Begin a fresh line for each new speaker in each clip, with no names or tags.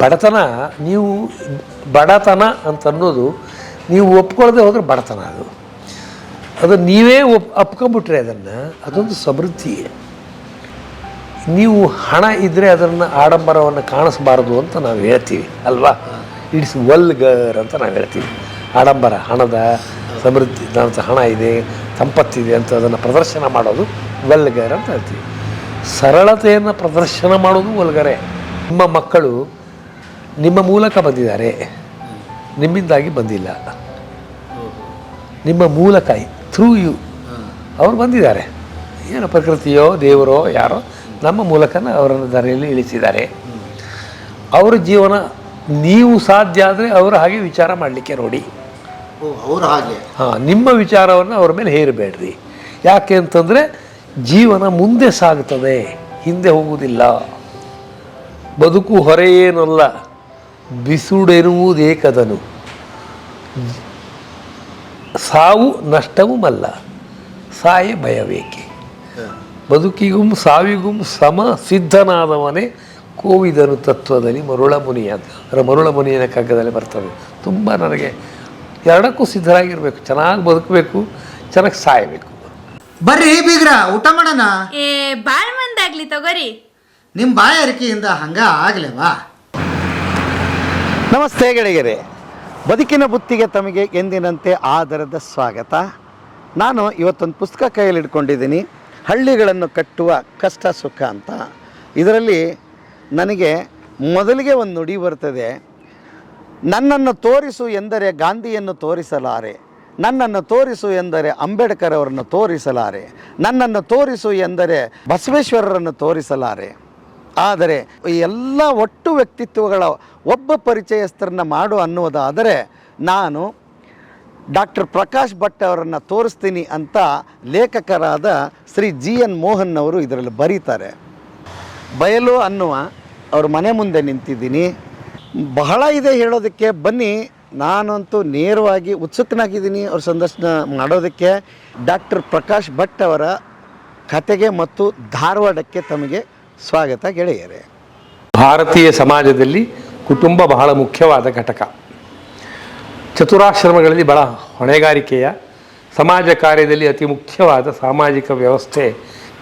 ಬಡತನ ನೀವು ಬಡತನ ಅಂತ ಅನ್ನೋದು ನೀವು ಒಪ್ಕೊಳ್ಳದೆ ಹೋದರೆ ಬಡತನ ಅದು ನೀವೇ ಅಪ್ಕೊಂಬಿಟ್ರೆ ಅದೊಂದು ಸಮೃದ್ಧಿ. ನೀವು ಹಣ ಇದ್ದರೆ ಅದನ್ನು ಆಡಂಬರವನ್ನು ಕಾಣಿಸ್ಬಾರ್ದು ಅಂತ ನಾವು ಹೇಳ್ತೀವಿ ಅಲ್ವಾ. ಇಟ್ಸ್ ವಲ್ಗರ್ ಅಂತ ನಾವು ಹೇಳ್ತೀವಿ. ಆಡಂಬರ, ಹಣದ ಸಮೃದ್ಧಿ, ನನ್ನ ಹಣ ಇದೆ, ಸಂಪತ್ತಿದೆ ಅಂತ ಅದನ್ನು ಪ್ರದರ್ಶನ ಮಾಡೋದು ವಲ್ಗರ್ ಅಂತ ಹೇಳ್ತೀವಿ. ಸರಳತೆಯನ್ನು ಪ್ರದರ್ಶನ ಮಾಡೋದು ವಲ್ಗರೆ. ನಿಮ್ಮ ಮಕ್ಕಳು ನಿಮ್ಮ ಮೂಲಕ ಬಂದಿದ್ದಾರೆ, ನಿಮ್ಮಿಂದಾಗಿ ಬಂದಿಲ್ಲ. ನಿಮ್ಮ ಮೂಲಕ, ಥ್ರೂ ಯು ಅವರು ಬಂದಿದ್ದಾರೆ. ಏನೋ ಪ್ರಕೃತಿಯೋ ದೇವರೋ ಯಾರೋ ನಮ್ಮ ಮೂಲಕನ ಅವರನ್ನು ದಾರಿಯಲ್ಲಿ ಇಳಿಸಿದ್ದಾರೆ. ಅವರ ಜೀವನ ನೀವು ಸಾಧ್ಯ ಆದರೆ ಅವರ ಹಾಗೆ ವಿಚಾರ ಮಾಡಲಿಕ್ಕೆ ನೋಡಿ.
ಅವರು ಹಾಗೆ
ನಿಮ್ಮ ವಿಚಾರವನ್ನು ಅವರ ಮೇಲೆ ಹೇರಬೇಡ್ರಿ. ಯಾಕೆ ಅಂತಂದರೆ ಜೀವನ ಮುಂದೆ ಸಾಗುತ್ತದೆ, ಹಿಂದೆ ಹೋಗುವುದಿಲ್ಲ. ಬದುಕು ಹೊರೆಯೇನಲ್ಲ, ಬಿಸುಡೆನ್ನುವುದೇಕದನು. ಸಾವು ನಷ್ಟವೂ ಅಲ್ಲ, ಸಾಯೇ ಭಯವೇಕೆ. ಬದುಕಿಗೂ ಸಾವಿಗೂ ಸಮ ಸಿದ್ಧನಾದವನೇ ಕೋವಿದನು ತತ್ವದಲ್ಲಿ ಮರುಳ ಮುನಿ ಅಂತ. ಅದರ ಮರುಳ ಮುನಿಯನ ಕಗ್ಗದಲ್ಲಿ ಬರ್ತದೆ. ತುಂಬ ನನಗೆ ಎರಡಕ್ಕೂ ಸಿದ್ಧರಾಗಿರಬೇಕು, ಚೆನ್ನಾಗಿ ಬದುಕಬೇಕು, ಚೆನ್ನಾಗಿ ಸಾಯಬೇಕು.
ಬರ್ರಿ ಬೀಗ್ರ, ಊಟ ಮಾಡೋಣ.
ಬಾಳ್ ಮಂದಾಗ್ಲಿ ತಗೋರಿ.
ನಿಮ್ಮ ಬಾಯಾರಿಕೆಯಿಂದ ಹಂಗ ಆಗ್ಲೇವಾ?
ನಮಸ್ತೆ ಗೆಳೆಯರೇ, ಬದುಕಿನ ಬುತ್ತಿಗೆ ತಮಗೆ ಎಂದಿನಂತೆ ಆದರದ ಸ್ವಾಗತ. ನಾನು ಇವತ್ತೊಂದು ಪುಸ್ತಕ ಕೈಯಲ್ಲಿ ಇಟ್ಕೊಂಡಿದ್ದೀನಿ, ಹಳ್ಳಿಗಳನ್ನು ಕಟ್ಟುವ ಕಷ್ಟ ಸುಖ ಅಂತ. ಇದರಲ್ಲಿ ನನಗೆ ಮೊದಲಿಗೆ ಒಂದು ನುಡಿ ಬರ್ತದೆ. ನನ್ನನ್ನು ತೋರಿಸು ಎಂದರೆ ಗಾಂಧಿಯನ್ನು ತೋರಿಸಲಾರೆ, ನನ್ನನ್ನು ತೋರಿಸು ಎಂದರೆ ಅಂಬೇಡ್ಕರ್ ಅವರನ್ನು ತೋರಿಸಲಾರೆ, ನನ್ನನ್ನು ತೋರಿಸು ಎಂದರೆ ಬಸವೇಶ್ವರರನ್ನು ತೋರಿಸಲಾರೆ. ಆದರೆ ಈ ಎಲ್ಲ ಒಟ್ಟು ವ್ಯಕ್ತಿತ್ವಗಳ ಒಬ್ಬ ಪರಿಚಯಸ್ಥರನ್ನು ಮಾಡು ಅನ್ನುವುದಾದರೆ ನಾನು ಡಾಕ್ಟರ್ ಪ್ರಕಾಶ್ ಭಟ್ ಅವರನ್ನು ತೋರಿಸ್ತೀನಿ ಅಂತ ಲೇಖಕರಾದ ಶ್ರೀ GN ಮೋಹನ್ ಅವರು ಇದರಲ್ಲಿ ಬರೀತಾರೆ. ಬಯಲು ಅನ್ನುವ ಅವ್ರ ಮನೆ ಮುಂದೆ ನಿಂತಿದ್ದೀನಿ. ಬಹಳ ಇದೆ ಹೇಳೋದಕ್ಕೆ, ಬನ್ನಿ. ನಾನಂತೂ ನೇರವಾಗಿ ಉತ್ಸುಕನಾಗಿದ್ದೀನಿ ಅವ್ರ ಸಂದರ್ಶನ ಮಾಡೋದಕ್ಕೆ. ಡಾಕ್ಟರ್ ಪ್ರಕಾಶ್ ಭಟ್ ಅವರ ಕತೆಗೆ ಮತ್ತು ಧಾರವಾಡಕ್ಕೆ ತಮಗೆ ಸ್ವಾಗತ ಗೆಳೆಯರೇ.
ಭಾರತೀಯ ಸಮಾಜದಲ್ಲಿ ಕುಟುಂಬ ಬಹಳ ಮುಖ್ಯವಾದ ಘಟಕ. ಚತುರಾಶ್ರಮಗಳಲ್ಲಿ ಬಹಳ ಹೊಣೆಗಾರಿಕೆಯ ಸಮಾಜ ಕಾರ್ಯದಲ್ಲಿ ಅತಿ ಮುಖ್ಯವಾದ ಸಾಮಾಜಿಕ ವ್ಯವಸ್ಥೆ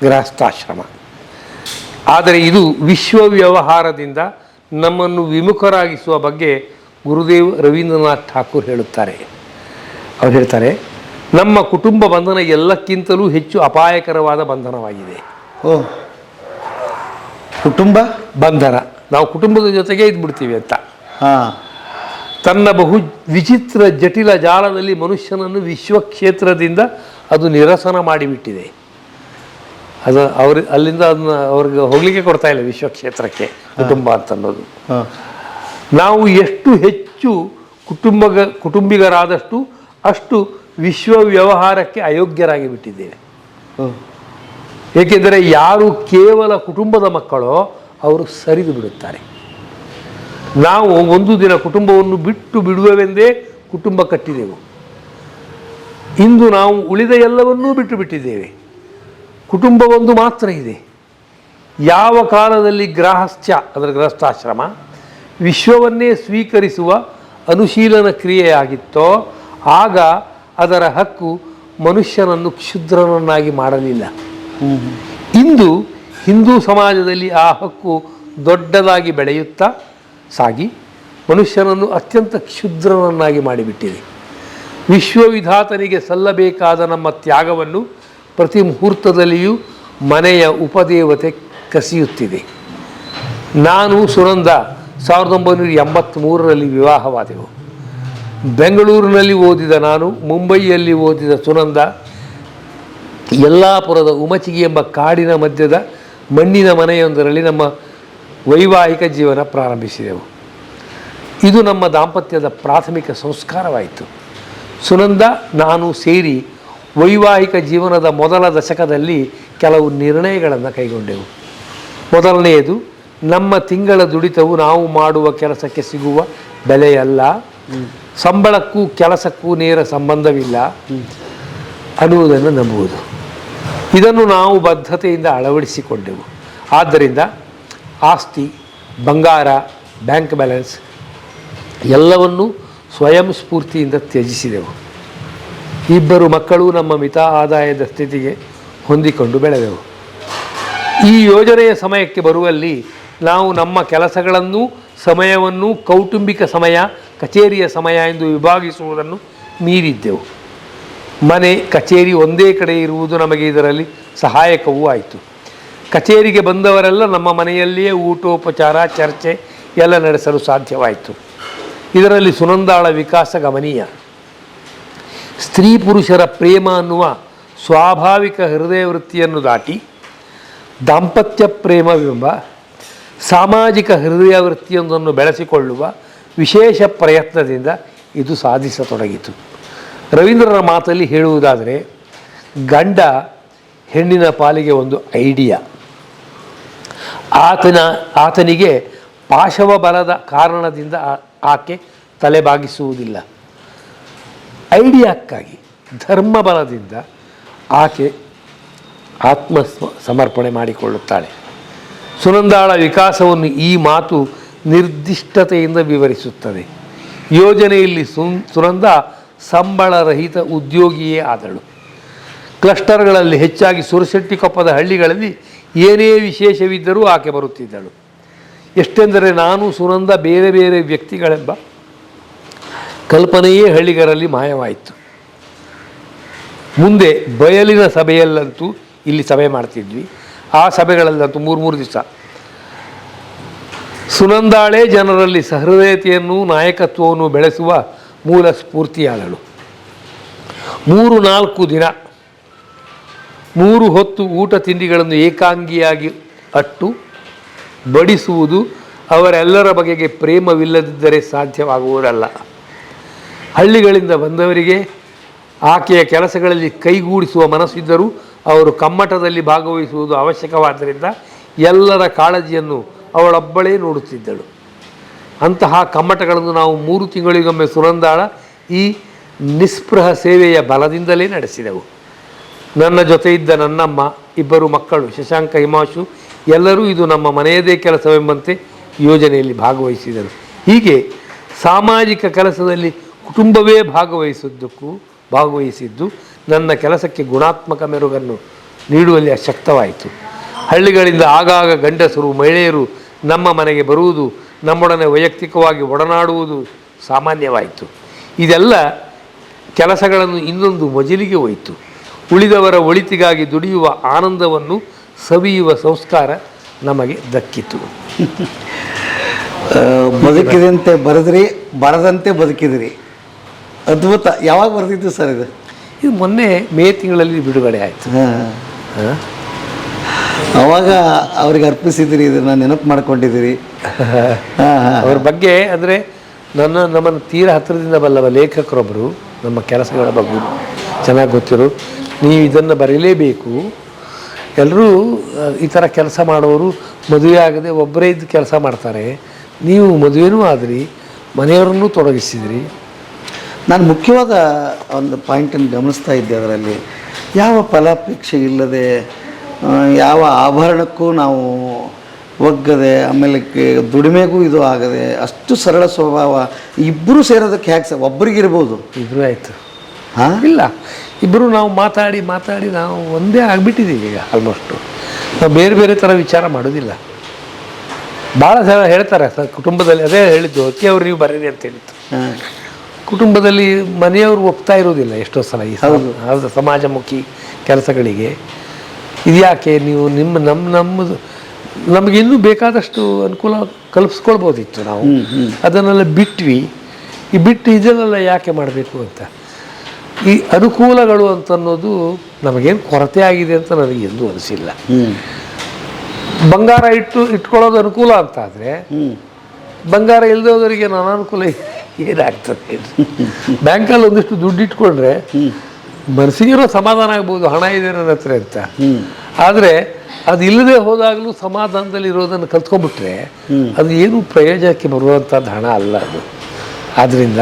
ಗೃಹಸ್ಥಾಶ್ರಮ. ಆದರೆ ಇದು ವಿಶ್ವ ವ್ಯವಹಾರದಿಂದ ನಮ್ಮನ್ನು ವಿಮುಖರಾಗಿಸುವ ಬಗ್ಗೆ ಗುರುದೇವ್ ರವೀಂದ್ರನಾಥ್ ಠಾಕೂರ್ ಹೇಳುತ್ತಾರೆ. ಅವರು ಹೇಳ್ತಾರೆ, ನಮ್ಮ ಕುಟುಂಬ ಬಂಧನ ಎಲ್ಲಕ್ಕಿಂತಲೂ ಹೆಚ್ಚು ಅಪಾಯಕರವಾದ ಬಂಧನವಾಗಿದೆ.
ಕುಟುಂಬ
ಬಂಧನ, ನಾವು ಕುಟುಂಬದ ಜೊತೆಗೆ ಇದ್ಬಿಡ್ತೀವಿ ಅಂತ. ತನ್ನ ಬಹು ವಿಚಿತ್ರ ಜಟಿಲ ಜಾಲದಲ್ಲಿ ಮನುಷ್ಯನನ್ನು ವಿಶ್ವಕ್ಷೇತ್ರದಿಂದ ಅದು ನಿರಸನ ಮಾಡಿಬಿಟ್ಟಿದೆ. ಅದು ಅಲ್ಲಿಂದ ಅದನ್ನ ಅವ್ರಿಗೆ ಹೋಗಲಿಕ್ಕೆ ಕೊಡ್ತಾ ಇಲ್ಲ ವಿಶ್ವಕ್ಷೇತ್ರಕ್ಕೆ ಕುಟುಂಬ ಅಂತನ್ನೋದು. ನಾವು ಎಷ್ಟು ಹೆಚ್ಚು ಕುಟುಂಬಿಗರಾದಷ್ಟು ಅಷ್ಟು ವಿಶ್ವ ವ್ಯವಹಾರಕ್ಕೆ ಅಯೋಗ್ಯರಾಗಿ ಬಿಟ್ಟಿದ್ದೇವೆ. ಏಕೆಂದರೆ ಯಾರು ಕೇವಲ ಕುಟುಂಬದ ಮಕ್ಕಳೋ ಅವರು ಸರಿದು ಬಿಡುತ್ತಾರೆ. ನಾವು ಒಂದು ದಿನ ಕುಟುಂಬವನ್ನು ಬಿಟ್ಟು ಬಿಡುವೆವೆಂದೇ ಕುಟುಂಬ ಕಟ್ಟಿದೆವು. ಇಂದು ನಾವು ಉಳಿದ ಎಲ್ಲವನ್ನೂ ಬಿಟ್ಟು ಬಿಟ್ಟಿದ್ದೇವೆ. ಕುಟುಂಬ ಒಂದು ಮಾತ್ರ ಇದೆ. ಯಾವ ಕಾಲದಲ್ಲಿ ಗೃಹಸ್ಥ್ಯ ಅಂದರೆ ಗೃಹಸ್ಥಾಶ್ರಮ ವಿಶ್ವವನ್ನೇ ಸ್ವೀಕರಿಸುವ ಅನುಶೀಲನ ಕ್ರಿಯೆಯಾಗಿತ್ತೋ ಆಗ ಅದರ ಹಕ್ಕು ಮನುಷ್ಯನನ್ನು ಕ್ಷುದ್ರನನ್ನಾಗಿ ಮಾಡಲಿಲ್ಲ. ಇಂದು ಹಿಂದೂ ಸಮಾಜದಲ್ಲಿ ಆ ಹಕ್ಕು ದೊಡ್ಡದಾಗಿ ಬೆಳೆಯುತ್ತಾ ಸಾಗಿ ಮನುಷ್ಯನನ್ನು ಅತ್ಯಂತ ಕ್ಷುದ್ರನನ್ನಾಗಿ ಮಾಡಿಬಿಟ್ಟಿದೆ. ವಿಶ್ವವಿಧಾತನಿಗೆ ಸಲ್ಲಬೇಕಾದ ನಮ್ಮ ತ್ಯಾಗವನ್ನು ಪ್ರತಿ ಮುಹೂರ್ತದಲ್ಲಿಯೂ ಮನೆಯ ಉಪದೇವತೆ ಕಸಿಯುತ್ತಿದೆ. ನಾನು ಸುನಂದ 1983ರಲ್ಲಿ ವಿವಾಹವಾದೆವು. ಬೆಂಗಳೂರಿನಲ್ಲಿ ಓದಿದ ನಾನು, ಮುಂಬಯಿಯಲ್ಲಿ ಓದಿದ ಸುನಂದ ಯಲ್ಲಾಪುರದ ಉಮಚಿಗಿ ಎಂಬ ಕಾಡಿನ ಮಧ್ಯದ ಮಣ್ಣಿನ ಮನೆಯೊಂದರಲ್ಲಿ ನಮ್ಮ ವೈವಾಹಿಕ ಜೀವನ ಪ್ರಾರಂಭಿಸಿದೆವು. ಇದು ನಮ್ಮ ದಾಂಪತ್ಯದ ಪ್ರಾಥಮಿಕ ಸಂಸ್ಕಾರವಾಯಿತು. ಸುನಂದ ನಾನು ಸೇರಿ ವೈವಾಹಿಕ ಜೀವನದ ಮೊದಲ ದಶಕದಲ್ಲಿ ಕೆಲವು ನಿರ್ಣಯಗಳನ್ನು ಕೈಗೊಂಡೆವು. ಮೊದಲನೆಯದು, ನಮ್ಮ ತಿಂಗಳ ದುಡಿತವು ನಾವು ಮಾಡುವ ಕೆಲಸಕ್ಕೆ ಸಿಗುವ ಬೆಲೆಯಲ್ಲ, ಸಂಬಳಕ್ಕೂ ಕೆಲಸಕ್ಕೂ ನೇರ ಸಂಬಂಧವಿಲ್ಲ ಅನ್ನುವುದನ್ನು ನಂಬುವುದು. ಇದನ್ನು ನಾವು ಬದ್ಧತೆಯಿಂದ ಅಳವಡಿಸಿಕೊಂಡೆವು. ಆದ್ದರಿಂದ ಆಸ್ತಿ, ಬಂಗಾರ, ಬ್ಯಾಂಕ್ ಬ್ಯಾಲೆನ್ಸ್ ಎಲ್ಲವನ್ನೂ ಸ್ವಯಂ ಸ್ಫೂರ್ತಿಯಿಂದ ತ್ಯಜಿಸಿದೆವು. ಇಬ್ಬರು ಮಕ್ಕಳು ನಮ್ಮ ಮಿತ ಆದಾಯದ ಸ್ಥಿತಿಗೆ ಹೊಂದಿಕೊಂಡು ಬೆಳೆದೆವು. ಈ ಯೋಜನೆಯ ಸಮಯಕ್ಕೆ ಬರುವಲ್ಲಿ ನಾವು ನಮ್ಮ ಕೆಲಸಗಳನ್ನು ಸಮಯವನ್ನು ಕೌಟುಂಬಿಕ ಸಮಯ, ಕಚೇರಿಯ ಸಮಯ ಎಂದು ವಿಭಾಗಿಸುವುದನ್ನು ಮೀರಿದ್ದೆವು. ಮನೆ ಕಚೇರಿ ಒಂದೇ ಕಡೆ ಇರುವುದು ನಮಗೆ ಇದರಲ್ಲಿ ಸಹಾಯಕವೂ ಆಯಿತು. ಕಚೇರಿಗೆ ಬಂದವರೆಲ್ಲ ನಮ್ಮ ಮನೆಯಲ್ಲಿಯೇ ಊಟೋಪಚಾರ, ಚರ್ಚೆ ಎಲ್ಲ ನಡೆಸಲು ಸಾಧ್ಯವಾಯಿತು. ಇದರಲ್ಲಿ ಸುನಂದಾಳ ವಿಕಾಸ ಗಮನೀಯ. ಸ್ತ್ರೀ ಪುರುಷರ ಪ್ರೇಮ ಅನ್ನುವ ಸ್ವಾಭಾವಿಕ ಹೃದಯ ವೃತ್ತಿಯನ್ನು ದಾಟಿ ದಾಂಪತ್ಯ ಪ್ರೇಮವೆಂಬ ಸಾಮಾಜಿಕ ಹೃದಯ ವೃತ್ತಿಯೊಂದನ್ನು ಬೆಳೆಸಿಕೊಳ್ಳುವ ವಿಶೇಷ ಪ್ರಯತ್ನದಿಂದ ಇದು ಸಾಧಿಸತೊಡಗಿತು. ರವೀಂದ್ರರ ಮಾತಲ್ಲಿ ಹೇಳುವುದಾದರೆ, ಗಂಡ ಹೆಣ್ಣಿನ ಪಾಲಿಗೆ ಒಂದು ಐಡಿಯಾ. ಆತನಿಗೆ ಪಾಶವ ಬಲದ ಕಾರಣದಿಂದ ಆಕೆ ತಲೆಬಾಗಿಸುವುದಿಲ್ಲ. ಐಡಿಯಾಕ್ಕಾಗಿ ಧರ್ಮ ಬಲದಿಂದ ಆಕೆ ಸಮರ್ಪಣೆ ಮಾಡಿಕೊಳ್ಳುತ್ತಾಳೆ. ಸುನಂದಾಳ ವಿಕಾಸವನ್ನು ಈ ಮಾತು ನಿರ್ದಿಷ್ಟತೆಯಿಂದ ವಿವರಿಸುತ್ತದೆ. ಯೋಜನೆಯಲ್ಲಿ ಸುನಂದ ಸಂಬಳರಹಿತ ಉದ್ಯೋಗಿಯೇ ಆದಳು. ಕ್ಲಸ್ಟರ್ಗಳಲ್ಲಿ, ಹೆಚ್ಚಾಗಿ ಸುರಶೆಟ್ಟಿಕೊಪ್ಪದ ಹಳ್ಳಿಗಳಲ್ಲಿ ಏನೇ ವಿಶೇಷವಿದ್ದರೂ ಆಕೆ ಬರುತ್ತಿದ್ದಳು. ಎಷ್ಟೆಂದರೆ ನಾನು ಸುನಂದ ಬೇರೆ ಬೇರೆ ವ್ಯಕ್ತಿಗಳೆಂಬ ಕಲ್ಪನೆಯೇ ಹಳ್ಳಿಗರಲ್ಲಿ ಮಾಯವಾಯಿತು. ಮುಂದೆ ಬಯಲಿನ ಸಭೆಯಲ್ಲಂತೂ, ಇಲ್ಲಿ ಸಭೆ ಮಾಡ್ತಿದ್ವಿ, ಆ ಸಭೆಗಳಲ್ಲಂತೂ 3 ದಿವಸ ಸುನಂದಾಳೇ ಜನರಲ್ಲಿ ಸಹೃದಯತೆಯನ್ನು, ನಾಯಕತ್ವವನ್ನು ಬೆಳೆಸುವ ಮೂಲ ಸ್ಫೂರ್ತಿಯಾದಳು. 3-4 ದಿನ 3 ಹೊತ್ತು ಊಟ ತಿಂಡಿಗಳನ್ನು ಏಕಾಂಗಿಯಾಗಿ ಅಟ್ಟು ಬಡಿಸುವುದು ಅವರೆಲ್ಲರ ಬಗೆಗೆ ಪ್ರೇಮವಿಲ್ಲದಿದ್ದರೆ ಸಾಧ್ಯವಾಗುವುದಲ್ಲ. ಹಳ್ಳಿಗಳಿಂದ ಬಂದವರಿಗೆ ಆಕೆಯ ಕೆಲಸಗಳಲ್ಲಿ ಕೈಗೂಡಿಸುವ ಮನಸ್ಸಿದ್ದರೂ ಅವರು ಕಮ್ಮಟದಲ್ಲಿ ಭಾಗವಹಿಸುವುದು ಅವಶ್ಯಕವಾದ್ದರಿಂದ ಎಲ್ಲರ ಕಾಳಜಿಯನ್ನು ಅವಳೊಬ್ಬಳೇ ನೋಡುತ್ತಿದ್ದಳು. ಅಂತಹ ಕಮ್ಮಟಗಳನ್ನು ನಾವು 3 ತಿಂಗಳಿಗೊಮ್ಮೆ ಸುನಂದಾಳ ಈ ನಿಸ್ಪೃಹ ಸೇವೆಯ ಬಲದಿಂದಲೇ ನಡೆಸಿದೆವು. ನನ್ನ ಜೊತೆ ಇದ್ದ ನನ್ನಮ್ಮ, 2 ಮಕ್ಕಳು ಶಶಾಂಕ, ಹಿಮಾಂಶು ಎಲ್ಲರೂ ಇದು ನಮ್ಮ ಮನೆಯದೇ ಕೆಲಸವೆಂಬಂತೆ ಯೋಜನೆಯಲ್ಲಿ ಭಾಗವಹಿಸಿದರು. ಹೀಗೆ ಸಾಮಾಜಿಕ ಕೆಲಸದಲ್ಲಿ ಕುಟುಂಬವೇ ಭಾಗವಹಿಸಿದ್ದು ನನ್ನ ಕೆಲಸಕ್ಕೆ ಗುಣಾತ್ಮಕ ಮೆರುಗನ್ನು ನೀಡುವಲ್ಲಿ ಶಕ್ತವಾಯಿತು. ಹಳ್ಳಿಗಳಿಂದ ಆಗಾಗ ಗಂಡಸರು, ಮಹಿಳೆಯರು ನಮ್ಮ ಮನೆಗೆ ಬರುವುದು, ನಮ್ಮೊಡನೆ ವೈಯಕ್ತಿಕವಾಗಿ ಒಡನಾಡುವುದು ಸಾಮಾನ್ಯವಾಯಿತು. ಇದೆಲ್ಲ ಕೆಲಸಗಳನ್ನು ಇನ್ನೊಂದು ಮಜಲಿಗೆ ಹೋಯಿತು. ಉಳಿದವರ ಒಳಿತಿಗಾಗಿ ದುಡಿಯುವ ಆನಂದವನ್ನು ಸವಿಯುವ ಸಂಸ್ಕಾರ ನಮಗೆ ದಕ್ಕಿತು.
ಬದುಕಿದಂತೆ ಬರೆದ್ರಿ, ಬರದಂತೆ ಬದುಕಿದ್ರಿ. ಅದ್ಭುತ. ಯಾವಾಗ ಬರೆದಿದ್ದು ಸರ್ ಇದು?
ಇದು ಮೊನ್ನೆ ಮೇ ತಿಂಗಳಲ್ಲಿ ಬಿಡುಗಡೆ ಆಯಿತು.
ಅವಾಗ ಅವ್ರಿಗೆ ಅರ್ಪಿಸಿದಿರಿ, ಇದನ್ನು ನೆನಪು ಮಾಡ್ಕೊಂಡಿದ್ದೀರಿ.
ಅವ್ರ ಬಗ್ಗೆ ಅಂದರೆ ನಮ್ಮನ್ನು ತೀರ ಹತ್ತಿರದಿಂದ ಬಲ್ಲವ ಲೇಖಕರೊಬ್ಬರು ನಮ್ಮ ಕೆಲಸಗಳ ಬಗ್ಗೆ ಚೆನ್ನಾಗಿ ಗೊತ್ತಿರು, ನೀವು ಇದನ್ನು ಬರೀಲೇಬೇಕು. ಎಲ್ಲರೂ ಈ ಥರ ಕೆಲಸ ಮಾಡೋರು ಮದುವೆ ಆಗದೆ ಒಬ್ಬರೇ ಇದ್ದು ಕೆಲಸ ಮಾಡ್ತಾರೆ, ನೀವು ಮದುವೆನೂ ಆದ್ರಿ, ಮನೆಯವರನ್ನು ತೊಡಗಿಸಿದ್ರಿ.
ನಾನು ಮುಖ್ಯವಾದ ಒಂದು ಪಾಯಿಂಟನ್ನು ಗಮನಿಸ್ತಾ ಇದ್ದೆ. ಅದರಲ್ಲಿ ಯಾವ ಫಲಾಪೇಕ್ಷೆ ಇಲ್ಲದೆ, ಯಾವ ಆಭರಣಕ್ಕೂ ನಾವು ಒಗ್ಗದೆ, ಆಮೇಲೆ ದುಡಿಮೆಗೂ ಇದು ಆಗದೆ, ಅಷ್ಟು ಸರಳ ಸ್ವಭಾವ. ಇಬ್ಬರು ಸೇರೋದಕ್ಕೆ ಹ್ಯಾಕೆ ಸರ್? ಒಬ್ಬರಿಗಿರ್ಬೋದು,
ಇಬ್ಬರು ಆಯಿತು. ಹಾಂ, ಇಲ್ಲ, ಇಬ್ಬರು ನಾವು ಮಾತಾಡಿ ನಾವು ಒಂದೇ ಆಗಿಬಿಟ್ಟಿದ್ದೀವಿ ಈಗ. ಆಲ್ಮೋಸ್ಟು ನಾವು ಬೇರೆ ಬೇರೆ ಥರ ವಿಚಾರ ಮಾಡೋದಿಲ್ಲ. ಭಾಳ ಜನ ಹೇಳ್ತಾರೆ ಸರ್ ಕುಟುಂಬದಲ್ಲಿ, ಅದೇ ಹೇಳಿದ್ದು ಅಕ್ಕಿ ಅವ್ರು ನೀವು ಬರೀರಿ ಅಂತ ಹೇಳಿತ್ತು. ಕುಟುಂಬದಲ್ಲಿ ಮನೆಯವರು ಒಪ್ತಾ ಇರೋದಿಲ್ಲ ಎಷ್ಟೋ ಸಲ ಈ ಹೌದು ಸಮಾಜಮುಖಿ ಕೆಲಸಗಳಿಗೆ. ಇದ್ಯಾಕೆ ನೀವು ನಮ್ಮದು ನಮಗೆ ಇನ್ನೂ ಬೇಕಾದಷ್ಟು ಅನುಕೂಲ ಕಲ್ಪಿಸ್ಕೊಳ್ಬೋದಿತ್ತು. ನಾವು ಅದನ್ನೆಲ್ಲ ಬಿಟ್ವಿ. ಬಿಟ್ಟು ಇದನ್ನೆಲ್ಲ ಯಾಕೆ ಮಾಡಬೇಕು ಅಂತ. ಈ ಅನುಕೂಲಗಳು ಅಂತನ್ನೋದು ನಮಗೇನು ಕೊರತೆ ಆಗಿದೆ ಅಂತ ನನಗೆ ಎಂದೂ ಅನಿಸಿಲ್ಲ. ಬಂಗಾರ ಇಟ್ಕೊಳ್ಳೋದು ಅನುಕೂಲ ಅಂತ ಆದರೆ ಬಂಗಾರ ಇಲ್ಲದವರಿಗೆ ಅನಾನುಕೂಲ ಏನಾಗ್ತದೆ? ಬ್ಯಾಂಕಲ್ಲಿ ಒಂದಿಷ್ಟು ದುಡ್ಡು ಇಟ್ಕೊಂಡ್ರೆ ಮನಸ್ಸಿಗಿರೋ ಸಮಾಧಾನ ಆಗ್ಬೋದು, ಹಣ ಇದೆ ನನ್ನ ಹತ್ರ ಅಂತ. ಆದರೆ ಅದು ಇಲ್ಲದೆ ಹೋದಾಗಲೂ ಸಮಾಧಾನದಲ್ಲಿ ಇರೋದನ್ನು ಕಲ್ತ್ಕೊಂಡ್ಬಿಟ್ರೆ ಅದು ಏನು ಪ್ರಯೋಜನಕ್ಕೆ ಬರುವಂಥದ್ದು ಹಣ ಅಲ್ಲ ಅದು. ಆದ್ದರಿಂದ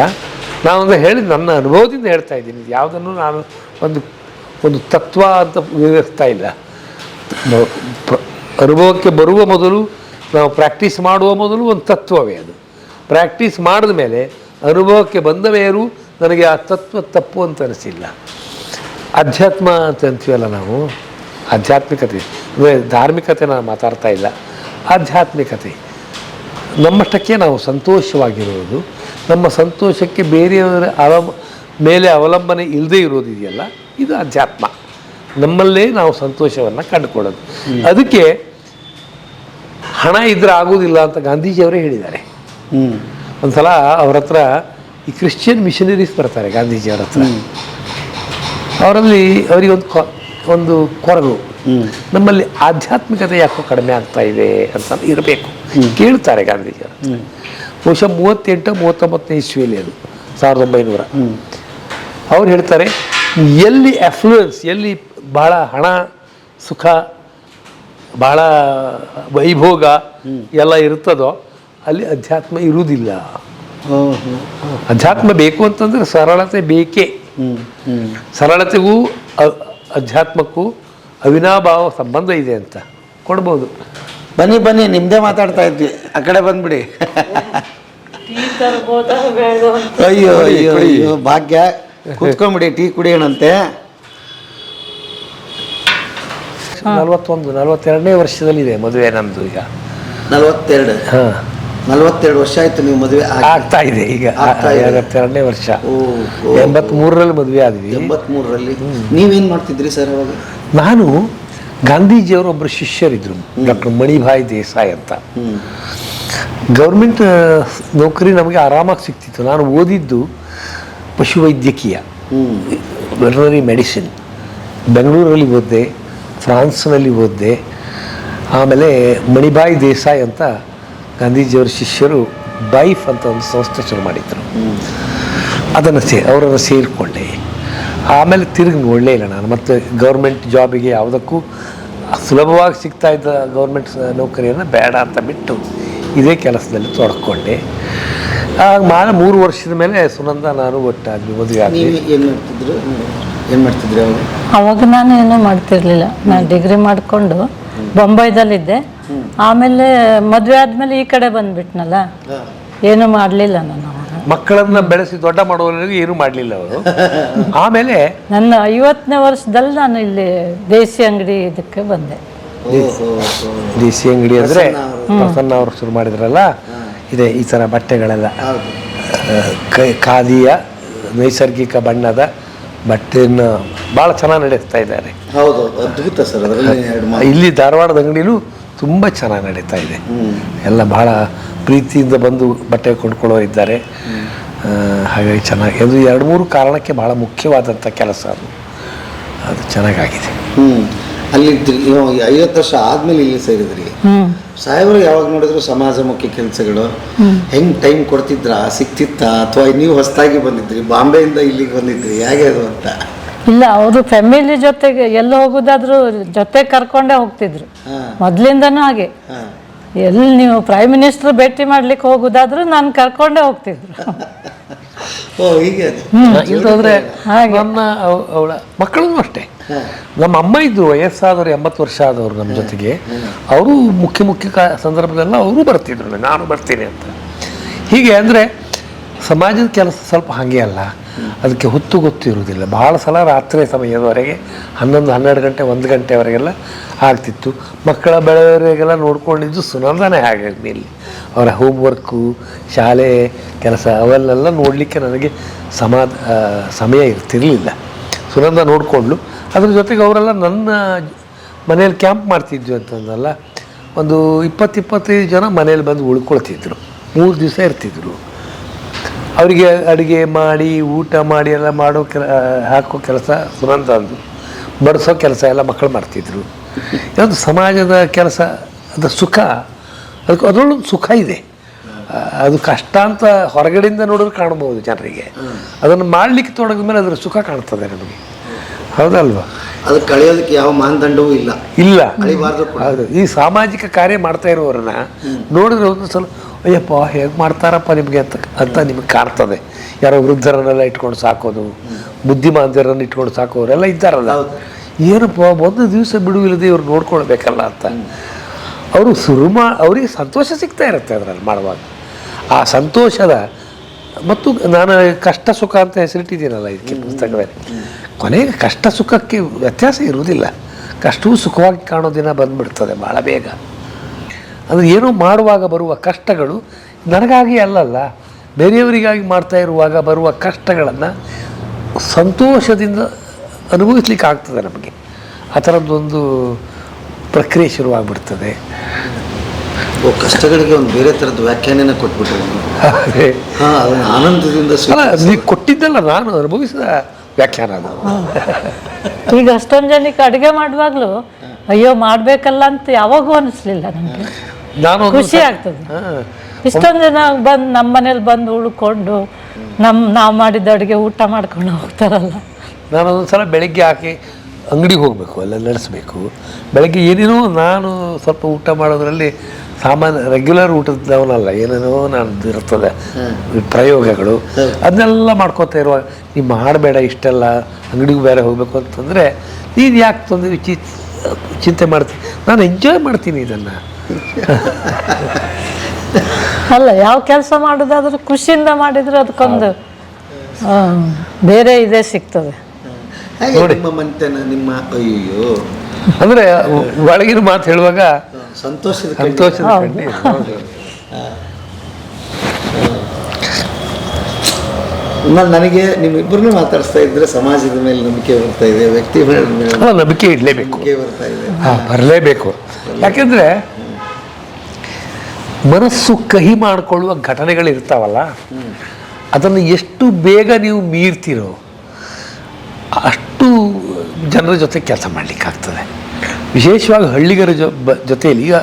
ನಾನೊಂದು ಹೇಳಿದ ನನ್ನ ಅನುಭವದಿಂದ ಹೇಳ್ತಾ ಇದ್ದೀನಿ. ಯಾವುದನ್ನು ನಾನು ಒಂದು ತತ್ವ ಅಂತ ವಿವರಿಸ್ತಾ ಇಲ್ಲ. ಅನುಭವಕ್ಕೆ ಬರುವ ಮೊದಲು ನಾವು ಪ್ರಾಕ್ಟೀಸ್ ಮಾಡುವ ಮೊದಲು ಒಂದು ತತ್ವವೇ ಅದು. ಪ್ರಾಕ್ಟೀಸ್ ಮಾಡಿದ ಮೇಲೆ ಅನುಭವಕ್ಕೆ ಬಂದ ಮೇಲೂ ನನಗೆ ಆ ತತ್ವ ತಪ್ಪು ಅಂತ ಅನಿಸಿಲ್ಲ. ಅಧ್ಯಾತ್ಮ ಅಂತ ಅಂತೀವಲ್ಲ ನಾವು, ಆಧ್ಯಾತ್ಮಿಕತೆ ಧಾರ್ಮಿಕತೆ ನಾನು ಮಾತಾಡ್ತಾ ಇಲ್ಲ, ಆಧ್ಯಾತ್ಮಿಕತೆ ನಮ್ಮಷ್ಟಕ್ಕೆ ನಾವು ಸಂತೋಷವಾಗಿರುವುದು, ನಮ್ಮ ಸಂತೋಷಕ್ಕೆ ಬೇರೆಯವರ ಮೇಲೆ ಅವಲಂಬನೆ ಇಲ್ಲದೇ ಇರೋದಿದೆಯಲ್ಲ, ಇದು ಅಧ್ಯಾತ್ಮ. ನಮ್ಮಲ್ಲೇ ನಾವು ಸಂತೋಷವನ್ನು ಕಂಡುಕೊಳ್ಳೋದು. ಅದಕ್ಕೆ ಹಣ ಇದ್ರೆ ಆಗೋದಿಲ್ಲ ಅಂತ ಗಾಂಧೀಜಿಯವರೇ ಹೇಳಿದ್ದಾರೆ. ಒಂದು ಸಲ ಅವ್ರ ಹತ್ರ ಈ ಕ್ರಿಶ್ಚಿಯನ್ ಮಿಷನರೀಸ್ ಬರ್ತಾರೆ ಗಾಂಧೀಜಿಯವ್ರ ಹತ್ರ. ಅವರಿಗೆ ಒಂದು ಕೊರಗು, ನಮ್ಮಲ್ಲಿ ಆಧ್ಯಾತ್ಮಿಕತೆ ಯಾಕೋ ಕಡಿಮೆ ಆಗ್ತಾ ಇದೆ ಅಂತ ಇರಬೇಕು. ಕೇಳ್ತಾರೆ ಗಾಂಧೀಜಿಯವರು. ಬಹುಶಃ 38-39 ಇಸ್ವಿಯಲ್ಲಿ ಅದು 1900. ಅವ್ರು ಹೇಳ್ತಾರೆ, ಎಲ್ಲಿ ಅಫ್ಲುಯೆನ್ಸ್, ಎಲ್ಲಿ ಭಾಳ ಹಣ, ಸುಖ, ಭಾಳ ವೈಭೋಗ ಎಲ್ಲ ಇರ್ತದೋ ಅಲ್ಲಿ ಅಧ್ಯಾತ್ಮ ಇರುವುದಿಲ್ಲ. ಅಧ್ಯಾತ್ಮ ಬೇಕು ಅಂತಂದ್ರೆ ಸರಳತೆ ಬೇಕೇ. ಸರಳತೆಗೂ ಅಧ್ಯಾತ್ಮಕ್ಕೂ ಅವಿನಾಭಾವ ಸಂಬಂಧ ಇದೆ ಅಂತ ಕೊಡ್ಬೋದು.
ಬನ್ನಿ ನಿಮ್ಮದೇ ಮಾತಾಡ್ತಾ ಇದ್ವಿ, ಆ ಕಡೆ ಬಂದ್ಬಿಡಿ. ಅಯ್ಯೋ ಅಯ್ಯೋ ಅಯ್ಯೋ ಭಾಗ್ಯ, ಕುತ್ಕೊಂಬಿಡಿ, ಟೀ ಕುಡಿಯೋಣಂತೆ.
42ನೇ ವರ್ಷದಲ್ಲಿದೆ ಮದುವೆ ನಮ್ಮದು ಈಗ.
42.
ಹಾಂ,
42 ವರ್ಷ ಆಯ್ತು ನೀವು ಮದುವೆ
ಆಗ್ತಾ ಇದೆ ಈಗ. 52ನೇ ವರ್ಷ. 83ರಲ್ಲಿ ಮದುವೆ ಆದ್ವಿ.
83ರಲ್ಲಿ ನೀವೇನು ಮಾಡ್ತಿದ್ರಿ ಸರ್ ಅವಾಗ?
ನಾನು ಗಾಂಧೀಜಿಯವರು ಒಬ್ಬರು ಶಿಷ್ಯರಿದ್ದರು, ಡಾಕ್ಟರ್ ಮಣಿಭಾಯ್ ದೇಸಾಯಿ ಅಂತ. ಗೌರ್ಮೆಂಟ್ ನೌಕರಿ ನಮಗೆ ಆರಾಮಾಗಿ ಸಿಗ್ತಿತ್ತು. ನಾನು ಓದಿದ್ದು ಪಶುವೈದ್ಯಕೀಯ, ವೆಟರ್ನರಿ ಮೆಡಿಸಿನ್. ಬೆಂಗಳೂರಲ್ಲಿ ಓದಿದೆ, ಫ್ರಾನ್ಸ್ನಲ್ಲಿ ಓದಿದೆ. ಆಮೇಲೆ ಮಣಿಭಾಯ್ ದೇಸಾಯಿ ಅಂತ ಗಾಂಧೀಜಿಯವರ ಶಿಷ್ಯರು ಬೈಫ್ ಅಂತ ಒಂದು ಸಂಸ್ಥೆ ಶುರು ಮಾಡಿದ್ರು. ಅದನ್ನು ಅವರನ್ನು ಸೇರಿಕೊಂಡೆ. ಆಮೇಲೆ ತಿರುಗಿ ನೋಡಲೇ ಇಲ್ಲ ನಾನು. ಮತ್ತು ಗೌರ್ಮೆಂಟ್ ಜಾಬಿಗೆ ಯಾವುದಕ್ಕೂ ಸುಲಭವಾಗಿ ಸಿಗ್ತಾ ಇದ್ದ ಗೌರ್ಮೆಂಟ್ ನೌಕರಿಯನ್ನು ಬೇಡ ಅಂತ ಬಿಟ್ಟು ಇದೇ ಕೆಲಸದಲ್ಲಿ ತೊಡ್ಕೊಂಡೆ. ಆಗ 3 ವರ್ಷದ ಮೇಲೆ ಸುನಂದ ನಾನು ಒಟ್ಟಾದ್ವಿ, ಮದುವೆ ಆದ್ವಿ.
ಏನು ಮಾಡ್ತಿದ್ರಿ ಅವಾಗ?
ಅವಾಗ ನಾನು ಏನೂ ಮಾಡ್ತಿರ್ಲಿಲ್ಲ. ನಾನು ಡಿಗ್ರಿ ಮಾಡಿಕೊಂಡು ಬೊಂಬೈದಲ್ಲಿದ್ದೆ. ಆಮೇಲೆ ಮದುವೆ ಆದಮೇಲೆ ಈ ಕಡೆ ಬಂದ್ಬಿಟ್ನಲ್ಲ, ಏನೂ ಮಾಡಲಿಲ್ಲ ನಾನು ಅವಾಗ.
ಮಕ್ಕಳನ್ನ ಬೆಳೆಸಿ ದೊಡ್ಡ ಮಾಡುವವರೆಗೂ ಏನೂ ಮಾಡಲಿಲ್ಲ ಅವರು. ಆಮೇಲೆ
ನನ್ನ 50ನೇ ವರ್ಷದಲ್ಲಿ ನಾನು ಇಲ್ಲಿ ದೇಸಿ ಅಂಗಡಿ ಇದಕ್ಕೆ ಬಂದೆ.
ದೇಸಿ ಅಂಗಡಿ ಅಂದರೆ ಪ್ರಸನ್ನ ಅವರು ಶುರು ಮಾಡಿದ್ರಲ್ಲ, ಇದೆ ಈ ಥರ ಬಟ್ಟೆಗಳೆಲ್ಲ ಖಾದಿಯ ನೈಸರ್ಗಿಕ ಬಣ್ಣದ ಬಟ್ಟೆಯನ್ನು ಭಾಳ ಚೆನ್ನಾಗಿ ನಡೆಸ್ತಾ ಇದ್ದಾರೆ.
ಹೌದು, ಅದ್ಭುತ ಸರ್.
ಇಲ್ಲಿ ಧಾರವಾಡದ ಅಂಗಡಿನೂ ತುಂಬ ಚೆನ್ನಾಗಿ ನಡೀತಾ ಇದೆ. ಎಲ್ಲ ಭಾಳ ಪ್ರೀತಿಯಿಂದ ಬಂದು ಬಟ್ಟೆ ಕೊಂಡ್ಕೊಳ್ಳೋರಿದ್ದಾರೆ. ಹಾಗಾಗಿ ಚೆನ್ನಾಗಿ, ಅದು 2-3 ಕಾರಣಕ್ಕೆ ಭಾಳ ಮುಖ್ಯವಾದಂಥ ಕೆಲಸ ಅದು ಚೆನ್ನಾಗಾಗಿದೆ.
ಅಲ್ಲಿದ್ರಿ 50 ವರ್ಷ ಆದ್ಮೇಲೆ ಇಲ್ಲಿ ಸೇರಿದ್ರಿ. ಸಾಹೇಬರು ಯಾವಾಗ ನೋಡಿದ್ರು ಸಮಾಜಮುಖಿ ಕೆಲಸಗಳು ಹೆಂಗ್ ಟೈಮ್ ಕೊಡ್ತಿದ್ರ, ಸಿಕ್ತಿತ್ತ, ಅಥವಾ ನೀವು ಹೊಸದಾಗಿ ಬಂದಿದ್ರಿ, ಬಾಂಬೆಯಿಂದ ಇಲ್ಲಿಗೆ ಬಂದಿದ್ರಿ, ಹೇಗೆ ಅದು ಅಂತ?
ಇಲ್ಲ, ಅವರು ಫ್ಯಾಮಿಲಿ ಜೊತೆಗೆ ಎಲ್ಲ ಹೋಗೋದಾದ್ರು ಜೊತೆ ಕರ್ಕೊಂಡೇ ಹೋಗ್ತಿದ್ರು ಮೊದ್ಲಿಂದನೂ. ಹಾಗೆ ಎಲ್ಲಿ ನೀವು ಪ್ರೈಮ್ ಮಿನಿಸ್ಟರ್ ಭೇಟಿ ಮಾಡ್ಲಿಕ್ಕೆ ಹೋಗೋದಾದ್ರು ನಾನು ಕರ್ಕೊಂಡೇ ಹೋಗ್ತಿದ್ರು.
ಇಲ್ಲಾಂದ್ರೆ ನನ್ನ ಅವಳ ಮಕ್ಕಳೂ ಅಷ್ಟೇ. ನಮ್ಮ ಅಮ್ಮ ಇದ್ರು, ವಯಸ್ಸಾದವರು, 80 ವರ್ಷ ಆದವರು ನಮ್ಮ ಜೊತೆಗೆ. ಅವರು ಮುಖ್ಯ ಸಂದರ್ಭದಲ್ಲ ಅವರು ಬರ್ತಿದ್ರು, ನಾನು ಬರ್ತೀನಿ ಅಂತ. ಹೀಗೆ ಅಂದರೆ ಸಮಾಜದ ಕೆಲಸ ಸ್ವಲ್ಪ ಹಾಗೆ ಅಲ್ಲ, ಅದಕ್ಕೆ ಹೊತ್ತು ಗೊತ್ತಿರುವುದಿಲ್ಲ. ಭಾಳ ಸಲ ರಾತ್ರಿ ಸಮಯದವರೆಗೆ 11-12 ಗಂಟೆ 1 ಗಂಟೆವರೆಗೆಲ್ಲ ಆಗ್ತಿತ್ತು. ಮಕ್ಕಳ ಬೆಳೆಯವರಿಗೆಲ್ಲ ನೋಡ್ಕೊಂಡಿದ್ದು ಸುನಂದನೇ ಹಾಗೆ. ಇಲ್ಲಿ ಅವರ ಹೋಮ್ವರ್ಕು, ಶಾಲೆ ಕೆಲಸ ಅವೆಲ್ಲ ನೋಡಲಿಕ್ಕೆ ನನಗೆ ಸಮಯ ಇರ್ತಿರಲಿಲ್ಲ. ಸುನಂದ ನೋಡಿಕೊಂಡ್ಲು. ಅದ್ರ ಜೊತೆಗೆ ಅವರೆಲ್ಲ ನನ್ನ ಮನೇಲಿ ಕ್ಯಾಂಪ್ ಮಾಡ್ತಿದ್ವಿ ಅಂತಂದಲ್ಲ, ಒಂದು 20-25 ಜನ ಮನೇಲಿ ಬಂದು ಉಳ್ಕೊಳ್ತಿದ್ರು. 3 ದಿವಸ ಇರ್ತಿದ್ರು. ಅವರಿಗೆ ಅಡುಗೆ ಮಾಡಿ, ಊಟ ಮಾಡಿ ಎಲ್ಲ ಹಾಕೋ ಕೆಲಸ ಸುನಂದ ಅಂದು, ಬಡಿಸೋ ಕೆಲಸ ಎಲ್ಲ ಮಕ್ಕಳು ಮಾಡ್ತಿದ್ರು. ಯಾವುದು ಸಮಾಜದ ಕೆಲಸ, ಅದರ ಸುಖ, ಅದರಲ್ಲೊಂದು ಸುಖ ಇದೆ. ಅದು ಕಷ್ಟ ಅಂತ ಹೊರಗಡೆಯಿಂದ ನೋಡಿದ್ರೆ ಕಾಣ್ಬೋದು ಜನರಿಗೆ. ಅದನ್ನು ಮಾಡಲಿಕ್ಕೆ ತೊಡಗಿದ ಮೇಲೆ ಅದರ ಸುಖ ಕಾಣ್ತದೆ ನಮಗೆ, ಹೌದಲ್ವಾ?
ಅದು ಕಳೆಯೋದಕ್ಕೆ ಯಾವ ಮಾನದಂಡವೂ ಇಲ್ಲ.
ಹೌದು. ಈ ಸಾಮಾಜಿಕ ಕಾರ್ಯ ಮಾಡ್ತಾ ಇರೋರನ್ನ ನೋಡಿದ್ರೆ ಒಂದು ಸಲ ಅಯ್ಯಪ್ಪ ಹೇಗೆ ಮಾಡ್ತಾರಪ್ಪ ನಿಮಗೆ ಅಂತ ನಿಮಗೆ ಕಾಣ್ತದೆ. ಯಾರೋ ವೃದ್ಧರನ್ನೆಲ್ಲ ಇಟ್ಕೊಂಡು ಸಾಕೋದು, ಬುದ್ಧಿಮಾಂದ್ಯರನ್ನು ಇಟ್ಕೊಂಡು ಸಾಕೋರೆಲ್ಲ ಇದ್ದಾರಲ್ಲ, ಏನಪ್ಪ ಒಂದು ದಿವಸ ಬಿಡುವಿಲ್ಲದೆ ಇವ್ರು ನೋಡ್ಕೊಳ್ಬೇಕಲ್ಲ ಅಂತ. ಅವರು ಅವರಿಗೆ ಸಂತೋಷ ಸಿಗ್ತಾ ಇರುತ್ತೆ ಅದರಲ್ಲಿ ಮಾಡುವಾಗ. ಆ ಸಂತೋಷದ ಮತ್ತು ನಾನು ಕಷ್ಟ ಸುಖ ಅಂತ ಹೆಸರಿಟ್ಟಿದ್ದೀನಲ್ಲ ಇದಕ್ಕೆ ಪುಸ್ತಕದಲ್ಲಿ, ಕೊನೆಗೆ ಕಷ್ಟ ಸುಖಕ್ಕೆ ವ್ಯತ್ಯಾಸ ಇರುವುದಿಲ್ಲ. ಕಷ್ಟವೂ ಸುಖವಾಗಿ ಕಾಣೋ ದಿನ ಬಂದುಬಿಡ್ತದೆ ಭಾಳ ಬೇಗ. ಅದು ಏನೋ ಮಾಡುವಾಗ ಬರುವ ಕಷ್ಟಗಳು ನನಗಾಗಿ ಅಲ್ಲಲ್ಲ, ಬೇರೆಯವರಿಗಾಗಿ ಮಾಡ್ತಾ ಇರುವಾಗ ಬರುವ ಕಷ್ಟಗಳನ್ನು ಸಂತೋಷದಿಂದ ಅನುಭವಿಸ್ಲಿಕ್ಕೆ ಆಗ್ತದೆ ನಮಗೆ. ಆ ಥರದ್ದೊಂದು ಪ್ರಕ್ರಿಯೆ ಶುರುವಾಗ್ಬಿಡ್ತದೆ.
ಕಷ್ಟಗಳಿಗೆ ಒಂದು ಬೇರೆ ಥರದ ವ್ಯಾಖ್ಯಾನ ಕೊಟ್ಬಿಟ್ರೆ
ಅದೇ
ಅದನ್ನು ಆನಂದದಿಂದ
ಅಲ್ಲ, ನೀವು ಕೊಟ್ಟಿದ್ದಲ್ಲ, ನಾನು ಅನುಭವಿಸಿದ ವ್ಯಾಖ್ಯಾನ ಅದು.
ಈಗ ಅಷ್ಟೊಂದು ಜನಕ್ಕೆ ಅಡುಗೆ ಮಾಡುವಾಗಲೂ ಅಯ್ಯೋ ಮಾಡಬೇಕಲ್ಲ ಅಂತ ಯಾವಾಗೂ ಅನಿಸ್ಲಿಲ್ಲ ನನಗೆ.
ನಾನು
ಖುಷಿ ಆಗ್ತದೆ. ಇಷ್ಟೊಂದು ಜನ ಬಂದು ನಮ್ಮ ಮನೇಲಿ ಬಂದು ಉಳ್ಕೊಂಡು ನಾವು ಮಾಡಿದ ಅಡುಗೆ ಊಟ ಮಾಡ್ಕೊಂಡು ಹೋಗ್ತಾರಲ್ಲ.
ನಾನು ಒಂದೊಂದು ಸಲ ಬೆಳಗ್ಗೆ ಹಾಕಿ ಅಂಗಡಿಗೆ ಹೋಗಬೇಕು, ಅಲ್ಲ ನಡೆಸಬೇಕು. ಬೆಳಗ್ಗೆ ಏನೇನೋ ನಾನು ಸ್ವಲ್ಪ ಊಟ ಮಾಡೋದ್ರಲ್ಲಿ ಸಾಮಾನ್ಯ ರೆಗ್ಯುಲರ್ ಊಟದವನಲ್ಲ, ಏನೇನೋ ನಾನು ಇರ್ತದೆ ಪ್ರಯೋಗಗಳು. ಅದನ್ನೆಲ್ಲ ಮಾಡ್ಕೋತಾ ಇರುವಾಗ ನೀವು ಮಾಡಬೇಡ ಇಷ್ಟೆಲ್ಲ, ಅಂಗಡಿಗೂ ಬೇರೆ ಹೋಗಬೇಕು ಅಂತಂದರೆ ನೀನು ಯಾಕೆ ತೊಂದರೆ ಚಿಂತೆ ಮಾಡ್ತೀನಿ. ನಾನು ಎಂಜಾಯ್ ಮಾಡ್ತೀನಿ ಇದನ್ನು.
ಅಲ್ಲ, ಯಾವ ಕೆಲಸ ಮಾಡೋದಾದ್ರೂ ಖುಷಿಯಿಂದ ಮಾಡಿದ್ರೆ ಅದಕ್ಕೊಂದು ಬೇರೆ ಇದೇ ಸಿಗ್ತದೆ.
ನಿಮ್ಮ ಮಂತೆನ ನಿಮ್ಮ ಅಯ್ಯೋ
ಅಂದರೆ ಒಳಗಿನ ಮಾತು ಹೇಳುವಾಗ
ಸಂತೋಷದ ನನಗೆ ನಿಮ್ಮಿಬ್ಬರನ್ನೂ ಮಾತಾಡಿಸ್ತಾ ಇದ್ರೆ ಸಮಾಜದ ಮೇಲೆ ನಂಬಿಕೆ ಬರ್ತಾ ಇದೆ, ವ್ಯಕ್ತಿ ಮೇಲೆ
ನಂಬಿಕೆ ಇಡಲೇಬೇಕು,
ಬರ್ತಾ ಇದೆ.
ಬರಲೇಬೇಕು. ಯಾಕೆಂದರೆ ಮನಸ್ಸು ಕಹಿ ಮಾಡಿಕೊಳ್ಳುವ ಘಟನೆಗಳಿರ್ತಾವಲ್ಲ, ಅದನ್ನು ಎಷ್ಟು ಬೇಗ ನೀವು ಮೀರ್ತೀರೋ ಅಷ್ಟು ಜನರ ಜೊತೆ ಕೆಲಸ ಮಾಡಲಿಕ್ಕಾಗ್ತದೆ. ವಿಶೇಷವಾಗಿ ಹಳ್ಳಿಗರ ಜೊತೆಯಲ್ಲಿ ಈಗ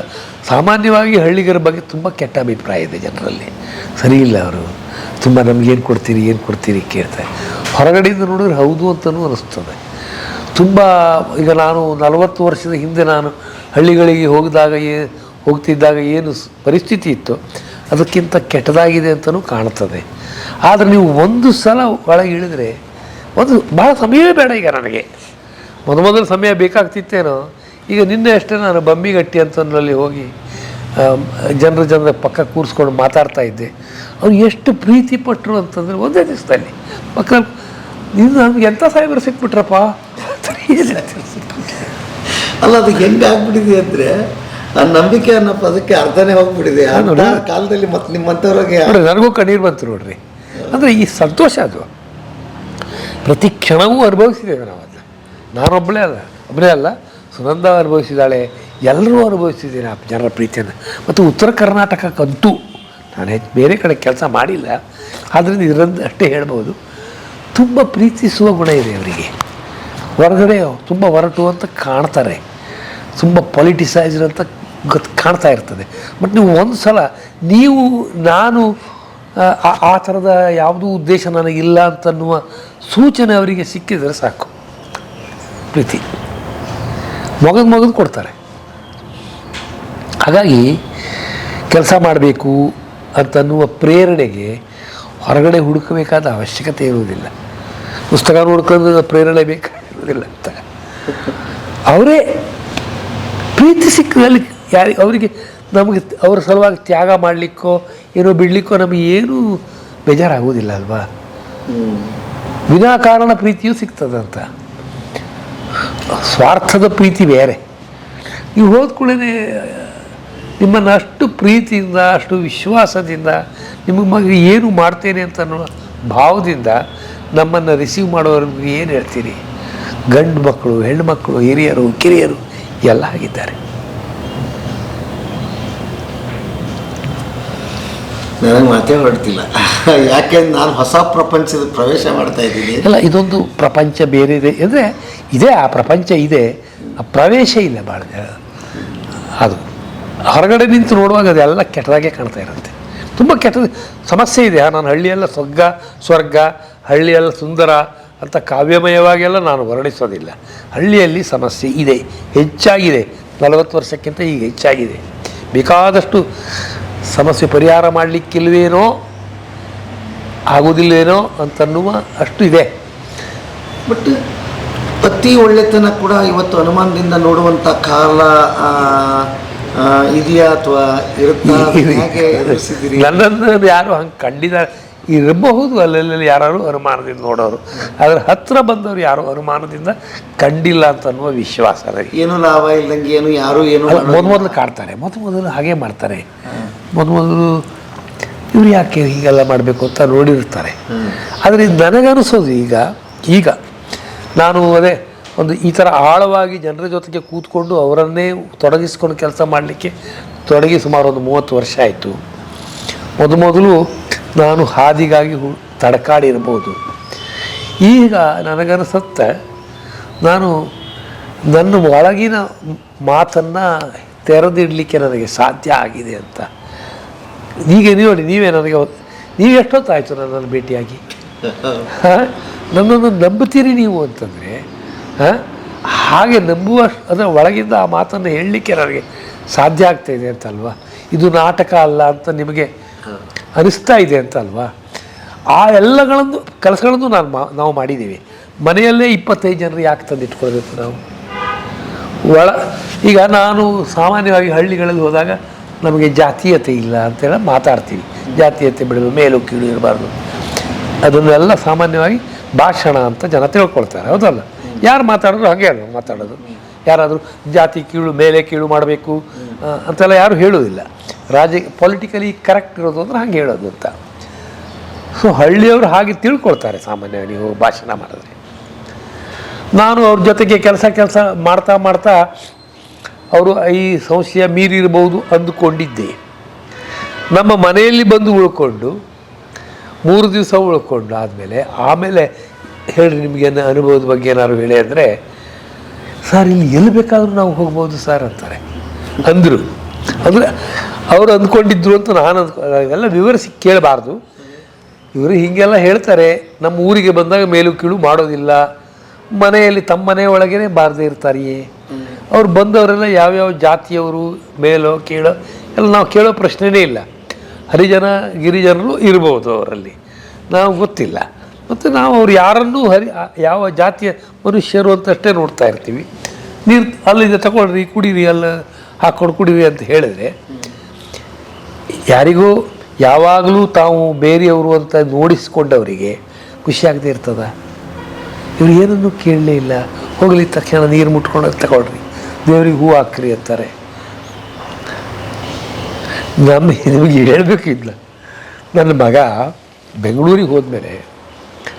ಸಾಮಾನ್ಯವಾಗಿ ಹಳ್ಳಿಗರ ಬಗ್ಗೆ ತುಂಬ ಕೆಟ್ಟ ಅಭಿಪ್ರಾಯ ಇದೆ ಜನರಲ್ಲಿ. ಸರಿ ಇಲ್ಲ, ಅವರು ತುಂಬ ನಮಗೇನು ಕೊಡ್ತೀರಿ ಕೇಳ್ತಾರೆ. ಹೊರಗಡೆಯಿಂದ ನೋಡಿದ್ರೆ ಹೌದು ಅಂತಲೂ ಅನ್ನಿಸ್ತದೆ. ತುಂಬ ಈಗ ನಾನು 40 ವರ್ಷದ ಹಿಂದೆ ನಾನು ಹಳ್ಳಿಗಳಿಗೆ ಹೋಗ್ತಿದ್ದಾಗ ಏನು ಪರಿಸ್ಥಿತಿ ಇತ್ತು ಅದಕ್ಕಿಂತ ಕೆಟ್ಟದಾಗಿದೆ ಅಂತಲೂ ಕಾಣ್ತದೆ. ಆದರೆ ನೀವು ಒಂದು ಸಲ ಒಳಗೆ ಇಳಿದ್ರೆ ಭಾಳ ಸಮಯವೇ ಬೇಡ. ಈಗ ನನಗೆ ಮೊದಲು ಸಮಯ ಬೇಕಾಗ್ತಿತ್ತೇನೋ. ಈಗ ನಿನ್ನೆ ಅಷ್ಟೇ ನಾನು ಬಮ್ಮಿಗಟ್ಟಿ ಅಂತನಲ್ಲಿ ಹೋಗಿ ಜನರ ಪಕ್ಕ ಕೂರಿಸ್ಕೊಂಡು ಮಾತಾಡ್ತಾ ಇದ್ದೆ. ಅವ್ರು ಎಷ್ಟು ಪ್ರೀತಿ ಪಟ್ಟರು ಅಂತಂದರೆ ಒಂದೇ ದಿವಸದಲ್ಲಿ ಮಕ್ಕಳು ನೀನು ನಮ್ಗೆ ಎಂಥ ಸಾಹೇಬರು ಸಿಕ್ಬಿಟ್ರಪ್ಪ.
ಅಲ್ಲ, ಅದು ಹೆಂಗೆ ಆಗ್ಬಿಟ್ಟಿದೆ ಅಂದರೆ ಆ ನಂಬಿಕೆ ಅನ್ನೋ ಪದಕ್ಕೆ ಅರ್ಥನೇ ಹೋಗ್ಬಿಟ್ಟಿದೆ ಆ ಕಾಲದಲ್ಲಿ. ಮತ್ತು ನಿಮ್ಮಂಥವ್ರಿಗೆ
ನನಗೂ ಕಣ್ಣೀರು ಬಂತು ನೋಡ್ರಿ. ಅಂದರೆ ಈ ಸಂತೋಷ ಅದು ಪ್ರತಿ ಕ್ಷಣವೂ ಅನುಭವಿಸಿದ್ದೇವೆ ನಾವು. ಅದನ್ನ ನಾನೊಬ್ಬಳೇ ಅಲ್ಲ, ಸುನಂದ ಅನುಭವಿಸಿದ್ದಾಳೆ, ಎಲ್ಲರೂ ಅನುಭವಿಸಿದ್ದೇನೆ ಆ ಜನರ ಪ್ರೀತಿಯನ್ನು. ಮತ್ತು ಉತ್ತರ ಕರ್ನಾಟಕಕ್ಕಂತೂ ನಾನು ಬೇರೆ ಕಡೆ ಕೆಲಸ ಮಾಡಿಲ್ಲ, ಆದ್ದರಿಂದ ಇದರಿಂದ ಅಷ್ಟೇ ಹೇಳ್ಬೋದು, ತುಂಬ ಪ್ರೀತಿಸುವ ಗುಣ ಇದೆ ಅವರಿಗೆ. ಹೊರಗಡೆ ತುಂಬ ಹೊರಟು ಅಂತ ಕಾಣ್ತಾರೆ, ತುಂಬ ಪೊಲಿಟಿಸೈಸ್ಡ್ ಅಂತ ಕಾಣ್ತಾ ಇರ್ತದೆ. ಬಟ್ ನೀವು ಒಂದು ಸಲ ನಾನು ಆ ಥರದ ಯಾವುದೂ ಉದ್ದೇಶ ನನಗಿಲ್ಲ ಅಂತನ್ನುವ ಸೂಚನೆ ಅವರಿಗೆ ಸಿಕ್ಕಿದರೆ ಸಾಕು, ಪ್ರೀತಿ ಮೊಗದು ಕೊಡ್ತಾರೆ. ಹಾಗಾಗಿ ಕೆಲಸ ಮಾಡಬೇಕು ಅಂತನ್ನುವ ಪ್ರೇರಣೆಗೆ ಹೊರಗಡೆ ಹುಡುಕಬೇಕಾದ ಅವಶ್ಯಕತೆ ಇರುವುದಿಲ್ಲ. ಪುಸ್ತಕ ಹುಡ್ಕೊಂಡು ಪ್ರೇರಣೆ ಬೇಕಾಗಿರುವುದಿಲ್ಲ ಅಂತ ಅವರೇ ಪ್ರೀತಿ ಸಿಕ್ಕದಲ್ಲಿ ಅವರಿಗೆ ನಮಗೆ ಅವರ ಸಲುವಾಗಿ ತ್ಯಾಗ ಮಾಡಲಿಕ್ಕೋ ಏನೋ ಬಿಡಲಿಕ್ಕೋ ನಮಗೆ ಏನೂ ಬೇಜಾರಾಗುವುದಿಲ್ಲ ಅಲ್ವಾ. ವಿನಾಕಾರಣ ಪ್ರೀತಿಯೂ ಸಿಗ್ತದಂತ. ಸ್ವಾರ್ಥದ ಪ್ರೀತಿ ಬೇರೆ. ನೀವು ಹೋದ ಕೂಡಲೇ ನಿಮ್ಮನ್ನು ಅಷ್ಟು ಪ್ರೀತಿಯಿಂದ ಅಷ್ಟು ವಿಶ್ವಾಸದಿಂದ ನಿಮ್ಮ ಮಗ ಏನು ಮಾಡ್ತೇನೆ ಅಂತ ಅನ್ನೋ ಭಾವದಿಂದ ನಮ್ಮನ್ನು ರಿಸೀವ್ ಮಾಡೋರಿಗೆ ಏನು ಹೇಳ್ತೀರಿ? ಗಂಡು ಮಕ್ಕಳು, ಹೆಣ್ಣು ಮಕ್ಕಳು, ಹಿರಿಯರು, ಕಿರಿಯರು ಎಲ್ಲ ಆಗಿದ್ದಾರೆ.
ನನಗೆ ಮಾತೇ ಹೊರಡ್ತಿಲ್ಲ, ಯಾಕೆಂದ್ರೆ ನಾನು ಹೊಸ ಪ್ರಪಂಚದ ಪ್ರವೇಶ ಮಾಡ್ತಾ ಇದ್ದೀನಿ.
ಅಲ್ಲ, ಇದೊಂದು ಪ್ರಪಂಚ ಬೇರೆ ಇದೆ ಅಂದರೆ ಇದೆ, ಆ ಪ್ರಪಂಚ ಇದೆ, ಆ ಪ್ರವೇಶ ಇಲ್ಲ ಭಾಳ. ಅದು ಹೊರಗಡೆ ನಿಂತು ನೋಡುವಾಗ ಅದೆಲ್ಲ ಕೆಟ್ಟದಾಗೆ ಕಾಣ್ತಾ ಇರುತ್ತೆ. ತುಂಬ ಕೆಟ್ಟದ ಸಮಸ್ಯೆ ಇದೆ. ನಾನು ಹಳ್ಳಿಯೆಲ್ಲ ಸ್ವರ್ಗ, ಹಳ್ಳಿಯೆಲ್ಲ ಸುಂದರ ಅಂತ ಕಾವ್ಯಮಯವಾಗೆಲ್ಲ ನಾನು ವರ್ಣಿಸೋದಿಲ್ಲ. ಹಳ್ಳಿಯಲ್ಲಿ ಸಮಸ್ಯೆ ಇದೆ, ಹೆಚ್ಚಾಗಿದೆ. 40 ವರ್ಷಕ್ಕಿಂತ ಈಗ ಹೆಚ್ಚಾಗಿದೆ. ಬೇಕಾದಷ್ಟು ಸಮಸ್ಯೆ ಪರಿಹಾರ ಮಾಡಲಿಕ್ಕಿಲ್ವೇನೋ, ಆಗೋದಿಲ್ವೇನೋ ಅಂತನ್ನುವ ಅಷ್ಟು ಇದೆ.
ಬಟ್ ಅತಿ ಒಳ್ಳೆತನ ಕೂಡ ಇವತ್ತು ಅನುಮಾನದಿಂದ ನೋಡುವಂಥ ಕಾಲ ಇದೆಯಾ ಅಥವಾ ಇರುತ್ತಾ? ಹೇಗೆ ಎದುರಿಸಿದ್ದೀರಿ?
ನನ್ನನ್ನು ಯಾರು ಹಂಗೆ ಕಂಡಿದ್ದಾರೆ ಇರಬಹುದು, ಅಲ್ಲೆಲ್ಲಿ ಯಾರು ಅನುಮಾನದಿಂದ ನೋಡೋರು, ಆದರೆ ಹತ್ತಿರ ಬಂದವರು ಯಾರು ಅನುಮಾನದಿಂದ ಕಂಡಿಲ್ಲ ಅಂತ ಅನ್ನುವ ವಿಶ್ವಾಸ ನನಗೆ.
ಏನು ಲಾಭ ಇಲ್ದಂಗೆ ಏನು ಯಾರು ಏನು
ಮೊದಲು ಕಾಡ್ತಾರೆ, ಮೊದಲು ಹಾಗೆ ಮಾಡ್ತಾರೆ. ಮೊದಲು ಇವ್ರು ಯಾಕೆ ಹೀಗೆಲ್ಲ ಮಾಡಬೇಕು ಅಂತ ನೋಡಿರ್ತಾರೆ. ಆದರೆ ನನಗನ್ನಿಸೋದು ಈಗ ನಾನು ಅದೇ ಒಂದು ಈ ಥರ ಆಳವಾಗಿ ಜನರ ಜೊತೆಗೆ ಕೂತ್ಕೊಂಡು ಅವರನ್ನೇ ತೊಡಗಿಸ್ಕೊಂಡು ಕೆಲಸ ಮಾಡಲಿಕ್ಕೆ ಸುಮಾರು ಒಂದು 30 ವರ್ಷ ಆಯಿತು. ಮೊದಲು ನಾನು ಹಾದಿಗಾಗಿ ತಡಕಾಡಿರ್ಬೋದು. ಈಗ ನನಗನ್ನಿಸುತ್ತೆ ನಾನು ನನ್ನ ಒಳಗಿನ ಮಾತನ್ನು ತೆರೆದಿಡಲಿಕ್ಕೆ ನನಗೆ ಸಾಧ್ಯ ಆಗಿದೆ ಅಂತ. ಈಗ ನೋಡಿ, ನೀವು ಎಷ್ಟೊತ್ತಾಯಿತು ನನ್ನನ್ನು ಭೇಟಿಯಾಗಿ? ನನ್ನನ್ನು ನಂಬುತ್ತೀರಿ ನೀವು ಅಂತಂದರೆ ಹಾಗೆ ಅದರ ಒಳಗಿಂದ ಆ ಮಾತನ್ನು ಹೇಳಲಿಕ್ಕೆ ನನಗೆ ಸಾಧ್ಯ ಆಗ್ತಾಯಿದೆ ಅಂತಲ್ವಾ? ಇದು ನಾಟಕ ಅಲ್ಲ ಅಂತ ನಿಮಗೆ ಅನಿಸ್ತಾ ಇದೆ ಅಂತಲ್ವಾ? ಆ ಕೆಲಸಗಳನ್ನು ನಾವು ಮಾಡಿದ್ದೀವಿ. ಮನೆಯಲ್ಲೇ 25 ಜನರು ಯಾಕೆ ತಂದಿಟ್ಕೊಳ್ಬೇಕು ನಾವು? ಈಗ ನಾನು ಸಾಮಾನ್ಯವಾಗಿ ಹಳ್ಳಿಗಳಲ್ಲಿ ಹೋದಾಗ ನಮಗೆ ಜಾತೀಯತೆ ಇಲ್ಲ ಅಂತೇಳಿ ಮಾತಾಡ್ತೀವಿ. ಜಾತೀಯತೆ ಬಿಡಲು ಮೇಲು ಕೀಳು ಇರಬಾರ್ದು, ಅದನ್ನೆಲ್ಲ ಸಾಮಾನ್ಯವಾಗಿ ಭಾಷಣ ಅಂತ ಜನ ತಿಳ್ಕೊಳ್ತಾರೆ, ಹೌದಲ್ಲ? ಯಾರು ಮಾತಾಡಿದ್ರು ಹಾಗೆ ಮಾತಾಡೋದು. ಯಾರಾದರೂ ಜಾತಿ ಕೀಳು ಮೇಲೆ ಕೀಳು ಮಾಡಬೇಕು ಅಂತೆಲ್ಲ ಯಾರು ಹೇಳೋದಿಲ್ಲ. ಪೊಲಿಟಿಕಲಿ ಕರೆಕ್ಟ್ ಇರೋದು ಅಂದ್ರೆ ಹಾಗೆ ಹೇಳೋದು ಅಂತ. ಸೊ ಹಳ್ಳಿಯವರು ಹಾಗೆ ತಿಳ್ಕೊಳ್ತಾರೆ ಸಾಮಾನ್ಯವಾಗಿ ನೀವು ಭಾಷಣ ಮಾಡಿದ್ರೆ. ನಾನು ಅವ್ರ ಜೊತೆಗೆ ಕೆಲಸ ಮಾಡ್ತಾ ಅವರು ಈ ಸಂಶಯ ಮೀರಿರ್ಬೋದು ಅಂದುಕೊಂಡಿದ್ದೆ. ನಮ್ಮ ಮನೆಯಲ್ಲಿ ಬಂದು ಉಳ್ಕೊಂಡು 3 ದಿವಸ ಉಳ್ಕೊಂಡು ಆಮೇಲೆ ಹೇಳ್ರಿ ನಿಮಗೆ ಅನುಭವದ ಬಗ್ಗೆ ಏನಾದ್ರು ಹೇಳಿ ಅಂದರೆ, ಸರ್ ಇಲ್ಲಿ ಎಲ್ಲಿ ಬೇಕಾದರೂ ನಾವು ಹೋಗ್ಬೋದು ಸರ್ ಅಂತಾರೆ ಅಂದರು. ಅಂದರೆ ಅವರು ಅಂದ್ಕೊಂಡಿದ್ರು ಅಂತ ನಾನು ಎಲ್ಲ ವಿವರಿಸಿ ಕೇಳಬಾರ್ದು. ಇವರು ಹೀಗೆಲ್ಲ ಹೇಳ್ತಾರೆ. ನಮ್ಮ ಊರಿಗೆ ಬಂದಾಗ ಮೇಲು ಕೀಳು ಮಾಡೋದಿಲ್ಲ, ಮನೆಯಲ್ಲಿ ತಮ್ಮ ಮನೆ ಒಳಗೇ ಬಾರದೇ ಇರ್ತಾರೆಯೇ. ಅವ್ರು ಬಂದವರೆಲ್ಲ ಯಾವ್ಯಾವ ಜಾತಿಯವರು ಮೇಲೋ ಕೀಳೋ ಎಲ್ಲ ನಾವು ಕೇಳೋ ಪ್ರಶ್ನೆನೇ ಇಲ್ಲ. ಹರಿಜನ ಗಿರಿಜನರು ಇರ್ಬೋದು ಅವರಲ್ಲಿ, ನಾವು ಗೊತ್ತಿಲ್ಲ. ಮತ್ತು ನಾವು ಅವ್ರು ಯಾರನ್ನೂ ಯಾವ ಜಾತಿಯ ಮನುಷ್ಯರು ಅಂತಷ್ಟೇ ನೋಡ್ತಾ ಇರ್ತೀವಿ. ನೀರು ಅಲ್ಲಿಂದ ತಗೊಳ್ರಿ ಕುಡೀರಿ, ಅಲ್ಲಿ ಹಾಕ್ಕೊಂಡು ಕುಡೀರಿ ಅಂತ ಹೇಳಿದ್ರೆ ಯಾರಿಗೂ ಯಾವಾಗಲೂ ತಾವು ಬೇರೆಯವರು ಅಂತ ನೋಡಿಸ್ಕೊಂಡವರಿಗೆ ಖುಷಿಯಾಗದೇ ಇರ್ತದ? ಇವ್ರು ಏನನ್ನೂ ಕೇಳಲೇ ಇಲ್ಲ, ಹೋಗಲಿ ತಕ್ಷಣ ನೀರು ಮುಟ್ಕೊಂಡು ತಗೊಳ್ರಿ, ದೇವ್ರಿಗೆ ಹೂ ಹಾಕ್ರಿ ಅಂತಾರೆ. ನಿಮಗೆ ಹೇಳಬೇಕಿಲ್ಲ, ನನ್ನ ಮಗ ಬೆಂಗಳೂರಿಗೆ ಹೋದ್ಮೇಲೆ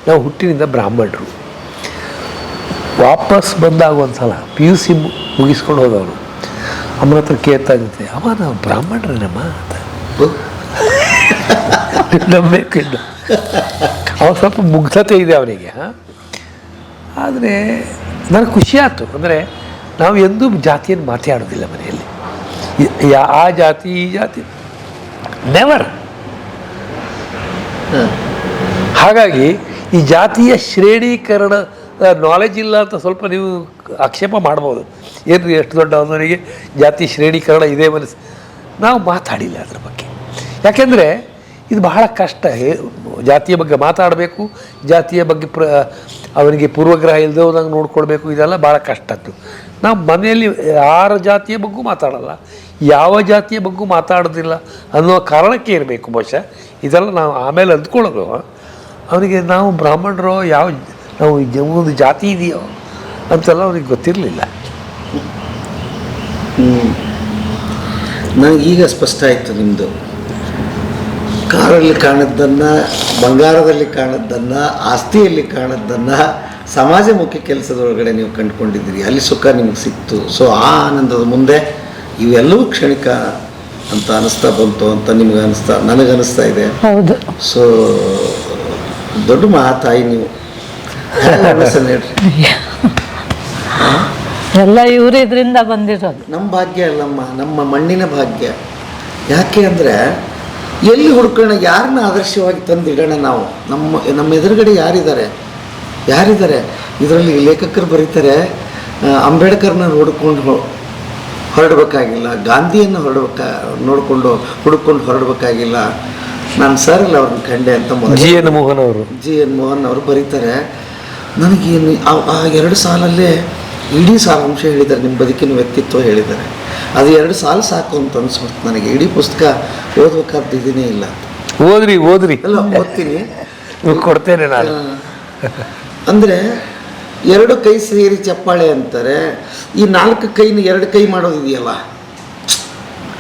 ನಾವು ಹುಟ್ಟಿನಿಂದ ಬ್ರಾಹ್ಮಣರು. ವಾಪಸ್ ಬಂದಾಗ ಒಂದು ಸಲ PUC ಮುಗಿಸ್ಕೊಂಡು ಹೋದವರು ಅಮ್ಮನ ಹತ್ರ ಕೇಳ್ತಾ ಇದ್ದೆ, ಅಮ್ಮ ನಾವು ಬ್ರಾಹ್ಮಣರೇನಮ್ಮ ಅಂತ. ನಂಬೇಕಿಲ್ಲ, ಅವಾಗ ಸ್ವಲ್ಪ ಮುಗ್ಧತೆ ಇದೆ ಅವನಿಗೆ. ಆದರೆ ನನಗೆ ಖುಷಿ ಆಯ್ತು. ಅಂದರೆ ನಾವು ಎಂದೂ ಜಾತಿಯನ್ನು ಮಾತಾಡೋದಿಲ್ಲ ಮನೆಯಲ್ಲಿ, ಆ ಜಾತಿ ಈ ಜಾತಿ ನೆವರ್. ಹಾಗಾಗಿ ಈ ಜಾತಿಯ ಶ್ರೇಣೀಕರಣ ನಾಲೆಜ್ ಇಲ್ಲ ಅಂತ ಸ್ವಲ್ಪ ನೀವು ಆಕ್ಷೇಪ ಮಾಡ್ಬೋದು. ಏನು ಎಷ್ಟು ದೊಡ್ಡವನಿಗೆ ಜಾತಿ ಶ್ರೇಣೀಕರಣ ಇದೇ ಮನಸ್ಸು, ನಾವು ಮಾತಾಡಿಲ್ಲ ಅದ್ರ ಬಗ್ಗೆ. ಯಾಕೆಂದರೆ ಇದು ಬಹಳ ಕಷ್ಟ. ಜಾತಿಯ ಬಗ್ಗೆ ಮಾತಾಡಬೇಕು, ಜಾತಿಯ ಬಗ್ಗೆ ಅವನಿಗೆ ಪೂರ್ವಗ್ರಹ ಇಲ್ಲದೆ ಹೋದಂಗೆ ನೋಡ್ಕೊಳ್ಬೇಕು, ಇದೆಲ್ಲ ಭಾಳ ಕಷ್ಟದ್ದು. ನಾವು ಮನೆಯಲ್ಲಿ ಯಾರ ಜಾತಿಯ ಬಗ್ಗೂ ಮಾತಾಡಲ್ಲ, ಯಾವ ಜಾತಿಯ ಬಗ್ಗೂ ಮಾತಾಡೋದಿಲ್ಲ ಅನ್ನೋ ಕಾರಣಕ್ಕೆ ಇರಬೇಕು ಬಹುಶಃ. ಇದೆಲ್ಲ ನಾವು ಆಮೇಲೆ ಅಂದ್ಕೊಳ್ಳೋದು. ಅವನಿಗೆ ನಾವು ಬ್ರಾಹ್ಮಣರೋ ನಾವು ಒಂದು ಜಾತಿ ಇದೆಯೋ ಅಂತೆಲ್ಲ ಅವ್ರಿಗೆ ಗೊತ್ತಿರಲಿಲ್ಲ.
ನನಗೆ ಈಗ ಸ್ಪಷ್ಟ ಆಯಿತು. ನಿಮ್ಮದು ಕಾರಲ್ಲಿ ಕಾಣದ್ದನ್ನು, ಬಂಗಾರದಲ್ಲಿ ಕಾಣದ್ದನ್ನು, ಆಸ್ತಿಯಲ್ಲಿ ಕಾಣದ್ದನ್ನು ಸಮಾಜಮುಖಿ ಕೆಲಸದೊಳಗಡೆ ನೀವು ಕಂಡುಕೊಂಡಿದ್ದೀರಿ. ಅಲ್ಲಿ ಸುಖ ನಿಮಗೆ ಸಿಕ್ತು. ಸೊ ಆ ಆನಂದದ ಮುಂದೆ ಇವೆಲ್ಲವೂ ಕ್ಷಣಿಕ ಅಂತ ಅನಿಸ್ತಾ ಬಂತು ಅಂತ ನಿಮ್ಗೆ ನನಗನ್ನಿಸ್ತಾ ಇದೆ.
ಹೌದು.
ಸೊ ದೊಡ್ಡ ಮಹಾತಾಯಿ ನೀವು. ಹೇಳ್ರಿ,
ಎಲ್ಲ ಇವರು ಇದರಿಂದ ಬಂದಿರೋದು.
ನಮ್ಮ ಭಾಗ್ಯ ಅಲ್ಲಮ್ಮ, ನಮ್ಮ ಮಣ್ಣಿನ ಭಾಗ್ಯ. ಯಾಕೆ ಅಂದರೆ ಎಲ್ಲಿ ಹುಡ್ಕೋಣ, ಯಾರನ್ನ ಆದರ್ಶವಾಗಿ ತಂದಿಡೋಣ ನಾವು? ನಮ್ಮ ಎದುರುಗಡೆ ಯಾರಿದ್ದಾರೆ? ಇದರಲ್ಲಿ ಲೇಖಕರು ಬರೀತಾರೆ, ಅಂಬೇಡ್ಕರ್ನ ಹೊರಡಬೇಕಾಗಿಲ್ಲ, ಗಾಂಧಿಯನ್ನು ಹುಡುಕೊಂಡು ಹೊರಡಬೇಕಾಗಿಲ್ಲ. ನಾನು ಸರ್ ಅಲ್ಲ ಅವ್ರನ್ನ ಕಂಡೆ ಅಂತ
GN
ಮೋಹನ್ ಅವರು ಬರೀತಾರೆ. ನನಗೇನು ಆ 2 ಸಾಲಲ್ಲೇ ಇಡೀ ಸಾರಾಂಶ ಹೇಳಿದ್ದಾರೆ, ನಿಮ್ಮ ಬದುಕಿನ ವ್ಯಕ್ತಿತ್ವ ಹೇಳಿದ್ದಾರೆ. ಅದು 2 ಸಾಲು ಸಾಕು ಅಂತ ಅನ್ಸ್ಬಿಡ್ತು ನನಗೆ. ಇಡೀ ಪುಸ್ತಕ ಓದ್ಬೇಕಾದ ಇದನ್ನೇ ಇಲ್ಲ.
ಓದ್ರಿ
ಎಲ್ಲ ಓದ್ತೀನಿ,
ಕೊಡ್ತೇನೆ ನಾನು.
ಅಂದರೆ 2 ಕೈ ಸೇರಿ ಚಪ್ಪಾಳೆ ಅಂತಾರೆ. ಈ 4 ಕೈನ 2 ಕೈ ಮಾಡೋದಿದೆಯಲ್ಲ,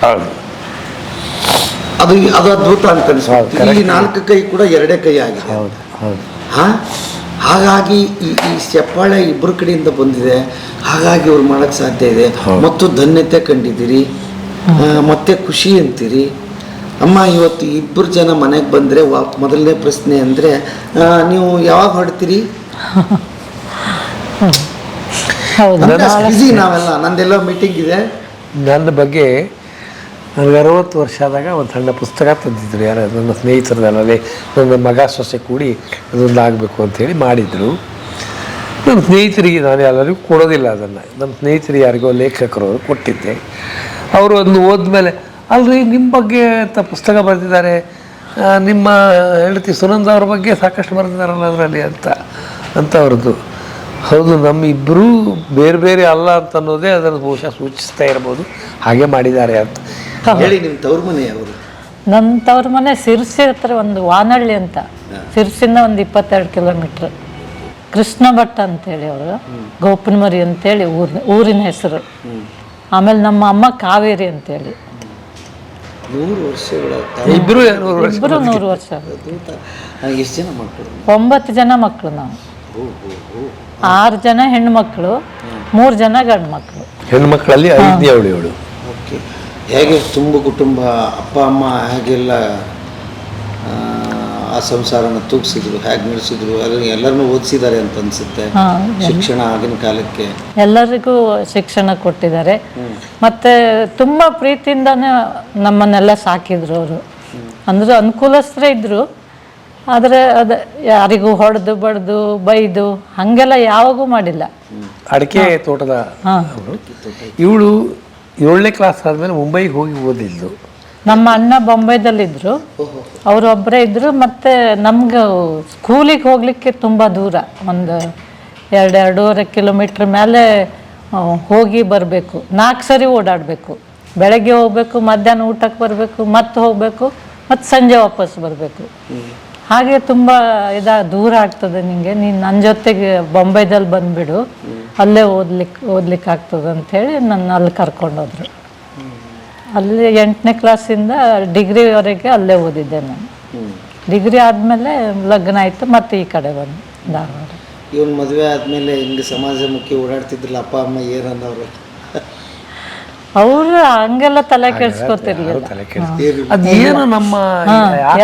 ಹೌದು,
ಅದು ಅದ್ಭುತ ಅಂತ ಅನಿಸ್ತು. ಈ 4 ಕೈ ಕೂಡ 2 ಕೈ ಆಗಿದೆ.
ಹೌದು ಹೌದು.
ಹಾಗಾಗಿ ಈ ಚಪ್ಪಾಳೆ ಇಬ್ಬರ ಕಡೆಯಿಂದ ಬಂದಿದೆ. ಹಾಗಾಗಿ ಅವ್ರು ಮಾಡೋಕ್ಕೆ ಸಾಧ್ಯ ಇದೆ. ಮತ್ತು ಧನ್ಯತೆ ಕಂಡಿದ್ದೀರಿ, ಮತ್ತೆ ಖುಷಿ ಅಂತೀರಿ. ಅಮ್ಮ, ಇವತ್ತು 2 ಜನ ಮನೆಗೆ ಬಂದರೆ ಮೊದಲನೇ ಪ್ರಶ್ನೆ ಅಂದರೆ ನೀವು ಯಾವಾಗ ಹೊರಡ್ತೀರಿ? ಬಿಸಿ ನಾವೆಲ್ಲ, ನಂದೆಲ್ಲೋ ಮೀಟಿಂಗ್ ಇದೆ.
ನನ್ನ ಬಗ್ಗೆ ನನಗೆ 60 ವರ್ಷ ಆದಾಗ ಒಂದು ಸಣ್ಣ ಪುಸ್ತಕ ತಂದಿದ್ರು, ಯಾರು ನನ್ನ ಸ್ನೇಹಿತರದಲ್ಲಿ. ನನ್ನ ಮಗ ಸೊಸೆ ಕೂಡಿ ಅದೊಂದು ಆಗಬೇಕು ಅಂಥೇಳಿ ಮಾಡಿದರು. ನನ್ನ ಸ್ನೇಹಿತರಿಗೆ, ನಾನು ಎಲ್ಲರಿಗೂ ಕೊಡೋದಿಲ್ಲ ಅದನ್ನು, ನಮ್ಮ ಸ್ನೇಹಿತರಿಗೆ ಯಾರಿಗೋ ಲೇಖಕರು ಕೊಟ್ಟಿದ್ದೆ. ಅವರು ಅದನ್ನು ಓದ್ಮೇಲೆ, ಅಲ್ರಿ ನಿಮ್ಮ ಬಗ್ಗೆ ಅಂತ ಪುಸ್ತಕ ಬರೆದಿದ್ದಾರೆ, ನಿಮ್ಮ ಹೆಂಡತಿ ಸುನಂದ ಅವ್ರ ಬಗ್ಗೆ ಸಾಕಷ್ಟು ಬರೆದಿದ್ದಾರಲ್ಲ ಅದರಲ್ಲಿ ಅಂತ ಅವ್ರದ್ದು. ಹೌದು, ನಮ್ಮಿಬ್ಬರೂ ಬೇರೆ ಬೇರೆ ಅಲ್ಲ ಅಂತ ಅನ್ನೋದೇ ಅದನ್ನು ಬಹುಶಃ ಸೂಚಿಸ್ತಾ ಇರ್ಬೋದು. ಹಾಗೆ ಮಾಡಿದ್ದಾರೆ ಅಂತ
ಹೇಳಿ. ನಿಮ್ಮ ತವ್ರ ಮನೆ ಯಾವುದು?
ನನ್ನ ತವ್ರ ಮನೆ ಸಿರ್ಸಿ ಹತ್ರ ಒಂದು ವಾನಹಳ್ಳಿ ಅಂತ, ಸಿರ್ಸಿಂದ ಒಂದು 22 ಕಿಲೋಮೀಟ್ರ್. ಕೃಷ್ಣ ಭಟ್ ಅಂತೇಳಿ ಅವರು, ಗೋಪನಮರಿ ಅಂತೇಳಿ ಊರಿನ ಹೆಸರು. ಆಮೇಲೆ ನಮ್ಮ ಅಮ್ಮ ಕಾವೇರಿ ಅಂತೇಳಿ.
100 ವರ್ಷಗಳ
ಇಬ್ಬರು
100 ವರ್ಷ.
ಎಷ್ಟು ಜನ ಮಕ್ಕಳು?
9 ಜನ ಮಕ್ಕಳು ನಾವು. 6 ಜನ ಹೆಣ್ಮಕ್ಳು, 3 ಜನ ಗಂಡು ಮಕ್ಕಳು.
ಹೆಣ್ಮಕ್ಳಲ್ಲಿ 5ನೇ ಅವಳು.
ಓಕೆ. ಹೇಗೆ ತುಂಬ ಕುಟುಂಬ, ಅಪ್ಪ ಅಮ್ಮ ಹೇಗೆಲ್ಲ ಆ ಸಂಸಾರನ ತೂಗಿಸಿದ್ರು, ಹೇಗೆ ನಡೆಸಿದ್ರು? ಎಲ್ಲರನ್ನೂ ಓದಿಸಿದ್ದಾರೆ ಅಂತ ಅನ್ಸುತ್ತೆ. ಶಿಕ್ಷಣ ಆಗಿನ ಕಾಲಕ್ಕೆ
ಎಲ್ಲರಿಗೂ ಶಿಕ್ಷಣ ಕೊಟ್ಟಿದ್ದಾರೆ. ಮತ್ತೆ ತುಂಬ ಪ್ರೀತಿಯಿಂದಾನೇ ನಮ್ಮನ್ನೆಲ್ಲ ಸಾಕಿದ್ರು ಅವರು. ಅಂದ್ರೆ ಅನುಕೂಲಸ್ಥರೇ ಇದ್ರು, ಆದರೆ ಅದು ಯಾರಿಗೂ ಹೊಡೆದು ಬಡ್ದು ಬೈದು ಹಾಗೆಲ್ಲ ಯಾವಾಗೂ ಮಾಡಿಲ್ಲ.
ಅಡಿಕೆ ತೋಟದ ಇವಳು 7ನೇ ಕ್ಲಾಸ್ ಆದಮೇಲೆ ಮುಂಬೈಗೆ ಹೋಗಿ ಓದಿದ್ದು.
ನಮ್ಮ ಅಣ್ಣ ಬೊಂಬೈದಲ್ಲಿದ್ದರು, ಅವರೊಬ್ಬರೇ ಇದ್ದರು. ಮತ್ತು ನಮ್ಗೆ ಸ್ಕೂಲಿಗೆ ಹೋಗಲಿಕ್ಕೆ ತುಂಬ ದೂರ, ಒಂದು 2-2.5 ಕಿಲೋಮೀಟ್ರ್ ಮೇಲೆ ಹೋಗಿ ಬರಬೇಕು. 4 ಸರಿ ಓಡಾಡಬೇಕು. ಬೆಳಗ್ಗೆ ಹೋಗಬೇಕು, ಮಧ್ಯಾಹ್ನ ಊಟಕ್ಕೆ ಬರಬೇಕು, ಮತ್ತೆ ಹೋಗಬೇಕು, ಮತ್ತು ಸಂಜೆ ವಾಪಸ್ ಬರಬೇಕು. ಹಾಗೆ ತುಂಬ ದೂರ ಆಗ್ತದೆ ನಿನಗೆ, ನೀನು ನನ್ನ ಜೊತೆಗೆ ಬೊಂಬೈದಲ್ಲಿ ಬಂದುಬಿಡು, ಅಲ್ಲೇ ಓದ್ಲಿಕ್ಕೆ ಆಗ್ತದೆ ಅಂಥೇಳಿ ನನ್ನ ಅಲ್ಲಿ ಕರ್ಕೊಂಡೋದ್ರು. ಅಲ್ಲಿ 8ನೇ ಕ್ಲಾಸಿಂದ ಡಿಗ್ರಿವರೆಗೆ ಅಲ್ಲೇ ಓದಿದ್ದೆ ನಾನು. ಡಿಗ್ರಿ ಆದಮೇಲೆ ಲಗ್ನ ಆಯಿತು, ಮತ್ತೆ ಈ ಕಡೆ ಬಂದು ಧಾರವಾಡ.
ಇವನ್ ಮದುವೆ ಆದಮೇಲೆ ಹಿಂಗೆ ಸಮಾಜಮುಖಿ ಓಡಾಡ್ತಿದ್ರಲ್ಲ, ಅಪ್ಪ ಅಮ್ಮ ಏನಂದವರು?
ಅವರು ಹಂಗೆಲ್ಲ ತಲೆ ಕೆಡಿಸ್ಕೊತಿರ್ಲಿಲ್ಲ.
ಅದೇನು ನಮ್ಮ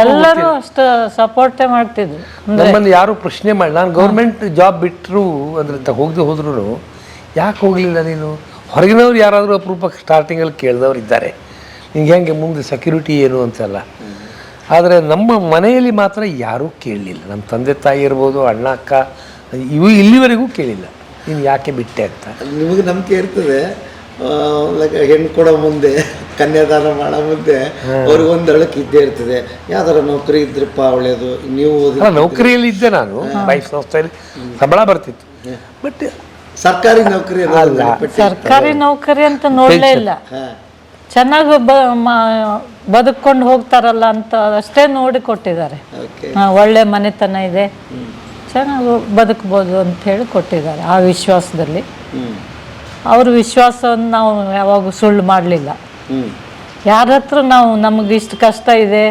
ಎಲ್ಲರೂ ಅಷ್ಟು ಸಪೋರ್ಟೇ ಮಾಡ್ತಿದ್ರು.
ನಮ್ಮನ್ನು ಯಾರು ಪ್ರಶ್ನೆ ಮಾಡಿ, ನಾನು ಗೌರ್ಮೆಂಟ್ ಜಾಬ್ ಬಿಟ್ಟರು ಅಂದ್ರೆ ಹೋಗದೆ ಹೋದ್ರು, ಯಾಕೆ ಹೋಗಲಿಲ್ಲ ನೀನು? ಹೊರಗಿನವ್ರು ಯಾರಾದರೂ ಅಪರೂಪಕ್ಕೆ ಸ್ಟಾರ್ಟಿಂಗಲ್ಲಿ ಕೇಳಿದವ್ರು ಇದ್ದಾರೆ, ನಿಂಗೆ ಹೆಂಗೆ ಮುಂದೆ ಸೆಕ್ಯೂರಿಟಿ ಏನು ಅಂತೆಲ್ಲ. ಆದರೆ ನಮ್ಮ ಮನೆಯಲ್ಲಿ ಮಾತ್ರ ಯಾರೂ ಕೇಳಲಿಲ್ಲ. ನಮ್ಮ ತಂದೆ ತಾಯಿ ಇರ್ಬೋದು, ಅಣ್ಣ ಅಕ್ಕ, ಇಲ್ಲಿವರೆಗೂ ಕೇಳಿಲ್ಲ ನೀನು ಯಾಕೆ ಬಿಟ್ಟೆ ಅಂತ.
ನಿಮಗೆ ನಂಬಿಕೆ ಇರ್ತದೆ, ಹೆಣ್ಣು ಕೊಡೋ ಮುಂದೆ, ಕನ್ಯಾದಾನ ಮಾಡೋ ಮುಂದೆ ಅವ್ರಿಗೊಂದು ಅಳಕ್ಕೆ ಇದ್ದೇ ಇರ್ತದೆ. ಯಾವ್ದಾರ ನೌಕರಿ ಇದ್ರಪ್ಪ ಒಳ್ಳೇದು. ನೀವು
ನೌಕರಿಯಲ್ಲಿ ಇದ್ದೆ ನಾನು, ಬೈಕ್ ಸಂಸ್ಥೆಯಲ್ಲಿ ಸಂಬಳ ಬರ್ತಿತ್ತು. ಬಟ್
ಸರ್ಕಾರಿ ನೌಕರಿ
ಸರ್ಕಾರಿ ನೌಕರಿ ಅಂತ ನೋಡಲೇ ಇಲ್ಲ. ಚೆನ್ನಾಗಿ ಬದುಕೊಂಡು ಹೋಗ್ತಾರಲ್ಲ ಅಂತ ಅಷ್ಟೇ ನೋಡಿ ಕೊಟ್ಟಿದ್ದಾರೆ. ಒಳ್ಳೆ ಮನೆತನ ಇದೆ, ಚೆನ್ನಾಗಿ ಬದುಕ್ಬೋದು ಅಂತ ಹೇಳಿ ಕೊಟ್ಟಿದ್ದಾರೆ. ಆ ವಿಶ್ವಾಸದಲ್ಲಿ ಅವ್ರ ವಿಶ್ವಾಸವನ್ನು ನಾವು ಯಾವಾಗ ಸುಳ್ಳು ಮಾಡಲಿಲ್ಲ. ಯಾರ ಹತ್ರ ನಾವು ನಮಗೆ ಇಷ್ಟು ಕಷ್ಟ ಇದೆ,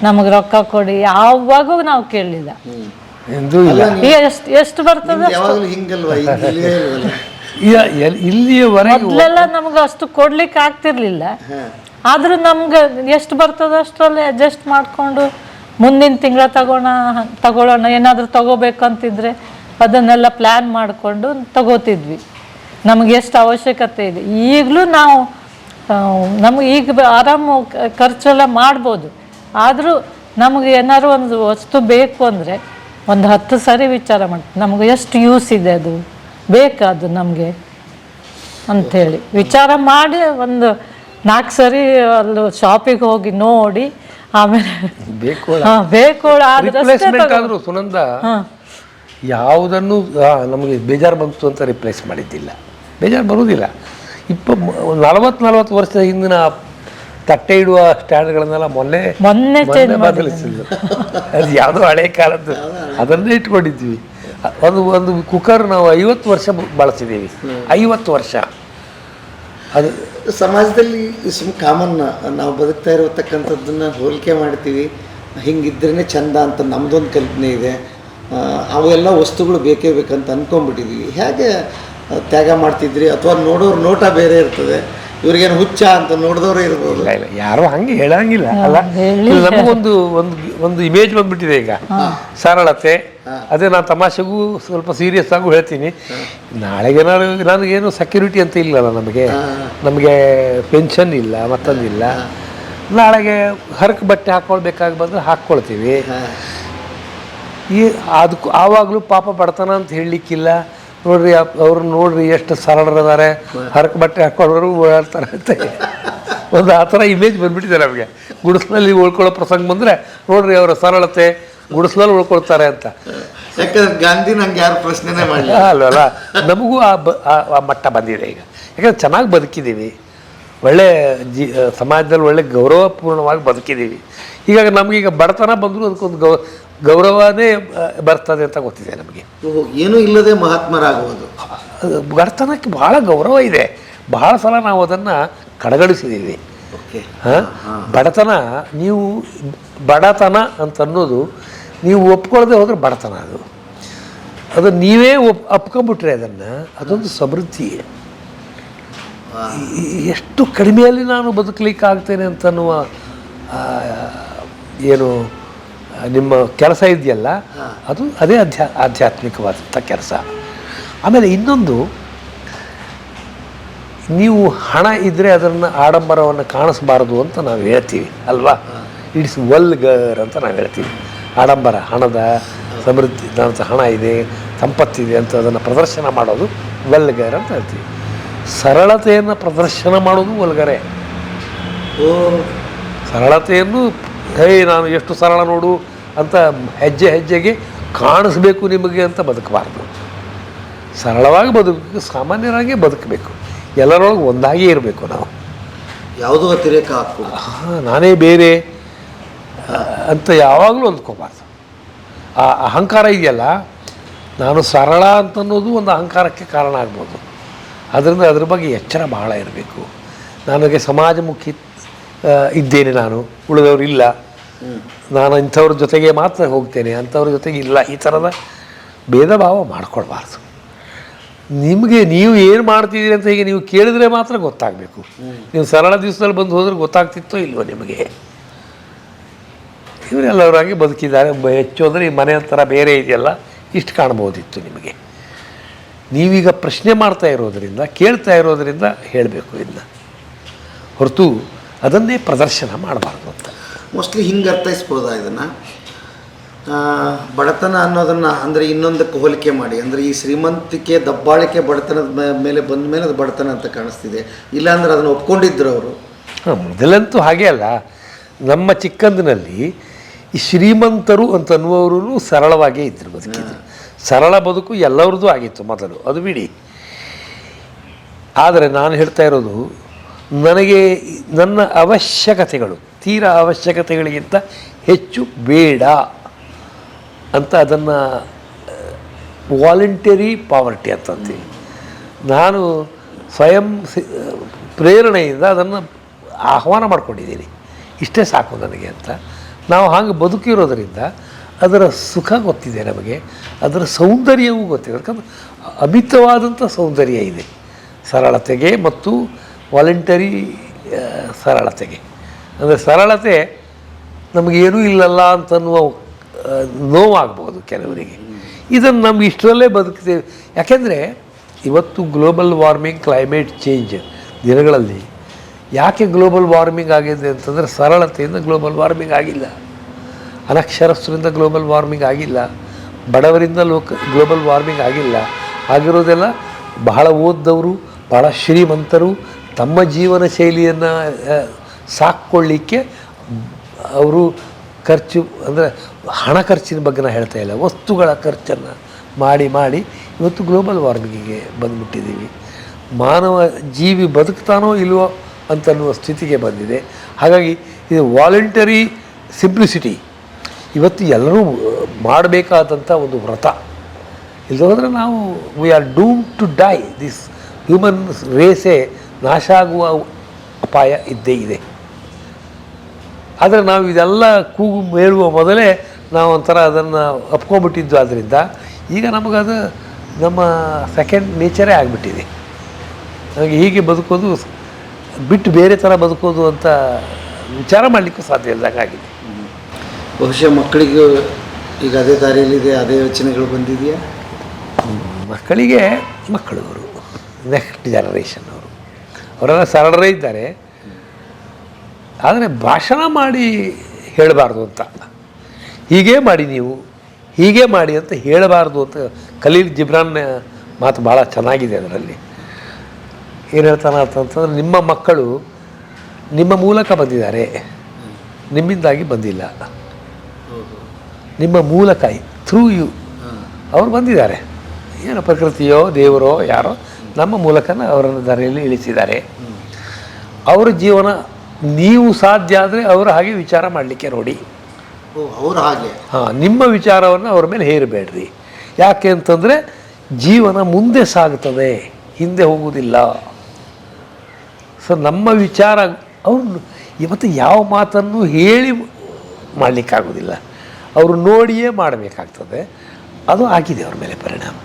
ನಮಗೆ ರೊಕ್ಕ ಕೊಡಿ ಯಾವಾಗೂ ನಾವು ಕೇಳಲಿಲ್ಲ. ಎಷ್ಟು ಬರ್ತದೆ ಮೊದಲೆಲ್ಲ ನಮ್ಗೆ ಅಷ್ಟು ಕೊಡ್ಲಿಕ್ಕೆ ಆಗ್ತಿರ್ಲಿಲ್ಲ. ಆದ್ರೂ ನಮ್ಗೆ ಎಷ್ಟು ಬರ್ತದೆ ಅಷ್ಟರಲ್ಲಿ ಅಡ್ಜಸ್ಟ್ ಮಾಡಿಕೊಂಡು ಮುಂದಿನ ತಿಂಗಳ ತಗೊಳ್ಳೋಣ, ಏನಾದರೂ ತಗೋಬೇಕಂತಿದ್ರೆ ಅದನ್ನೆಲ್ಲ ಪ್ಲ್ಯಾನ್ ಮಾಡಿಕೊಂಡು ತಗೋತಿದ್ವಿ. ನಮಗೆ ಎಷ್ಟು ಅವಶ್ಯಕತೆ ಇದೆ. ಈಗಲೂ ನಾವು ನಮಗೆ ಈಗ ಆರಾಮು ಖರ್ಚೆಲ್ಲ ಮಾಡ್ಬೋದು. ಆದರೂ ನಮಗೆ ಏನಾದ್ರು ಒಂದು ವಸ್ತು ಬೇಕು ಅಂದರೆ ಒಂದು 10 ಸರಿ ವಿಚಾರ ಮಾಡ್ತೀವಿ, ನಮಗೆ ಎಷ್ಟು ಯೂಸ್ ಇದೆ, ಅದು ಬೇಕಾದು ನಮಗೆ ಅಂಥೇಳಿ ವಿಚಾರ ಮಾಡಿ ಒಂದು 4 ಸರಿ ಅಲ್ಲಿ ಶಾಪಿಗೆ ಹೋಗಿ ನೋಡಿ ಆಮೇಲೆ
ಆದರೂ ಸುನಂದ ಯಾವುದನ್ನು ನಮಗೆ ಬೇಜಾರು ಬಂತು ಅಂತ ರಿಪ್ಲೇಸ್ ಮಾಡಿದ್ದಿಲ್ಲ. ಬೇಜಾರು ಬರುವುದಿಲ್ಲ. 40 ವರ್ಷದ ಹಿಂದಿನ ತಟ್ಟೆ ಇಡುವ ಸ್ಟ್ಯಾಂಡ್ಗಳನ್ನೆಲ್ಲ ಮೊನ್ನೆ
change
ಬದಲಿಸಿದ್ರು. ಅದು ಯಾವುದೋ ಹಳೆ ಕಾಲದ್ದು ಅದನ್ನೇ ಇಟ್ಕೊಂಡಿದ್ವಿ. ಒಂದು ಕುಕ್ಕರ್ ನಾವು 50 ವರ್ಷ ಬಳಸಿದ್ದೀವಿ. 50 ವರ್ಷ. ಅದು
ಸಮಾಜದಲ್ಲಿ ಕಾಮನ್ ನಾವು ಬದುಕ್ತಾ ಇರತಕ್ಕಂಥದ್ದನ್ನು ಹೋಲಿಕೆ ಮಾಡ್ತೀವಿ. ಹಿಂಗಿದ್ರೇ ಚಂದ ಅಂತ ನಮ್ಮದೊಂದು ಕಲ್ಪನೆ ಇದೆ. ಅವೆಲ್ಲ ವಸ್ತುಗಳು ಬೇಕೇ ಬೇಕಂತ ಅಂದ್ಕೊಂಡ್ಬಿಟ್ಟಿದ್ದೀವಿ. ಹೇಗೆ ತ್ಯಾಗ ಮಾಡ್ತಿದ್ರಿ? ಅಥವಾ ನೋಡೋರು ನೋಟ ಬೇರೆ ಇರ್ತದೆ, ಇವ್ರಿಗೇನು ಹುಚ್ಚ ಅಂತ ನೋಡಿದವರೇ ಇರ್ಬೋದು.
ಇಲ್ಲ ಯಾರು ಹಂಗೆ ಹೇಳಂಗಿಲ್ಲ ಅಲ್ಲ. ನಮಗೊಂದು ಒಂದು ಇಮೇಜ್ ಬಂದ್ಬಿಟ್ಟಿದೆ ಈಗ, ಸರಳತೆ. ಅದೇ ನಾನು ತಮಾಷೆಗೂ ಸ್ವಲ್ಪ ಸೀರಿಯಸ್ ಆಗು ಹೇಳ್ತೀನಿ. ನಾಳೆಗೆ ನನಗೇನು ಸೆಕ್ಯೂರಿಟಿ ಅಂತ ಇಲ್ಲಲ್ಲ, ನಮಗೆ ಪೆನ್ಷನ್ ಇಲ್ಲ, ಮತ್ತೊಂದಿಲ್ಲ. ನಾಳೆಗೆ ಹರಕು ಬಟ್ಟೆ ಹಾಕ್ಕೊಳ್ಬೇಕಾಗಿ ಬಂದರೆ ಹಾಕ್ಕೊಳ್ತೀವಿ. ಅದಕ್ಕೂ ಆವಾಗಲೂ ಪಾಪ ಬಡತನ ಅಂತ ಹೇಳಲಿಕ್ಕಿಲ್ಲ. ನೋಡ್ರಿ ಅವ್ರನ್ನ ನೋಡ್ರಿ ಎಷ್ಟು ಸರಳರಿದ್ದಾರೆ, ಹರಕು ಬಟ್ಟೆ ಹಾಕ್ಕೊಳ್ಳೋರು ಓಡಾಡ್ತಾರೆ ಅಂತ ಒಂದು ಆ ಥರ ಇಮೇಜ್ ಬಂದ್ಬಿಟ್ಟಿದೆ ನಮಗೆ. ಗುಡಿಸ್ಲಲ್ಲಿ ಉಳ್ಕೊಳ್ಳೋ ಪ್ರಸಂಗ ಬಂದರೆ ನೋಡ್ರಿ ಅವರ ಸರಳತೆ, ಗುಡಿಸ್ಲಲ್ಲಿ ಉಳ್ಕೊಳ್ತಾರೆ ಅಂತ.
ಯಾಕಂದ್ರೆ ಗಾಂಧಿ ನಂಗೆ ಯಾರು ಪ್ರಶ್ನೆನೇ ಮಾಡಲಿಲ್ಲ
ಅಲ್ವಲ್ಲ. ನಮಗೂ ಆ ಮಟ್ಟ ಬಂದಿದೆ ಈಗ. ಯಾಕಂದ್ರೆ ಚೆನ್ನಾಗಿ ಬದುಕಿದ್ದೀವಿ, ಒಳ್ಳೆ ಸಮಾಜದಲ್ಲಿ ಒಳ್ಳೆ ಗೌರವಪೂರ್ಣವಾಗಿ ಬದುಕಿದ್ದೀವಿ. ಹೀಗಾಗಿ ನಮಗೀಗ ಬಡತನ ಬಂದರೂ ಅದಕ್ಕೊಂದು ಗೌರವನೇ ಬರ್ತದೆ ಅಂತ ಗೊತ್ತಿದೆ ನಮಗೆ.
ಏನೂ ಇಲ್ಲದೆ ಮಹಾತ್ಮರಾಗುವುದು.
ಬಡತನಕ್ಕೆ ಭಾಳ ಗೌರವ ಇದೆ. ಬಹಳ ಸಲ ನಾವು ಅದನ್ನು ಕಡೆಗಣಿಸಿದ್ದೀವಿ. ಬಡತನ ಬಡತನ ಅಂತ ಅನ್ನೋದು ನೀವು ಒಪ್ಕೊಳ್ಳದೆ ಹೋದ್ರೆ ಬಡತನ. ಅದು ನೀವೇ ಅಪ್ಕೊಂಬಿಟ್ರೆ ಅದೊಂದು ಸಮೃದ್ಧಿ. ಎಷ್ಟು ಕಡಿಮೆಯಲ್ಲಿ ನಾನು ಬದುಕಲಿಕ್ಕೆ ಆಗ್ತೇನೆ ಅಂತನ್ನುವ ಏನು ನಿಮ್ಮ ಕೆಲಸ ಇದೆಯಲ್ಲ, ಅದೇ ಆಧ್ಯಾತ್ಮಿಕವಾದಂಥ ಕೆಲಸ. ಆಮೇಲೆ ಇನ್ನೊಂದು, ನೀವು ಹಣ ಇದ್ದರೆ ಅದನ್ನು ಆಡಂಬರವನ್ನು ಕಾಣಿಸ್ಬಾರ್ದು ಅಂತ ನಾವು ಹೇಳ್ತೀವಿ ಅಲ್ವಾ. ಇಟ್ಸ್ ವಲ್ಗರ್ ಅಂತ ನಾವು ಹೇಳ್ತೀವಿ. ಆಡಂಬರ, ಹಣದ ಸಮೃದ್ಧಿ, ನನ್ನ ಹಣ ಇದೆ, ಸಂಪತ್ತಿದೆ ಅಂತ ಅದನ್ನು ಪ್ರದರ್ಶನ ಮಾಡೋದು ವಲ್ಗರ್ ಅಂತ ಹೇಳ್ತೀವಿ. ಸರಳತೆಯನ್ನು ಪ್ರದರ್ಶನ ಮಾಡೋದು ವಲ್ಗರೇ. ಸರಳತೆಯನ್ನು ನಾನು ಎಷ್ಟು ಸರಳ ನೋಡು ಅಂತ ಹೆಜ್ಜೆ ಹೆಜ್ಜೆಗೆ ಕಾಣಿಸ್ಬೇಕು ನಿಮಗೆ ಅಂತ ಬದುಕಬಾರ್ದು. ಸರಳವಾಗಿ ಬದುಕಬೇಕು, ಸಾಮಾನ್ಯರಾಗಿ ಬದುಕಬೇಕು. ಎಲ್ಲರೊಳಗೆ ಒಂದಾಗೇ ಇರಬೇಕು ನಾವು.
ಯಾವುದೋ ಅತಿರೇಕ ಹಾಕ್ಬೋದು.
ನಾನೇ ಬೇರೆ ಅಂತ ಯಾವಾಗಲೂ ಅಂದ್ಕೋಬಾರ್ದು. ಆ ಅಹಂಕಾರ ಇದೆಯಲ್ಲ, ನಾನು ಸರಳ ಅಂತನ್ನೋದು ಒಂದು ಅಹಂಕಾರಕ್ಕೆ ಕಾರಣ ಆಗ್ಬೋದು. ಅದರಿಂದ ಅದ್ರ ಬಗ್ಗೆ ಎಚ್ಚರ ಬಹಳ ಇರಬೇಕು. ನನಗೆ ಸಮಾಜಮುಖಿ ಇದ್ದೇನೆ, ನಾನು ಉಳಿದವರು ಇಲ್ಲ, ನಾನು ಇಂಥವ್ರ ಜೊತೆಗೆ ಮಾತ್ರ ಹೋಗ್ತೇನೆ, ಅಂಥವ್ರ ಜೊತೆಗೆ ಇಲ್ಲ, ಈ ಥರದ ಭೇದ ಭಾವ ಮಾಡ್ಕೊಳ್ಬಾರ್ದು. ನೀವು ಏನು ಮಾಡ್ತಿದ್ದೀರಿ ಅಂತ ಹೀಗೆ ನೀವು ಕೇಳಿದ್ರೆ ಮಾತ್ರ ಗೊತ್ತಾಗಬೇಕು. ನೀವು ಸರಳ ದಿವಸದಲ್ಲಿ ಬಂದು ಹೋದ್ರೆ ಗೊತ್ತಾಗ್ತಿತ್ತೋ ಇಲ್ವೋ ನಿಮಗೆ. ಇವರೆಲ್ಲವರಾಗಿ ಬದುಕಿದ್ದಾರೆ. ಹೆಚ್ಚು ಅಂದರೆ ಈ ಮನೆ ಥರ ಬೇರೆ ಇದೆಯಲ್ಲ, ಇಷ್ಟು ಕಾಣ್ಬೋದಿತ್ತು ನಿಮಗೆ. ನೀವೀಗ ಪ್ರಶ್ನೆ ಮಾಡ್ತಾ ಇರೋದರಿಂದ, ಕೇಳ್ತಾ ಇರೋದರಿಂದ ಹೇಳಬೇಕು ಇದನ್ನ ಹೊರತು ಅದನ್ನೇ ಪ್ರದರ್ಶನ ಮಾಡಬಾರ್ದು ಅಂತ.
ಮೋಸ್ಟ್ಲಿ ಹಿಂಗೆ ಅರ್ಥೈಸ್ಬೋದಾ ಇದನ್ನು? ಬಡತನ ಅನ್ನೋದನ್ನು ಅಂದರೆ ಇನ್ನೊಂದಕ್ಕೆ ಹೋಲಿಕೆ ಮಾಡಿ, ಅಂದರೆ ಈ ಶ್ರೀಮಂತಿಕೆ ದಬ್ಬಾಳಿಕೆ ಬಡತನದ ಮೇಲೆ ಬಂದ ಮೇಲೆ ಅದು ಬಡತನ ಅಂತ ಕಾಣಿಸ್ತಿದೆ. ಇಲ್ಲಾಂದ್ರೆ ಅದನ್ನು ಒಪ್ಕೊಂಡಿದ್ರು ಅವರು.
ಮೊದಲಂತೂ ಹಾಗೆ ಅಲ್ಲ. ನಮ್ಮ ಚಿಕ್ಕಂದಿನಲ್ಲಿ ಈ ಶ್ರೀಮಂತರು ಅಂತ ಅನ್ನುವರು ಸರಳವಾಗೇ ಇದ್ದರು, ಬದುಕಿದ್ರು. ಸರಳ ಬದುಕು ಎಲ್ಲರದ್ದು ಆಗಿತ್ತು ಮೊದಲು, ಅದು ಬಿಡಿ. ಆದರೆ ನಾನು ಹೇಳ್ತಾ ಇರೋದು, ನನಗೆ ನನ್ನ ಅವಶ್ಯಕತೆಗಳು, ತೀರಾ ಅವಶ್ಯಕತೆಗಳಿಗಿಂತ ಹೆಚ್ಚು ಬೇಡ ಅಂತ ಅದನ್ನು ವಾಲಂಟರಿ ಪಾವರ್ಟಿ ಅಂತಂತೀವಿ. ನಾನು ಸ್ವಯಂ ಪ್ರೇರಣೆಯಿಂದ ಅದನ್ನು ಆಹ್ವಾನ ಮಾಡ್ಕೊಂಡಿದ್ದೀನಿ, ಇಷ್ಟೇ ಸಾಕು ನನಗೆ ಅಂತ. ನಾವು ಹಾಗೆ ಬದುಕಿರೋದರಿಂದ ಅದರ ಸುಖ ಗೊತ್ತಿದೆ ನಮಗೆ, ಅದರ ಸೌಂದರ್ಯವೂ ಗೊತ್ತಿದೆ. ಯಾಕಂದ್ರೆ ಅಮಿತವಾದಂಥ ಸೌಂದರ್ಯ ಇದೆ ಸರಳತೆಗೆ ಮತ್ತು ವಾಲಂಟರಿ ಸರಳತೆಗೆ. ಅಂದರೆ ಸರಳತೆ ನಮಗೇನೂ ಇಲ್ಲಲ್ಲ ಅಂತನ್ನುವ ನೋವಾಗ್ಬೋದು ಕೆಲವರಿಗೆ. ಇದನ್ನು ನಮ್ಗೆ ಇಷ್ಟರಲ್ಲೇ ಬದುಕ್ತೇವೆ. ಯಾಕೆಂದರೆ ಇವತ್ತು ಗ್ಲೋಬಲ್ ವಾರ್ಮಿಂಗ್, ಕ್ಲೈಮೇಟ್ ಚೇಂಜ್ ದಿನಗಳಲ್ಲಿ ಯಾಕೆ ಗ್ಲೋಬಲ್ ವಾರ್ಮಿಂಗ್ ಆಗಿದೆ ಅಂತಂದರೆ ಸರಳತೆಯಿಂದ ಗ್ಲೋಬಲ್ ವಾರ್ಮಿಂಗ್ ಆಗಿಲ್ಲ, ಅನಕ್ಷರಸ್ಥರಿಂದ ಗ್ಲೋಬಲ್ ವಾರ್ಮಿಂಗ್ ಆಗಿಲ್ಲ, ಬಡವರಿಂದ ಗ್ಲೋಬಲ್ ವಾರ್ಮಿಂಗ್ ಆಗಿಲ್ಲ. ಆಗಿರೋದೆಲ್ಲ ಬಹಳ ಓದ್ದವರು, ಬಹಳ ಶ್ರೀಮಂತರು ತಮ್ಮ ಜೀವನ ಶೈಲಿಯನ್ನು ಸಾಕ್ಕೊಳ್ಳಿಕ್ಕೆ ಅವರು ಖರ್ಚು, ಅಂದರೆ ಹಣ ಖರ್ಚಿನ ಬಗ್ಗೆ ನಾನು ಹೇಳ್ತಾ ಇಲ್ಲ, ವಸ್ತುಗಳ ಖರ್ಚನ್ನು ಮಾಡಿ ಇವತ್ತು ಗ್ಲೋಬಲ್ ವಾರ್ಮಿಂಗಿಗೆ ಬಂದುಬಿಟ್ಟಿದ್ದೀವಿ. ಮಾನವ ಜೀವಿ ಬದುಕ್ತಾನೋ ಇಲ್ವೋ ಅಂತನ್ನುವ ಸ್ಥಿತಿಗೆ ಬಂದಿದೆ. ಹಾಗಾಗಿ ಇದು ವಾಲಂಟರಿ ಸಿಂಪ್ಲಿಸಿಟಿ ಇವತ್ತು ಎಲ್ಲರೂ ಮಾಡಬೇಕಾದಂಥ ಒಂದು ವ್ರತ. ಇಲ್ಲದೋದ್ರೆ ನಾವು we are doom to die. This human ರೇಸೇ ನಾಶ ಆಗುವ ಅಪಾಯ ಇದ್ದೇ ಇದೆ. ಆದರೆ ನಾವು ಇದೆಲ್ಲ ಕೂಗು ಮೇಳುವ ಮೊದಲೇ ನಾವು ಒಂಥರ ಅದನ್ನು ಅಪ್ಕೊಂಡ್ಬಿಟ್ಟಿದ್ದು. ಆದ್ದರಿಂದ ಈಗ ನಮಗದು ನಮ್ಮ ಸೆಕೆಂಡ್ ನೇಚರೇ ಆಗಿಬಿಟ್ಟಿದೆ. ನನಗೆ ಹೀಗೆ ಬದುಕೋದು ಬಿಟ್ಟು ಬೇರೆ ಥರ ಬದುಕೋದು ಅಂತ ವಿಚಾರ ಮಾಡಲಿಕ್ಕೂ ಸಾಧ್ಯ ಇಲ್ಲದಂಗಾಗಿದೆ.
ಬಹುಶಃ ಮಕ್ಕಳಿಗೂ ಈಗ ಅದೇ ದಾರಿಯಲ್ಲಿದೆ, ಅದೇ ಯೋಚನೆಗಳು ಬಂದಿದೆಯಾ?
ಮಕ್ಕಳಿಗೆ ಮಕ್ಕಳು ಅವರು ನೆಕ್ಸ್ಟ್ ಜನರೇಷನ್ ಅವರೆಲ್ಲ ಸರಳರೇ ಇದ್ದಾರೆ. ಆದರೆ ಭಾಷಣ ಮಾಡಿ ಹೇಳಬಾರ್ದು ಅಂತ, ಹೀಗೇ ಮಾಡಿ ನೀವು ಹೀಗೆ ಮಾಡಿ ಅಂತ ಹೇಳಬಾರ್ದು ಅಂತ ಖಲೀಲ್ ಜಿಬ್ರಾನ್ ಮಾತು ಭಾಳ ಚೆನ್ನಾಗಿದೆ. ಅದರಲ್ಲಿ ಏನು ಹೇಳ್ತಾನೆ ಅಂತಂತಂದ್ರೆ, ನಿಮ್ಮ ಮಕ್ಕಳು ನಿಮ್ಮ ಮೂಲಕ ಬಂದಿದ್ದಾರೆ, ನಿಮ್ಮಿಂದಾಗಿ ಬಂದಿಲ್ಲ. ನಿಮ್ಮ ಮೂಲಕ ಥ್ರೂ ಯು ಅವ್ರು ಬಂದಿದ್ದಾರೆ. ಏನೋ ಪ್ರಕೃತಿಯೋ ದೇವರೋ ಯಾರೋ ನಮ್ಮ ಮೂಲಕನ ಅವರನ್ನು ದಾರಿಯಲ್ಲಿ ಇಳಿಸಿದ್ದಾರೆ. ಅವರ ಜೀವನ ನೀವು ಸಾಧ್ಯ ಆದರೆ ಅವರ ಹಾಗೆ ವಿಚಾರ ಮಾಡಲಿಕ್ಕೆ ನೋಡಿ.
ಅವರು ಹಾಗೆ
ನಿಮ್ಮ ವಿಚಾರವನ್ನು ಅವ್ರ ಮೇಲೆ ಹೇರಬೇಡ್ರಿ. ಯಾಕೆ ಅಂತಂದರೆ ಜೀವನ ಮುಂದೆ ಸಾಗುತ್ತದೆ, ಹಿಂದೆ ಹೋಗುವುದಿಲ್ಲ. ಸೊ ನಮ್ಮ ವಿಚಾರ ಅವರು ಇವತ್ತು ಯಾವ ಮಾತನ್ನು ಹೇಳಿ ಮಾಡಲಿಕ್ಕಾಗೋದಿಲ್ಲ, ಅವರು ನೋಡಿಯೇ ಮಾಡಬೇಕಾಗ್ತದೆ. ಅದು ಆಗಿದೆ ಅವ್ರ ಮೇಲೆ ಪರಿಣಾಮ.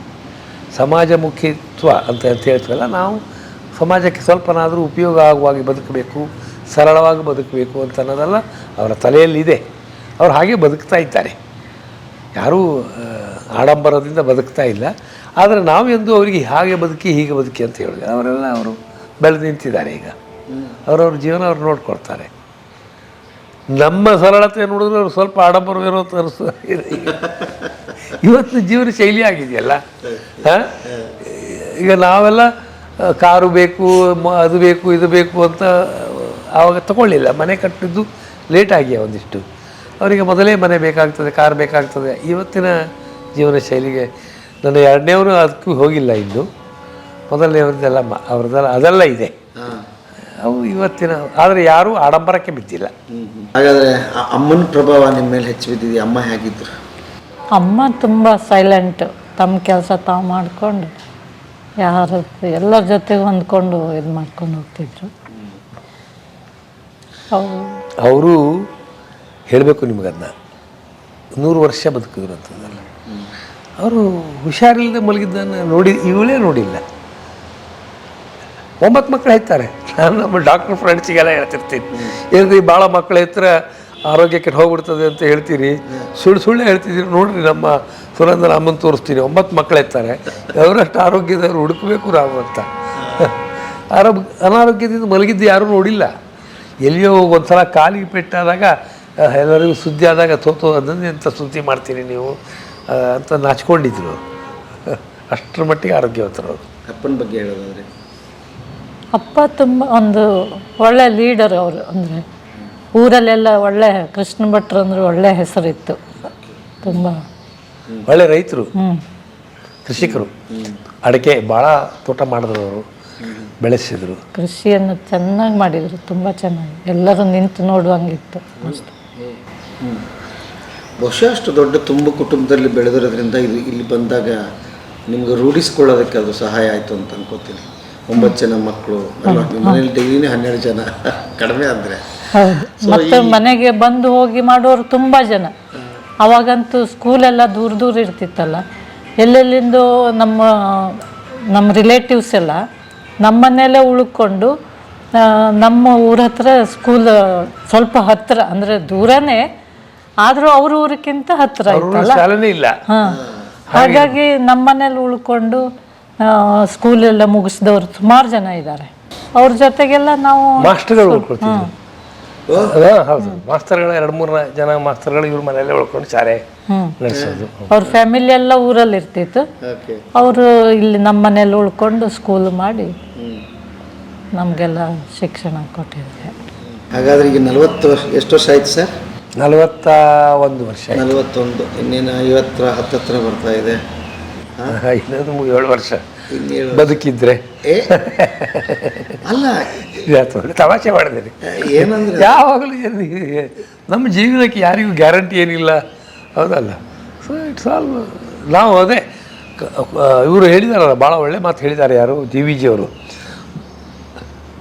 ಸಮಾಜಮುಖಿತ್ವ ಅಂತ ಹೇಳ್ತೀವಲ್ಲ, ನಾವು ಸಮಾಜಕ್ಕೆ ಸ್ವಲ್ಪನಾದರೂ ಉಪಯೋಗ ಆಗುವಾಗಿ ಬದುಕಬೇಕು, ಸರಳವಾಗಿ ಬದುಕಬೇಕು ಅಂತ ಅನ್ನೋದೆಲ್ಲ ಅವರ ತಲೆಯಲ್ಲಿದೆ. ಅವ್ರು ಹಾಗೆ ಬದುಕ್ತಾ ಇದ್ದಾರೆ, ಯಾರೂ ಆಡಂಬರದಿಂದ ಬದುಕ್ತಾ ಇಲ್ಲ. ಆದರೆ ನಾವು ಎಂದು ಅವರಿಗೆ ಹಾಗೆ ಬದುಕಿ ಹೀಗೆ ಬದುಕಿ ಅಂತ ಹೇಳಿದೆ. ಅವರೆಲ್ಲ ಅವರು ಬೆಳೆದು ನಿಂತಿದ್ದಾರೆ. ಈಗ ಅವರವ್ರ ಜೀವನ ಅವ್ರು ನೋಡ್ಕೊಳ್ತಾರೆ. ನಮ್ಮ ಸರಳತೆ ನೋಡಿದ್ರೆ ಅವ್ರು ಸ್ವಲ್ಪ ಆಡಂಬರವೇನೋ ಅಂತ ಅನಿಸ್ತದೆ. ಇವತ್ತು ಜೀವನ ಶೈಲಿ ಆಗಿದೆಯಲ್ಲ. ಈಗ ನಾವೆಲ್ಲ ಕಾರು ಬೇಕು, ಅದು ಬೇಕು, ಇದು ಬೇಕು ಅಂತ ಆವಾಗ ತಗೊಳ್ಳಿಲ್ಲ. ಮನೆ ಕಟ್ಟಿದ್ದು ಲೇಟಾಗಿ ಒಂದಿಷ್ಟು. ಅವರಿಗೆ ಮೊದಲೇ ಮನೆ ಬೇಕಾಗ್ತದೆ, ಕಾರ್ ಬೇಕಾಗ್ತದೆ. ಇವತ್ತಿನ ಜೀವನ ಶೈಲಿಗೆ ನನ್ನ ಎರಡನೇವರು ಅದಕ್ಕೂ ಹೋಗಿಲ್ಲ ಇನ್ನು. ಮೊದಲನೇವ್ರದ್ದೆಲ್ಲ ಅವ್ರದ್ದೆಲ್ಲ ಅದೆಲ್ಲ ಇದೆ. ಅವು ಇವತ್ತಿನ, ಆದರೆ ಯಾರೂ ಆಡಂಬರಕ್ಕೆ ಬಿದ್ದಿಲ್ಲ.
ಹಾಗಾದರೆ ಅಮ್ಮನ ಪ್ರಭಾವ ನಿಮ್ಮ ಮೇಲೆ ಹೆಚ್ಚು ಬಿದ್ದಿದೆಯಾ? ಅಮ್ಮ ಹೇಗಿದ್ರು?
ಅಮ್ಮ ತುಂಬ ಸೈಲೆಂಟ್, ತಮ್ಮ ಕೆಲಸ ತಾವು ಮಾಡಿಕೊಂಡು ಯಾರು ಎಲ್ಲರ ಜೊತೆಗೆ ಹೊಂದ್ಕೊಂಡು ಇದು ಮಾಡ್ಕೊಂಡು ಹೋಗ್ತಿದ್ರು.
ಅವರು ಹೇಳಬೇಕು ನಿಮಗನ್ನ 100 ವರ್ಷ ಬದುಕಿದ್ರು ಅಂತಂದಲ್ಲ. ಅವರು ಹುಷಾರಿಲ್ಲದೆ ಮಲಗಿದ್ದನ್ನು ಇವಳೇ ನೋಡಿಲ್ಲ. 9 ಮಕ್ಕಳು ಹೆತ್ತಾರೆ. ನಾನು ನಮ್ಮ ಡಾಕ್ಟರ್ ಫ್ರೆಂಡ್ಸಿಗೆಲ್ಲ ಹೇಳ್ತಿರ್ತೀನಿ, ಏನ್ರಿ ಭಾಳ ಮಕ್ಕಳು ಹೆತ್ರ ಆರೋಗ್ಯಕ್ಕೆ ಹೋಗ್ಬಿಡ್ತದೆ ಅಂತ ಹೇಳ್ತೀರಿ, ಸುಳ್ಳು ಹೇಳ್ತಿದ್ದೀರಿ. ನೋಡ್ರಿ ನಮ್ಮ ಸುರೇಂದ್ರ ಅಮ್ಮನ ತೋರಿಸ್ತೀನಿ, 9 ಮಕ್ಕಳು ಹೆತ್ತಾರೆ, ಅವರಷ್ಟು ಆರೋಗ್ಯದವ್ರು ಹುಡುಕಬೇಕು ನಾವು ಅಂತ. ಅನಾರೋಗ್ಯದಿಂದ ಮಲಗಿದ್ದು ಯಾರೂ ನೋಡಿಲ್ಲ. ಎಲ್ಲಿಯೋ ಒಂದ್ಸಲ ಕಾಲಿಗೆ ಪೆಟ್ಟಾದಾಗ ಎಲ್ಲರಿಗೂ ಸುದ್ದಿ ಆದಾಗ ತೋತು ಅದನ್ನು ಎಂಥ ಸುದ್ದಿ ಮಾಡ್ತೀರಿ ನೀವು ಅಂತ ನಾಚ್ಕೊಂಡಿದ್ರು. ಅಷ್ಟರ ಮಟ್ಟಿಗೆ ಆರೋಗ್ಯವಂತರು.
ಅಪ್ಪನ ಬಗ್ಗೆ ಹೇಳೋದಾದ್ರೆ,
ಅಪ್ಪ ತುಂಬ ಒಂದು ಒಳ್ಳೆ ಲೀಡರ್ ಅವರು. ಅಂದರೆ ಊರಲ್ಲೆಲ್ಲ ಒಳ್ಳೆ ಕೃಷ್ಣ ಭಟ್ರು ಅಂದರೆ ಒಳ್ಳೆ ಹೆಸರಿತ್ತು. ತುಂಬ
ಒಳ್ಳೆ ರೈತರು, ಕೃಷಿಕರು. ಅಡಿಕೆ ಭಾಳ ತೋಟ ಮಾಡಿದ್ರು, ಅವರು ಬೆಳೆಸಿದ್ರು.
ಕೃಷಿಯನ್ನು ಚೆನ್ನಾಗಿ ಮಾಡಿದರು, ತುಂಬ ಚೆನ್ನಾಗಿ. ಎಲ್ಲರೂ ನಿಂತು ನೋಡುವಂಗಿತ್ತು ಅಷ್ಟು.
ಬಹುಶಃ ಅಷ್ಟು ದೊಡ್ಡ ತುಂಬ ಕುಟುಂಬದಲ್ಲಿ ಬೆಳೆದಿರೋದ್ರಿಂದ ಇಲ್ಲಿ ಬಂದಾಗ ನಿಮ್ಗೆ ರೂಢಿಸ್ಕೊಳ್ಳೋದಕ್ಕೆ ಅದು ಸಹಾಯ ಆಯಿತು ಅಂತ ಅನ್ಕೋತೀನಿ. 9 ಜನ ಮಕ್ಕಳು ಅಲ್ವಾ? ನಿಮ್ಮ ಮನೇಲಿ ಡೈಲಿನೇ 12 ಜನ, ಕಡಿಮೆ ಅಂದರೆ.
ಹೌದು. ಮತ್ತು ಮನೆಗೆ ಬಂದು ಹೋಗಿ ಮಾಡೋರು ತುಂಬ ಜನ. ಅವಾಗಂತೂ ಸ್ಕೂಲೆಲ್ಲ ದೂರ ದೂರ ಇರ್ತಿತ್ತಲ್ಲ, ಎಲ್ಲೆಲ್ಲಿಂದೋ ನಮ್ಮ ರಿಲೇಟಿವ್ಸ್ ಎಲ್ಲ ನಮ್ಮ ಮನೆಯಲ್ಲೇ ಉಳ್ಕೊಂಡು ನಮ್ಮ ಊರ ಹತ್ರ ಸ್ಕೂಲ್ ಸ್ವಲ್ಪ ಹತ್ತಿರ, ಅಂದರೆ ದೂರನೇ ಆದರೂ ಅವ್ರ ಊರಿಗಿಂತ ಹತ್ತಿರ ಇತ್ತಲ್ಲ. ಹಾಂ, ಹಾಗಾಗಿ ನಮ್ಮ ಮನೇಲಿ ಉಳ್ಕೊಂಡು ಸ್ಕೂಲೆಲ್ಲ ಮುಗಿಸಿದವ್ರು ಸುಮಾರು ಜನ ಇದ್ದಾರೆ. ಅವ್ರ ಜೊತೆಗೆಲ್ಲ ನಾವು
ಮಾಸ್ಟರ್ಗಳು ಉಳ್ಕೊಳ್ತಿದ್ರು. ಹೌದು, ಮಾಸ್ತರ್ಗಳು 2-3 ಜನ ಮಾಸ್ತರ್ಗಳು ಇವ್ರ ಮನೆಯಲ್ಲೇ ಉಳ್ಕೊಂಡು ಶಾಲೆ ನಡೆಸೋದು.
ಅವ್ರ ಫ್ಯಾಮಿಲಿ ಎಲ್ಲ ಊರಲ್ಲಿ ಇರ್ತಿತ್ತು. ಅವರು ಇಲ್ಲಿ ನಮ್ಮ ಮನೇಲಿ ಉಳ್ಕೊಂಡು ಸ್ಕೂಲ್ ಮಾಡಿ ನಮಗೆಲ್ಲ ಶಿಕ್ಷಣ ಕೊಟ್ಟಿದ್ದಾರೆ.
ಹಾಗಾದ್ರೆ ಈಗ 40 ಎಷ್ಟು ವರ್ಷ ಆಯ್ತು ಸರ್?
41 ವರ್ಷ.
41. ಇನ್ನೇನು 50 ಹತ್ತತ್ರ ಬರ್ತಾ ಇದೆ.
ಇನ್ನೊಂದು 7 ವರ್ಷ
ಇನ್ನೇಳು
ಬದುಕಿದ್ರೆ
ಏ ಅಲ್ಲ
ತಮಾಷೆ ಮಾಡಿದ್ದೀನಿ.
ಏನಂದ್ರೆ
ಯಾವಾಗಲೂ ನಮ್ಮ ಜೀವನಕ್ಕೆ ಯಾರಿಗೂ ಗ್ಯಾರಂಟಿ ಏನಿಲ್ಲ, ಹೌದಲ್ಲ? ಸೊ ಇಟ್ಸ್ ಆಲ್ ನಾವು ಅದೇ ಇವರು ಹೇಳಿದಾರಲ್ಲ, ಭಾಳ ಒಳ್ಳೆ ಮಾತು ಹೇಳಿದ್ದಾರೆ. ಯಾರು? ಜಿ ವಿ ಜಿ ಅವರು.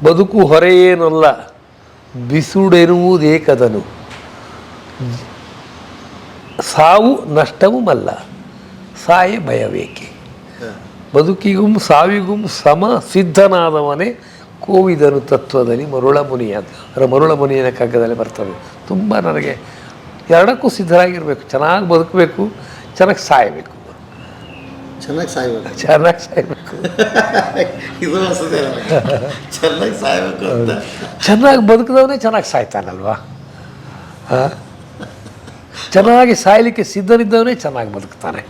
ಬದುಕು ಹೊರೆಯೇನಲ್ಲ, ಬಿಸುಡೆನ್ನುವುದೇಕದನು, ಸಾವು ನಷ್ಟವೂ ಅಲ್ಲ, ಸಾಯೇ ಭಯವೇಕೆ. ಬದುಕಿಗೂ ಸಾವಿಗೂ ಸಮ ಸಿದ್ಧನಾದವನೇ ಕೋವಿದನು ತತ್ವದಲ್ಲಿ ಮರುಳ ಮುನಿಯ ಅಂತ. ಅದರ ಮರುಳ ಮುನಿಯನ ಕಗ್ಗದಲ್ಲಿ ಬರ್ತದೆ. ತುಂಬ ನನಗೆ ಎರಡಕ್ಕೂ ಸಿದ್ಧರಾಗಿರಬೇಕು. ಚೆನ್ನಾಗಿ ಬದುಕಬೇಕು, ಚೆನ್ನಾಗಿ ಸಾಯಬೇಕು.
ಚೆನ್ನಾಗಿ ಸಾಯ್ಬೇಕು,
ಚೆನ್ನಾಗಿ ಸಾಯಬೇಕು.
ಇದು ಹೊಸದೇ ನನಗೆ. ಚೆನ್ನಾಗಿ ಸಾಯ್ಬೇಕು ಅಂತ.
ಚೆನ್ನಾಗಿ ಬದುಕಿದವನೇ ಚೆನ್ನಾಗಿ ಸಾಯ್ತಾನಲ್ವಾ? ಚೆನ್ನಾಗಿ ಸಾಯಲಿಕ್ಕೆ ಸಿದ್ಧರಿದ್ದವನೇ ಚೆನ್ನಾಗಿ ಬದುಕ್ತಾನೆ.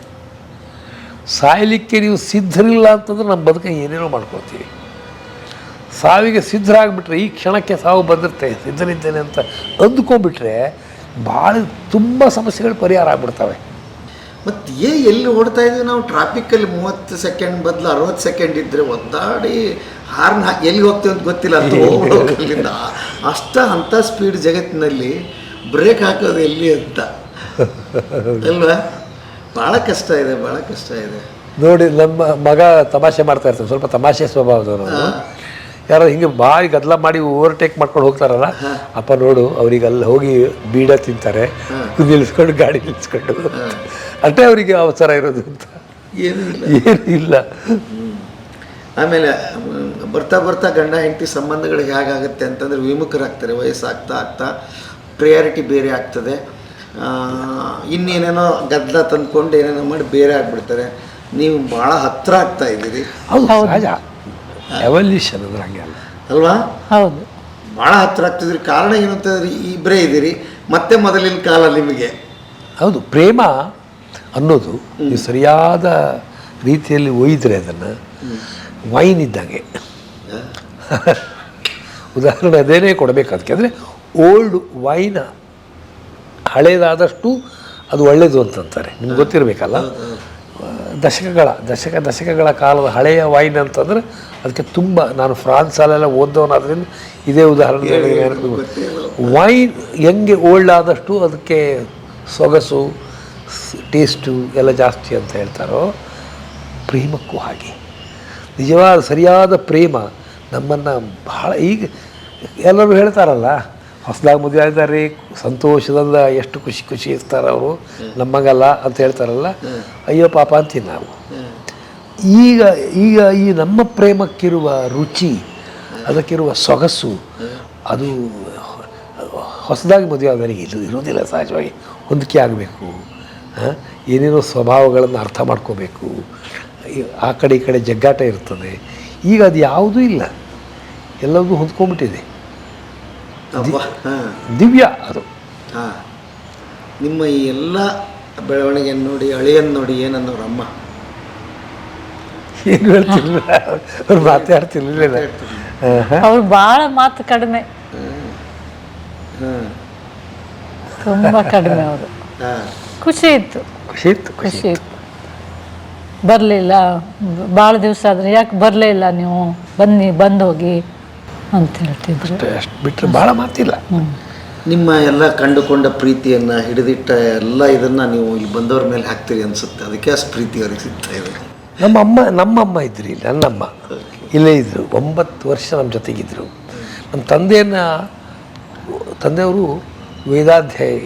ಸಾಯಲಿಕ್ಕೆ ನೀವು ಸಿದ್ಧರಿಲ್ಲ ಅಂತಂದ್ರೆ ನಮ್ಮ ಬದುಕ ಏನೇನೋ ಮಾಡ್ಕೊಳ್ತೀವಿ. ಸಾವಿಗೆ ಸಿದ್ಧರಾಗ್ಬಿಟ್ರೆ, ಈ ಕ್ಷಣಕ್ಕೆ ಸಾವು ಬಂದಿರುತ್ತೆ ಸಿದ್ಧರಿದ್ದೇನೆ ಅಂತ ಅಂದ್ಕೊಂಡ್ಬಿಟ್ರೆ ಭಾಳ ತುಂಬ ಸಮಸ್ಯೆಗಳು ಪರಿಹಾರ ಆಗ್ಬಿಡ್ತವೆ.
ಮತ್ತು ಎಲ್ಲಿ ಓಡ್ತಾ ಇದ್ದೀವಿ ನಾವು? ಟ್ರಾಫಿಕ್ಕಲ್ಲಿ 30 ಸೆಕೆಂಡ್ ಬದಲು 60 ಸೆಕೆಂಡ್ ಇದ್ದರೆ ಒದ್ದಾಡಿ ಹಾರ್ನ್ ಎಲ್ಲಿ ಹೋಗ್ತೀವಿ ಅಂತ ಗೊತ್ತಿಲ್ಲ ಅಂತ ಹೋಗ್ಲಿಂದ ಅಂಥ ಸ್ಪೀಡ್ ಜಗತ್ತಿನಲ್ಲಿ ಬ್ರೇಕ್ ಹಾಕೋದು ಎಲ್ಲಿ ಅಂತ ಅಲ್ವಾ? ಭಾಳ ಕಷ್ಟ ಇದೆ, ಭಾಳ ಕಷ್ಟ ಇದೆ.
ನೋಡಿ, ನಮ್ಮ ಮಗ ತಮಾಷೆ ಮಾಡ್ತಾ ಇರ್ತಾರೆ, ಸ್ವಲ್ಪ ತಮಾಷೆ ಸ್ವಭಾವದವರು. ಯಾರೋ ಹಿಂಗೆ ಭಾರಿ ಗದ್ದಲ ಮಾಡಿ ಓವರ್ಟೇಕ್ ಮಾಡ್ಕೊಂಡು ಹೋಗ್ತಾರಲ್ಲ, ಅಪ್ಪ ನೋಡು ಅವ್ರಿಗೆ ಅಲ್ಲಿ ಹೋಗಿ ಬೀಡ ತಿಂತಾರೆ, ನಿಲ್ಲಿಸ್ಕೊಂಡು ಗಾಡಿ ನಿಲ್ಲಿಸ್ಕೊಂಡು, ಅಷ್ಟೇ ಅವರಿಗೆ ಅವಸರ ಇರೋದು ಅಂತ
ಏನೂ
ಇಲ್ಲ.
ಆಮೇಲೆ ಬರ್ತಾ ಬರ್ತಾ ಗಂಡ ಹೆಂಡತಿ ಸಂಬಂಧಗಳು ಹೇಗಾಗುತ್ತೆ ಅಂತಂದರೆ ವಿಮುಖರಾಗ್ತಾರೆ. ವಯಸ್ಸಾಗ್ತಾ ಆಗ್ತಾ ಪ್ರಿಯಾರಿಟಿ ಬೇರೆ ಆಗ್ತದೆ. ಇನ್ನೇನೇನೋ ಗದ್ದಲ ತಂದ್ಕೊಂಡು ಏನೇನೋ ಮಾಡಿ ಬೇರೆ ಆಗಿಬಿಡ್ತಾರೆ. ನೀವು ಭಾಳ ಹತ್ತಿರ ಆಗ್ತಾ ಇದ್ದೀರಿ.
ಹೌದು, ಸಹಜ. ಎವಲ್ಯೂಷನ್ ಅಂದ್ರೆ ಹಂಗೆ ಅಲ್ಲ
ಅಲ್ವಾ?
ಹೌದು,
ಭಾಳ ಹತ್ತಿರ ಆಗ್ತಿದ್ರಿ. ಕಾರಣ ಏನು ಅಂತಂದ್ರೆ ಇಬ್ಬರೇ ಇದ್ದೀರಿ, ಮತ್ತೆ ಮೊದಲಿನ ಕಾಲ ನಿಮಗೆ.
ಹೌದು, ಪ್ರೇಮ ಅನ್ನೋದು ನೀವು ಸರಿಯಾದ ರೀತಿಯಲ್ಲಿ ಒಯ್ದರೆ ಅದನ್ನು ವೈನ್ ಇದ್ದಂಗೆ. ಉದಾಹರಣೆ ಅದೇನೇ ಕೊಡಬೇಕು. ಅದಕ್ಕೆ ಅಂದರೆ ಓಲ್ಡ್ ವೈನ್ ಹಳೇದಾದಷ್ಟು ಅದು ಒಳ್ಳೆಯದು ಅಂತಂತಾರೆ. ನಿಮ್ಗೆ ಗೊತ್ತಿರಬೇಕಲ್ಲ, ದಶಕಗಳ ಕಾಲದ ಹಳೆಯ ವೈನ್ ಅಂತಂದರೆ ಅದಕ್ಕೆ ತುಂಬ, ನಾನು ಫ್ರಾನ್ಸಲ್ಲೆಲ್ಲ ಓದೋನಾದ್ರಿಂದ ಇದೇ ಉದಾಹರಣೆ. ವೈನ್ ಹೆಂಗೆ ಓಲ್ಡ್ ಆದಷ್ಟು ಅದಕ್ಕೆ ಸೊಗಸು, ಟೇಸ್ಟು ಎಲ್ಲ ಜಾಸ್ತಿ ಅಂತ ಹೇಳ್ತಾರೋ, ಪ್ರೇಮಕ್ಕೂ ಹಾಗೆ. ನಿಜವಾದ ಸರಿಯಾದ ಪ್ರೇಮ ನಮ್ಮನ್ನು ಬಹಳ, ಈಗ ಎಲ್ಲರೂ ಹೇಳ್ತಾರಲ್ಲ, ಹೊಸದಾಗಿ ಮದುವೆ ಆಗಿದ್ದಾರೆ, ಸಂತೋಷದಿಂದ ಎಷ್ಟು ಖುಷಿ ಇರ್ತಾರೆ ಅವರು, ನಮ್ಮಂಗಲ್ಲ ಅಂತ ಹೇಳ್ತಾರಲ್ಲ. ಅಯ್ಯೋ ಪಾಪ ಅಂತೀವಿ ನಾವು. ಈಗ ಈ ನಮ್ಮ ಪ್ರೇಮಕ್ಕಿರುವ ರುಚಿ, ಅದಕ್ಕಿರುವ ಸೊಗಸು, ಅದು ಹೊಸದಾಗಿ ಮದುವೆ ಆದವರಿಗೆ ಇರೋದಿಲ್ಲ. ಸಹಜವಾಗಿ ಹೊಂದಿಕೆ ಆಗಬೇಕು, ಏನೇನೋ ಸ್ವಭಾವಗಳನ್ನು ಅರ್ಥ ಮಾಡ್ಕೋಬೇಕು, ಆ ಕಡೆ ಈ ಕಡೆ ಜಗ್ಗಾಟ ಇರ್ತದೆ. ಈಗ ಅದು ಯಾವುದೂ ಇಲ್ಲ, ಎಲ್ಲವೂ ಹೊಂದ್ಕೊಂಡ್ಬಿಟ್ಟಿದೆ. ದಿವ್ಯ ಅದು.
ಹಾಂ, ನಿಮ್ಮ ಈ ಎಲ್ಲ ಬೆಳವಣಿಗೆಯನ್ನು ನೋಡಿ, ಅಳಿಯನ್ನು ನೋಡಿ ಏನನ್ನೋರು ಅಮ್ಮ?
ಏನು ಹೇಳ್ತಿರ್ಲಿಲ್ಲ, ಅವ್ರು ಮಾತಾಡ್ತಿರ್ಲಿಲ್ಲ.
ಅವ್ರು ಭಾಳ ಮಾತು ಕಡಿಮೆ, ತುಂಬ ಕಡಿಮೆ. ಅವರು ಖುಷಿ ಇತ್ತು. ಬರಲಿಲ್ಲ, ಭಾಳ ದಿವಸ ಆದರೆ ಯಾಕೆ ಬರಲೇ ಇಲ್ಲ ನೀವು, ಬಂದು ಹೋಗಿ ಅಂತ ಹೇಳ್ತಿದ್ರು.
ಅಷ್ಟು ಬಿಟ್ಟರೆ ಭಾಳ ಮಾತಿಲ್ಲ.
ನಿಮ್ಮ ಎಲ್ಲ ಕಂಡುಕೊಂಡ ಪ್ರೀತಿಯನ್ನು, ಹಿಡಿದಿಟ್ಟ ಎಲ್ಲ ಇದನ್ನು ನೀವು ಇಲ್ಲಿ ಬಂದವ್ರ ಮೇಲೆ ಹಾಕ್ತೀರಿ ಅನಿಸುತ್ತೆ. ಅದಕ್ಕೆ ಅಷ್ಟು ಪ್ರೀತಿ ಅವ್ರಿಗೆ ಸಿಗ್ತಾ ಇದೆ.
ನಮ್ಮಮ್ಮ ಇದ್ರಿ, ನನ್ನಮ್ಮ ಇಲ್ಲೇ ಇದ್ದರು. 9 ವರ್ಷ ನಮ್ಮ ಜೊತೆಗಿದ್ದರು. ನಮ್ಮ ತಂದೆಯವರು ವೇದಾಧ್ಯಾಯಿ,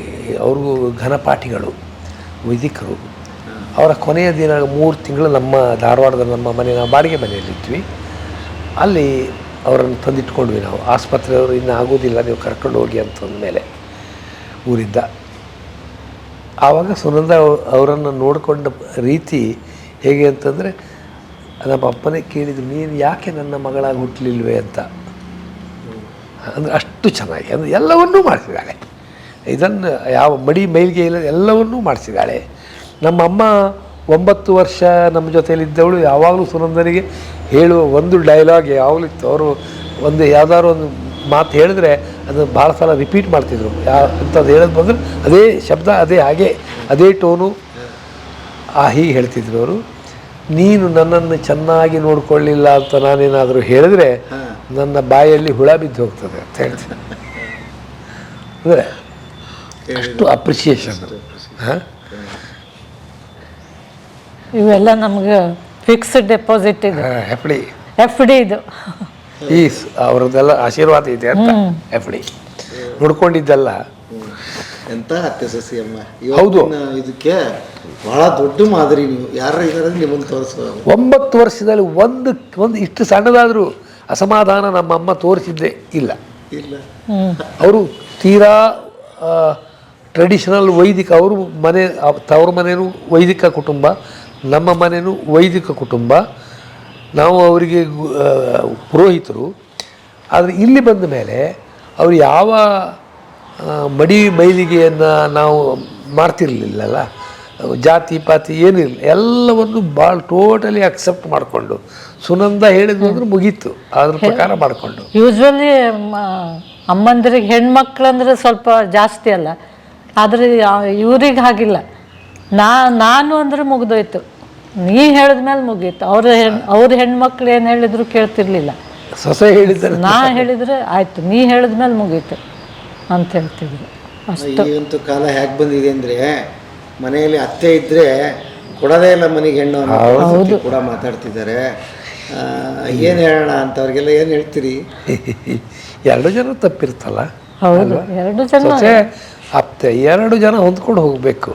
ಅವ್ರಿಗೂ ಘನಪಾಠಿಗಳು, ವೈದಿಕರು. ಅವರ ಕೊನೆಯ ದಿನ 3 ತಿಂಗಳು ನಮ್ಮ ಧಾರವಾಡದ ನಮ್ಮ ಮನೆ, ನಾವು ಬಾಡಿಗೆ ಮನೆಯಲ್ಲಿದ್ವಿ. ಅಲ್ಲಿ ಅವರನ್ನು ತಂದಿಟ್ಕೊಂಡ್ವಿ ನಾವು. ಆಸ್ಪತ್ರೆಯವರು ಇನ್ನೂ ಆಗೋದಿಲ್ಲ, ನೀವು ಕರ್ಕೊಂಡು ಹೋಗಿ ಅಂತಂದಮೇಲೆ ಊರಿದ್ದ. ಆವಾಗ ಸುನಂದ ಅವರನ್ನು ನೋಡಿಕೊಂಡ ರೀತಿ ಹೇಗೆ ಅಂತಂದರೆ, ನಮ್ಮ ಅಪ್ಪನೇ ಕೇಳಿದ್ರು, ನೀನು ಯಾಕೆ ನನ್ನ ಮಗಳಾಗಿ ಹುಟ್ಟಲಿಲ್ವೇ ಅಂತ. ಅಂದರೆ ಅಷ್ಟು ಚೆನ್ನಾಗಿ, ಅಂದರೆ ಎಲ್ಲವನ್ನೂ ಮಾಡಿಸಿದ್ದಾಳೆ. ಇದನ್ನು ಯಾವ ಮಡಿ ಮೈಲಿಗೆ ಇಲ್ಲ, ಎಲ್ಲವನ್ನೂ ಮಾಡಿಸಿದ್ದಾಳೆ. ನಮ್ಮಮ್ಮ 9 ವರ್ಷ ನಮ್ಮ ಜೊತೆಯಲ್ಲಿದ್ದವಳು ಯಾವಾಗಲೂ ಸುನಂದನಿಗೆ ಹೇಳುವ ಒಂದು ಡೈಲಾಗ್ ಯಾವಾಗಲೂ ಇತ್ತು. ಅವರು ಯಾವುದಾದ್ರು ಒಂದು ಮಾತು ಹೇಳಿದ್ರೆ ಅದು ಭಾಳ ಸಲ ರಿಪೀಟ್ ಮಾಡ್ತಿದ್ರು. ಅಂಥದ್ದು ಹೇಳೋದು ಬಂದರೆ ಅದೇ ಶಬ್ದ, ಅದೇ ಹಾಗೆ, ಅದೇ ಟೋನು ಹೀಗೆ ಹೇಳ್ತಿದ್ರು ಅವರು. ನೀನು ನನ್ನನ್ನು ಚೆನ್ನಾಗಿ ನೋಡ್ಕೊಳ್ಳಿಲ್ಲ ಅಂತ ನಾನೇನಾದರೂ ಹೇಳಿದ್ರೆ ನನ್ನ ಬಾಯಲ್ಲಿ ಹುಳ ಬಿದ್ದು ಹೋಗ್ತದೆ ಅಂತ ಹೇಳ್ತೀನಿ. ಅಂದರೆ ಅಷ್ಟು ಅಪ್ರಿಷಿಯೇಷನ್. ಹಾಂ,
ಇವೆಲ್ಲ ನಮ್ಗೆ ಫಿಕ್ಸ್ಡ್ ಡೆಪಾಸಿಟ್ ಇದೆ, ಎಫ್ ಡಿ ಇದು.
ಈ ಅವ್ರದ್ದೆಲ್ಲ ಆಶೀರ್ವಾದ ಇದೆ ಅಂತ ಎಫ್ ಡಿ ನೋಡ್ಕೊಂಡಿದ್ದೆಲ್ಲ.
ಎಂತ ಅತ್ತೆ ಸಸಿ ಅಮ್ಮ.
ಹೌದು.
ಇದಕ್ಕೆ ಬಹಳ ದೊಡ್ಡ ಮಾದರಿ. ನೀವು ಯಾರು ಇದ್ದಾರೆ ನಿಮ್ಮನ್ನು ತೋರಿಸೋ.
9 ವರ್ಷದಲ್ಲಿ ಒಂದು ಇಷ್ಟು ಸಣ್ಣದಾದರೂ ಅಸಮಾಧಾನ ನಮ್ಮಮ್ಮ ತೋರಿಸಿದ್ದೇ ಇಲ್ಲ. ಅವರು ತೀರಾ ಟ್ರೆಡಿಷನಲ್ ವೈದಿಕ. ಅವರು ಮನೆ, ತವ್ರ ಮನೆಯೂ ವೈದಿಕ ಕುಟುಂಬ, ನಮ್ಮ ಮನೆಯೂ ವೈದಿಕ ಕುಟುಂಬ. ನಾವು ಅವರಿಗೆ ಪುರೋಹಿತರು. ಆದರೆ ಇಲ್ಲಿ ಬಂದ ಮೇಲೆ ಅವರು ಯಾವ ಮಡಿ ಮೈಲಿಗೆಯನ್ನು ನಾವು ಮಾಡ್ತಿರ್ಲಿಲ್ಲಲ್ಲ, ಜಾತಿ ಪಾತಿ ಏನಿರಲಿಲ್ಲ, ಎಲ್ಲವನ್ನು ಭಾಳ ಟೋಟಲಿ ಅಕ್ಸೆಪ್ಟ್ ಮಾಡಿಕೊಂಡು ಸುನಂದ ಹೇಳಿದ್ರು ಅಂದ್ರೆ ಮುಗೀತು, ಅದ್ರ ಪ್ರಕಾರ ಮಾಡಿಕೊಂಡು.
ಯೂಶ್ವಲಿ ಅಮ್ಮಂದಿರಿಗೆ ಹೆಣ್ಮಕ್ಳಂದ್ರೆ ಸ್ವಲ್ಪ ಜಾಸ್ತಿ ಅಲ್ಲ, ಆದರೆ ಇವ್ರಿಗೆ ಹಾಗಿಲ್ಲ. ನಾನು ಅಂದ್ರೆ ಮುಗಿದೋಯ್ತು, ನೀ ಹೇಳಿದ್ಮೇಲೆ ಮುಗೀತು. ಅವ್ರ ಹೆಣ್ಮಕ್ಳು ಏನು ಹೇಳಿದ್ರು ಕೇಳ್ತಿರ್ಲಿಲ್ಲ.
ಸೊಸೆ ಹೇಳಿದ್ದಾರೆ,
ನಾ ಹೇಳಿದ್ರೆ ಆಯ್ತು, ನೀ ಹೇಳಿದ್ಮೇಲೆ ಮುಗೀತು ಅಂತ ಹೇಳ್ತಿದ್ರು. ಅಷ್ಟು
ಈಗಂತೂ ಕಾಲ ಹೇಗೆ ಬಂದಿದೆ ಅಂದರೆ, ಮನೆಯಲ್ಲಿ ಅತ್ತೆ ಇದ್ದರೆ ಕೊಡೋದೇ ಇಲ್ಲ ಮನೆಗೆ ಹೆಣ್ಣು ಅನ್ನೋ ಕೂಡ ಮಾತಾಡ್ತಿದ್ದಾರೆ. ಏನು ಹೇಳೋಣ ಅಂತವ್ರಿಗೆಲ್ಲ ಏನು ಹೇಳ್ತೀರಿ?
2 ಜನ ತಪ್ಪಿರ್ತಲ್ಲ.
ಹೌದು, 2 ಜನ
ಸೊಸೆ ಅತ್ತೆ 2 ಜನ ಹೊಂದ್ಕೊಂಡು ಹೋಗಬೇಕು.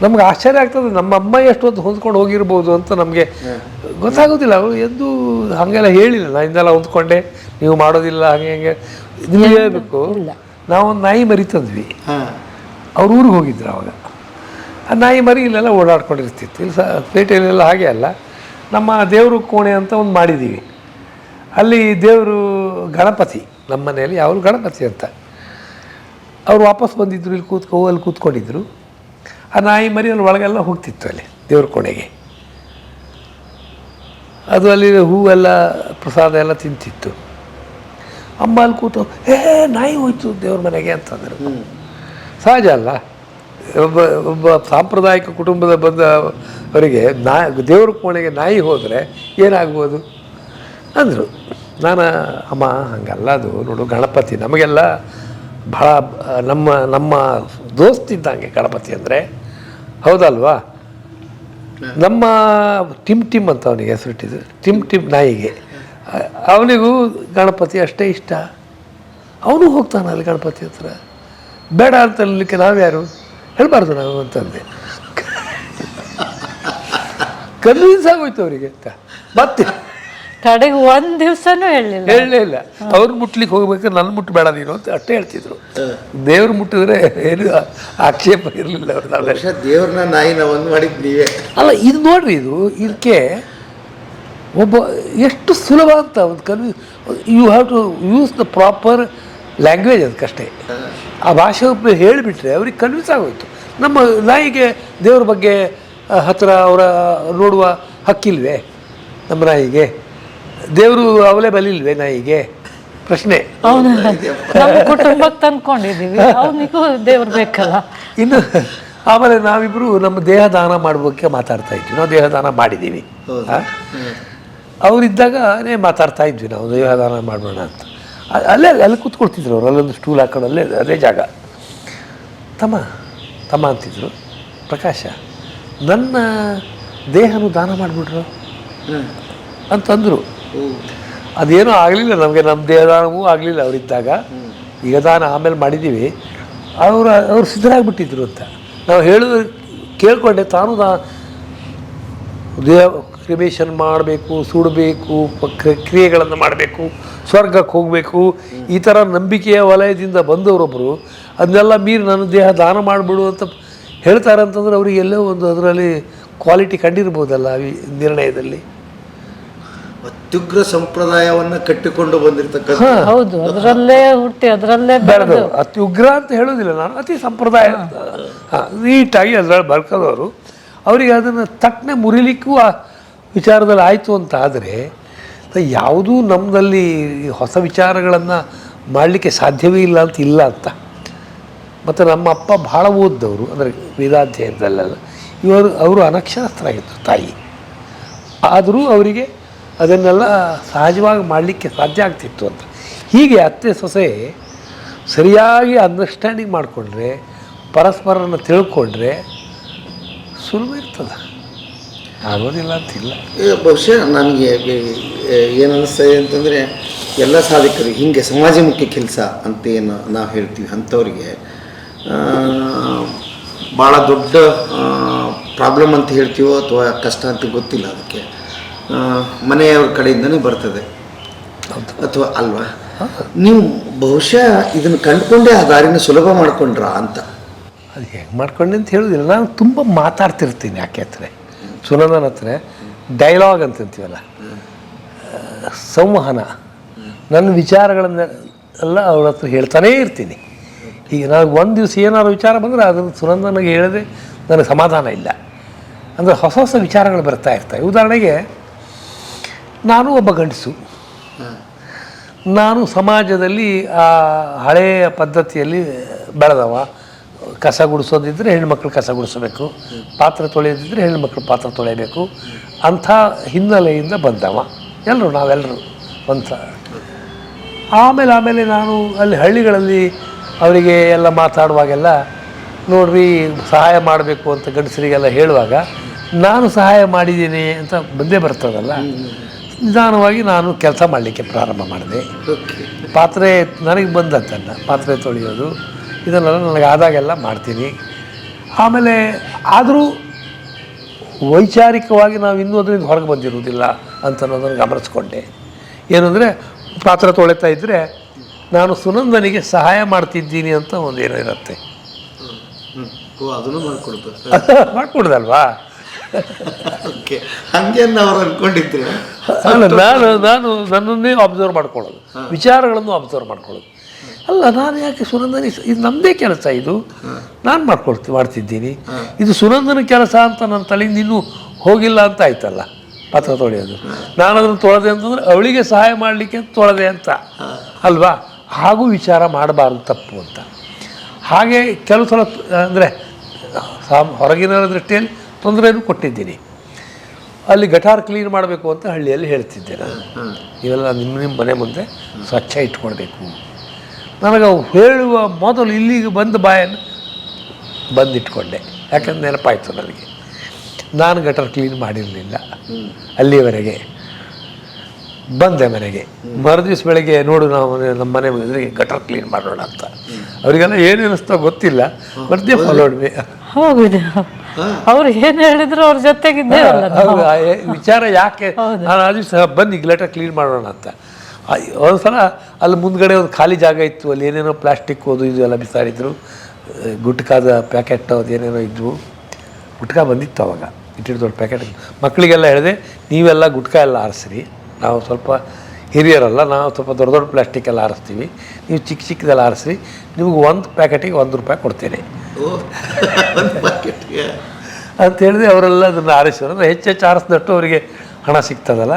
ನಮ್ಗೆ ಆಶ್ಚರ್ಯ ಆಗ್ತದೆ, ನಮ್ಮ ಅಮ್ಮ ಎಷ್ಟೊತ್ತು ಹೊಂದ್ಕೊಂಡು ಹೋಗಿರ್ಬೋದು ಅಂತ ನಮಗೆ ಗೊತ್ತಾಗೋದಿಲ್ಲ. ಅವರು ಎಂದು ಹಾಗೆಲ್ಲ ಹೇಳಿಲ್ಲ, ನಾ ಇಂದೆಲ್ಲ ಹೊಂದ್ಕೊಂಡೆ, ನೀವು ಮಾಡೋದಿಲ್ಲ ಹಾಗೆ ಹಂಗೆ ನೀವು ಹೇಳಬೇಕು. ನಾವೊಂದು ನಾಯಿ ಮರಿ ತಂದ್ವಿ, ಅವ್ರ ಊರಿಗೆ ಹೋಗಿದ್ರು ಅವಾಗ. ಆ ನಾಯಿ ಮರಿ ಇಲ್ಲೆಲ್ಲ ಓಡಾಡ್ಕೊಂಡಿರ್ತಿತ್ತು. ಇಲ್ಲಿ ಪೇಟೆಯಲ್ಲೆಲ್ಲ ಹಾಗೆ ಅಲ್ಲ, ನಮ್ಮ ದೇವರು ಕೋಣೆ ಅಂತ ಒಂದು ಮಾಡಿದ್ದೀವಿ. ಅಲ್ಲಿ ದೇವರು ಗಣಪತಿ, ನಮ್ಮ ಮನೆಯಲ್ಲಿ ಅವರು ಗಣಪತಿ ಅಂತ. ಅವ್ರು ವಾಪಸ್ ಬಂದಿದ್ದರು, ಇಲ್ಲಿ ಅಲ್ಲಿ ಕೂತ್ಕೊಂಡಿದ್ರು. ಆ ನಾಯಿ ಮರಿ ಅಲ್ಲಿ ಒಳಗೆಲ್ಲ ಹೋಗ್ತಿತ್ತು, ಅಲ್ಲಿ ದೇವ್ರ ಕೋಣೆಗೆ. ಅದು ಅಲ್ಲಿ ಹೂವೆಲ್ಲ ಪ್ರಸಾದ ಎಲ್ಲ ತಿಂತಿತ್ತು. ಅಮ್ಮ ಅಲ್ಲಿ ಕೂತು ನಾಯಿ ಹೋಯ್ತು ದೇವ್ರ ಮನೆಗೆ ಅಂತಂದರು. ಸಹಜ ಅಲ್ಲ, ಒಬ್ಬ ಸಾಂಪ್ರದಾಯಿಕ ಕುಟುಂಬದ ಬಂದವರಿಗೆ ದೇವ್ರ ಕೋಣೆಗೆ ನಾಯಿ ಹೋದರೆ ಏನಾಗ್ಬೋದು ಅಂದರು. ನಾನು ಅಮ್ಮ ಹಂಗಲ್ಲ, ಅದು ನೋಡು ಗಣಪತಿ ನಮಗೆಲ್ಲ ಭಾಳ ನಮ್ಮ ದೋಸ್ತಿದ್ದಂಗೆ ಗಣಪತಿ ಅಂದರೆ, ಹೌದಲ್ವಾ? ನಮ್ಮ ಟಿಮ್ ಅಂತ ಅವನಿಗೆ ಹೆಸರಿಟ್ಟಿದ್ದು, ಟಿಮ್ ನಾಯಿಗೆ. ಅವನಿಗೂ ಗಣಪತಿ ಅಷ್ಟೇ ಇಷ್ಟ. ಅವನು ಹೋಗ್ತಾನೆ ಅಲ್ಲಿ ಗಣಪತಿ ಹತ್ರ. ಬೇಡ ಅಂತ ಹೇಳಲಿಕ್ಕೆ ನಾವ್ಯಾರು, ಹೇಳಬಾರ್ದು ನಾವು ಅಂತಂದೆ. ಕನ್ವಿನ್ಸ್ ಆಗೋಯ್ತು ಅವರಿಗೆ ಅಂತ. ಮತ್ತೆ
ಕಡೆಗೆ 1 ದಿವಸನೂ
ಹೇಳಲೇ ಇಲ್ಲ. ಅವ್ರು ಮುಟ್ಲಿಕ್ಕೆ ಹೋಗ್ಬೇಕು, ನನ್ನ ಮುಟ್ಟಬೇಡ ನೀನು ಅಂತ ಅಷ್ಟೇ ಹೇಳ್ತಿದ್ರು. ದೇವ್ರು ಮುಟ್ಟಿದ್ರೆ ಏನು ಆಕ್ಷೇಪ ಇರಲಿಲ್ಲ ಅವ್ರದ್ದು.
ದೇವ್ರನ್ನ ನಾಯಿನ ಒಂದು ಮಾಡಿದ್ದು ನೀವೇ
ಅಲ್ಲ. ಇದು ನೋಡ್ರಿ, ಇದಕ್ಕೆ ಒಬ್ಬ ಎಷ್ಟು ಸುಲಭ ಅಂತ ಒಂದು you have to use the proper language. ಅದಕ್ಕಷ್ಟೇ ಆ ಭಾಷೆ ಹೇಳಿಬಿಟ್ರೆ ಅವ್ರಿಗೆ ಕನ್ವಿನ್ಸ್ ಆಗೋಯ್ತು. ನಮ್ಮ ನಾಯಿಗೆ ದೇವ್ರ ಬಗ್ಗೆ ಹತ್ತಿರ ಅವರ ನೋಡುವ ಹಕ್ಕಿಲ್ವೇ? ನಮ್ಮ ನಾಯಿಗೆ ದೇವರು ಅವೈಲೇಬಲ್ ಇಲ್ವೇ? ನಾಯಿಗೆ ಪ್ರಶ್ನೆ.
ಅವನು ನಮ್ಮ ಕುಟುಂಬಕ್ಕೆ ತಂದ್ಕೊಂಡಿದ್ದೀವಿ, ಅವನಿಗೂ ದೇವ್ರು ಬೇಕಲ್ಲ.
ಇನ್ನು ಆಮೇಲೆ ನಾವಿಬ್ಬರು ನಮ್ಮ ದೇಹ ದಾನ ಮಾಡೋಕ್ಕೆ ಮಾತಾಡ್ತಾ ಇದ್ವಿ. ನಾವು ದೇಹ ದಾನ ಮಾಡಿದ್ದೀವಿ. ಅವರಿದ್ದಾಗನೇ ಮಾತಾಡ್ತಾ ಇದ್ವಿ ನಾವು, ದೇಹ ದಾನ ಮಾಡೋಣ ಅಂತ. ಅಲ್ಲಿ ಕೂತ್ಕೊಳ್ತಿದ್ರು ಅವರು, ಅಲ್ಲೊಂದು ಸ್ಟೂಲ್ ಹಾಕೊಂಡು ಅದೇ ಜಾಗ. ತಮ್ಮ ಅಂತಿದ್ರು, ಪ್ರಕಾಶ ನನ್ನ ದೇಹನೂ ದಾನ ಮಾಡಿಬಿಟ್ರು ಅಂತಂದರು. ಅದೇನೂ ಆಗಲಿಲ್ಲ ನಮಗೆ, ನಮ್ಮ ದೇಹದಾನವೂ ಆಗಲಿಲ್ಲ ಅವರಿದ್ದಾಗ. ಈಗ ದಾನ ಆಮೇಲೆ ಮಾಡಿದ್ದೀವಿ. ಅವರು ಸಿದ್ಧರಾಗ್ಬಿಟ್ಟಿದ್ರು ಅಂತ ನಾವು ಹೇಳೋದು ಕೇಳಿಕೊಂಡೆ. ತಾನು ದೇಹ ಕ್ರಿಮೇಷನ್ ಮಾಡಬೇಕು, ಸುಡಬೇಕು, ಕ್ರಿಯೆಗಳನ್ನು ಮಾಡಬೇಕು, ಸ್ವರ್ಗಕ್ಕೆ ಹೋಗಬೇಕು, ಈ ಥರ ನಂಬಿಕೆಯ ವಲಯದಿಂದ ಬಂದವರೊಬ್ಬರು ಅದನ್ನೆಲ್ಲ ಮೀರಿ ನನ್ನ ದೇಹ ದಾನ ಮಾಡಿಬಿಡು ಅಂತ ಹೇಳ್ತಾರೆ ಅಂತಂದ್ರೆ ಅವ್ರಿಗೆ ಎಲ್ಲೋ ಒಂದು ಅದರಲ್ಲಿ ಕ್ವಾಲಿಟಿ ಕಂಡಿರ್ಬೋದಲ್ಲ ಈ ನಿರ್ಣಯದಲ್ಲಿ.
ಅತ್ಯುಗ್ರ ಸಂಪ್ರದಾಯವನ್ನು ಕಟ್ಟಿಕೊಂಡು ಬಂದಿರತಕ್ಕಂಥ.
ಹೌದು, ಅದರಲ್ಲೇ ಹುಟ್ಟಿ ಅದರಲ್ಲೇ
ಬೆಳೆದು. ಅತ್ಯುಗ್ರ ಅಂತ ಹೇಳೋದಿಲ್ಲ ನಾನು, ಅತಿ ಸಂಪ್ರದಾಯ ನೀಟಾಗಿ ಅದರಲ್ಲಿ ಬರ್ಕೋದವರು. ಅವರಿಗೆ ಅದನ್ನು ತಟ್ಟನೆ ಮುರಿಲಿಕ್ಕೂ ಆ ವಿಚಾರದಲ್ಲಿ ಆಯಿತು ಅಂತ ಆದರೆ, ಯಾವುದೂ ನಮ್ಮದಲ್ಲಿ ಹೊಸ ವಿಚಾರಗಳನ್ನು ಮಾಡಲಿಕ್ಕೆ ಸಾಧ್ಯವೇ ಇಲ್ಲ ಅಂತ ಇಲ್ಲ ಅಂತ. ಮತ್ತು ನಮ್ಮ ಅಪ್ಪ ಭಾಳ ಓದ್ದವರು, ಅಂದರೆ ವೇದಾಧ್ಯಯನದಲ್ಲೆಲ್ಲ. ಅವರು ಅನಕ್ಷರಸ್ಥರಾಗಿದ್ದರು ತಾಯಿ. ಆದರೂ ಅವರಿಗೆ ಅದನ್ನೆಲ್ಲ ಸಹಜವಾಗಿ ಮಾಡಲಿಕ್ಕೆ ಸಾಧ್ಯ ಆಗ್ತಿತ್ತು ಅಂತ. ಹೀಗೆ ಅತ್ತೆ ಸೊಸೆ ಸರಿಯಾಗಿ ಅಂಡರ್ಸ್ಟ್ಯಾಂಡಿಂಗ್ ಮಾಡಿಕೊಂಡ್ರೆ, ಪರಸ್ಪರನ ತಿಳ್ಕೊಂಡ್ರೆ ಸುಲಭ ಇರ್ತದೆ, ಆಗೋದಿಲ್ಲ ಅಂತಿಲ್ಲ.
ಬಹುಶಃ ನನಗೆ ಏನು ಅನ್ನಿಸ್ತದೆ ಅಂತಂದರೆ, ಎಲ್ಲ ಸಾಧಕರು ಹೀಗೆ ಸಮಾಜಮುಖಿ ಕೆಲಸ ಅಂತ ಏನು ನಾವು ಹೇಳ್ತೀವಿ ಅಂಥವ್ರಿಗೆ ಭಾಳ ದೊಡ್ಡ ಪ್ರಾಬ್ಲಮ್ ಅಂತ ಹೇಳ್ತೀವೋ ಅಥವಾ ಕಷ್ಟ ಅಂತ ಗೊತ್ತಿಲ್ಲ. ಅದಕ್ಕೆ ಮನೆಯವ್ರ ಕಡೆಯಿಂದನೇ ಬರ್ತದೆ ಅಥವಾ ಅಲ್ವಾ? ನೀವು ಬಹುಶಃ ಇದನ್ನು ಕಂಡುಕೊಂಡೇ ಆ ದಾರಿನ ಸುಲಭ ಮಾಡ್ಕೊಂಡ್ರಾ ಅಂತ.
ಅದು ಹೆಂಗೆ ಮಾಡ್ಕೊಂಡೆ ಅಂತ ಹೇಳೋದಿಲ್ಲ, ನಾನು ತುಂಬ ಮಾತಾಡ್ತಿರ್ತೀನಿ ಯಾಕೆ ಹತ್ರ, ಸುನಂದನ ಹತ್ರ ಡೈಲಾಗ್ ಅಂತಂತೀವಲ್ಲ, ಸಂವಹನ, ನನ್ನ ವಿಚಾರಗಳನ್ನೆಲ್ಲ ಅವ್ರ ಹತ್ರ ಹೇಳ್ತಾನೇ ಇರ್ತೀನಿ. ಈಗ ನನಗೆ ಒಂದು ದಿವಸ ಏನಾದ್ರು ವಿಚಾರ ಬಂದರೆ ಅದನ್ನು ಸುನಂದನಿಗೆ ಹೇಳದೆ ನನಗೆ ಸಮಾಧಾನ ಇಲ್ಲ. ಅಂದರೆ ಹೊಸ ಹೊಸ ವಿಚಾರಗಳು ಬರ್ತಾ ಇರ್ತವೆ. ಉದಾಹರಣೆಗೆ, ನಾನು ಒಬ್ಬ ಗಂಡಸು, ನಾನು ಸಮಾಜದಲ್ಲಿ ಆ ಹಳೆಯ ಪದ್ಧತಿಯಲ್ಲಿ ಬೆಳೆದವ. ಕಸ ಗುಡಿಸೋದಿದ್ದರೆ ಹೆಣ್ಮಕ್ಳು ಕಸ ಗುಡಿಸಬೇಕು, ಪಾತ್ರೆ ತೊಳೆಯೋದಿದ್ದರೆ ಹೆಣ್ಮಕ್ಳು ಪಾತ್ರೆ ತೊಳೆಯಬೇಕು, ಅಂಥ ಹಿನ್ನೆಲೆಯಿಂದ ಬಂದವ ನಾವೆಲ್ಲರೂ ಒಂದು. ಆಮೇಲೆ ನಾನು ಅಲ್ಲಿ ಹಳ್ಳಿಗಳಲ್ಲಿ ಅವರಿಗೆ ಎಲ್ಲ ಮಾತಾಡುವಾಗೆಲ್ಲ, ನೋಡ್ರಿ ಸಹಾಯ ಮಾಡಬೇಕು ಅಂತ ಗಂಡಸರಿಗೆಲ್ಲ ಹೇಳುವಾಗ ನಾನು ಸಹಾಯ ಮಾಡಿದ್ದೀನಿ ಅಂತ ಬಂದೇ ಬರ್ತದಲ್ಲ. ನಿಧಾನವಾಗಿ ನಾನು ಕೆಲಸ ಮಾಡಲಿಕ್ಕೆ ಪ್ರಾರಂಭ ಮಾಡಿದೆ. ಪಾತ್ರೆ ನನಗೆ ಬಂದದ್ದನ್ನು ಪಾತ್ರೆ ತೊಳೆಯೋದು ಇದನ್ನೆಲ್ಲ ನನಗೆ ಆದಾಗೆಲ್ಲ ಮಾಡ್ತೀನಿ. ಆಮೇಲೆ ಆದರೂ ವೈಚಾರಿಕವಾಗಿ ನಾವು ಇನ್ನೂ ಅದರಿಂದ ಹೊರಗೆ ಬಂದಿರುವುದಿಲ್ಲ ಅಂತ ಅನ್ನೋದನ್ನು ಗಮನಿಸ್ಕೊಂಡೆ. ಏನಂದರೆ, ಪಾತ್ರೆ ತೊಳಿತಾ ಇದ್ದರೆ ನಾನು ಸುನಂದನಿಗೆ ಸಹಾಯ ಮಾಡ್ತಿದ್ದೀನಿ ಅಂತ ಒಂದೇನೋ ಇರುತ್ತೆ.
ಅದನ್ನು
ಮಾಡಿಕೊಡ್ದಲ್ವಾ?
ಓಕೆ, ಹಂಗೇನು ಅವ್ರು ಅಂದ್ಕೊಂಡಿದ್ರೆ
ನಾನು ನನ್ನನ್ನೇ ಅಬ್ಸರ್ವ್ ಮಾಡ್ಕೊಳ್ಳೋದು, ವಿಚಾರಗಳನ್ನು ಅಬ್ಸರ್ವ್ ಮಾಡ್ಕೊಳ್ಳೋದು. ಅಲ್ಲ, ನಾನು ಯಾಕೆ ಸುನಂದನಿ, ಇದು ನಮ್ಮದೇ ಕೆಲಸ, ಇದು ನಾನು ಮಾಡ್ತಿದ್ದೀನಿ, ಇದು ಸುನಂದನ ಕೆಲಸ ಅಂತ ನನ್ನ ತಲೆಯಿಂದ ಇನ್ನೂ ಹೋಗಿಲ್ಲ ಅಂತ ಆಯ್ತಲ್ಲ ಪಾತ್ರ ತೊಳೆಯೋದು. ನಾನು ಅದನ್ನು ತೊಳೆದೆ ಅಂತಂದರೆ ಅವಳಿಗೆ ಸಹಾಯ ಮಾಡಲಿಕ್ಕೆ ತೊಳೆದೆ ಅಂತ ಅಲ್ವಾ? ಹಾಗೂ ವಿಚಾರ ಮಾಡಬಾರ್ದು, ತಪ್ಪು ಅಂತ. ಹಾಗೆ ಕೆಲವು ಸಲ ಅಂದರೆ ಹೊರಗಿನ ದೃಷ್ಟಿಯಲ್ಲಿ ತೊಂದರೆಯನ್ನು ಕೊಟ್ಟಿದ್ದೀನಿ. ಅಲ್ಲಿ ಗಟಾರ್ ಕ್ಲೀನ್ ಮಾಡಬೇಕು ಅಂತ ಹಳ್ಳಿಯಲ್ಲಿ ಹೇಳ್ತಿದ್ದೆ ನಾನು, ಇವೆಲ್ಲ ನಿಮ್ಮ ಮನೆ ಮುಂದೆ ಸ್ವಚ್ಛ ಇಟ್ಕೊಳ್ಬೇಕು. ನನಗೆ ಹೇಳುವ ಮೊದಲು ಇಲ್ಲಿಗೆ ಬಂದ ಬಾಯನ್ನು ಬಂದಿಟ್ಕೊಂಡೆ, ಯಾಕಂದ್ರೆ ನೆನಪಾಯಿತು ನನಗೆ. ನಾನು ಗಟರ್ ಕ್ಲೀನ್ ಮಾಡಿರಲಿಲ್ಲ ಅಲ್ಲಿವರೆಗೆ. ಬಂದೆ ಮನೆಗೆ, ಮರುದಿವ್ಸ ಬೆಳಗ್ಗೆ ನೋಡು ನಾವು ನಮ್ಮ ಮನೆ ಎದುರಿಗೆ ಗಟರ್ ಕ್ಲೀನ್ ಮಾಡೋಣ ಅಂತ. ಅವರಿಗೆಲ್ಲ ಏನು ಅನ್ನಿಸ್ತೋ ಗೊತ್ತಿಲ್ಲ, ಬರ್ದೇ ಫಾಲೋಡ್ ಮೀ.
ಹೋಗಿದೆ, ಅವ್ರು ಏನು ಹೇಳಿದ್ರು ಅವ್ರ ಜೊತೆಗಿದ್ದೇವಲ್ಲ.
ವಿಚಾರ ಯಾಕೆ ನಾನು ಆ ದಿವಸ ಬನ್ನಿ ಗಟರ್ ಕ್ಲೀನ್ ಮಾಡೋಣ ಅಂತ. ಒಂದು ಸಲ ಅಲ್ಲಿ ಮುಂದ್ಗಡೆ ಒಂದು ಖಾಲಿ ಜಾಗ ಇತ್ತು, ಅಲ್ಲಿ ಏನೇನೋ ಪ್ಲಾಸ್ಟಿಕ್ ಅದು ಇದು ಎಲ್ಲ ಬಿಸಾಡಿದ್ರು, ಗುಟ್ಕಾದ ಪ್ಯಾಕೆಟ್ ಅದು ಏನೇನೋ ಇದ್ವು. ಗುಟ್ಕಾ ಬಂದಿತ್ತು ಅವಾಗ, ಇಟ್ಟಿಟ್ಟು ದೊಡ್ಡ ಪ್ಯಾಕೆಟ್. ಮಕ್ಕಳಿಗೆಲ್ಲ ಹೇಳಿದೆ, ನೀವೆಲ್ಲ ಗುಟ್ಕಾ ಎಲ್ಲ ಆರಿಸ್ರಿ, ನಾವು ಸ್ವಲ್ಪ ಹಿರಿಯರಲ್ಲ, ನಾವು ಸ್ವಲ್ಪ ದೊಡ್ಡ ದೊಡ್ಡ ಪ್ಲಾಸ್ಟಿಕ್ ಎಲ್ಲ ಆರಿಸ್ತೀವಿ, ನೀವು ಚಿಕ್ಕ ಚಿಕ್ಕದೆಲ್ಲ ಆರಿಸ್ರಿ, ನಿಮ್ಗೆ ಒಂದು ಪ್ಯಾಕೆಟಿಗೆ ₹1 ಕೊಡ್ತೇನೆ ಅಂತ ಹೇಳಿದೆ. ಅವರೆಲ್ಲ ಅದನ್ನು ಆರಿಸೋರು. ಹೆಚ್ಚೆಚ್ಚು ಆರಿಸಿದಷ್ಟು ಅವರಿಗೆ ಹಣ ಸಿಗ್ತದಲ್ಲ.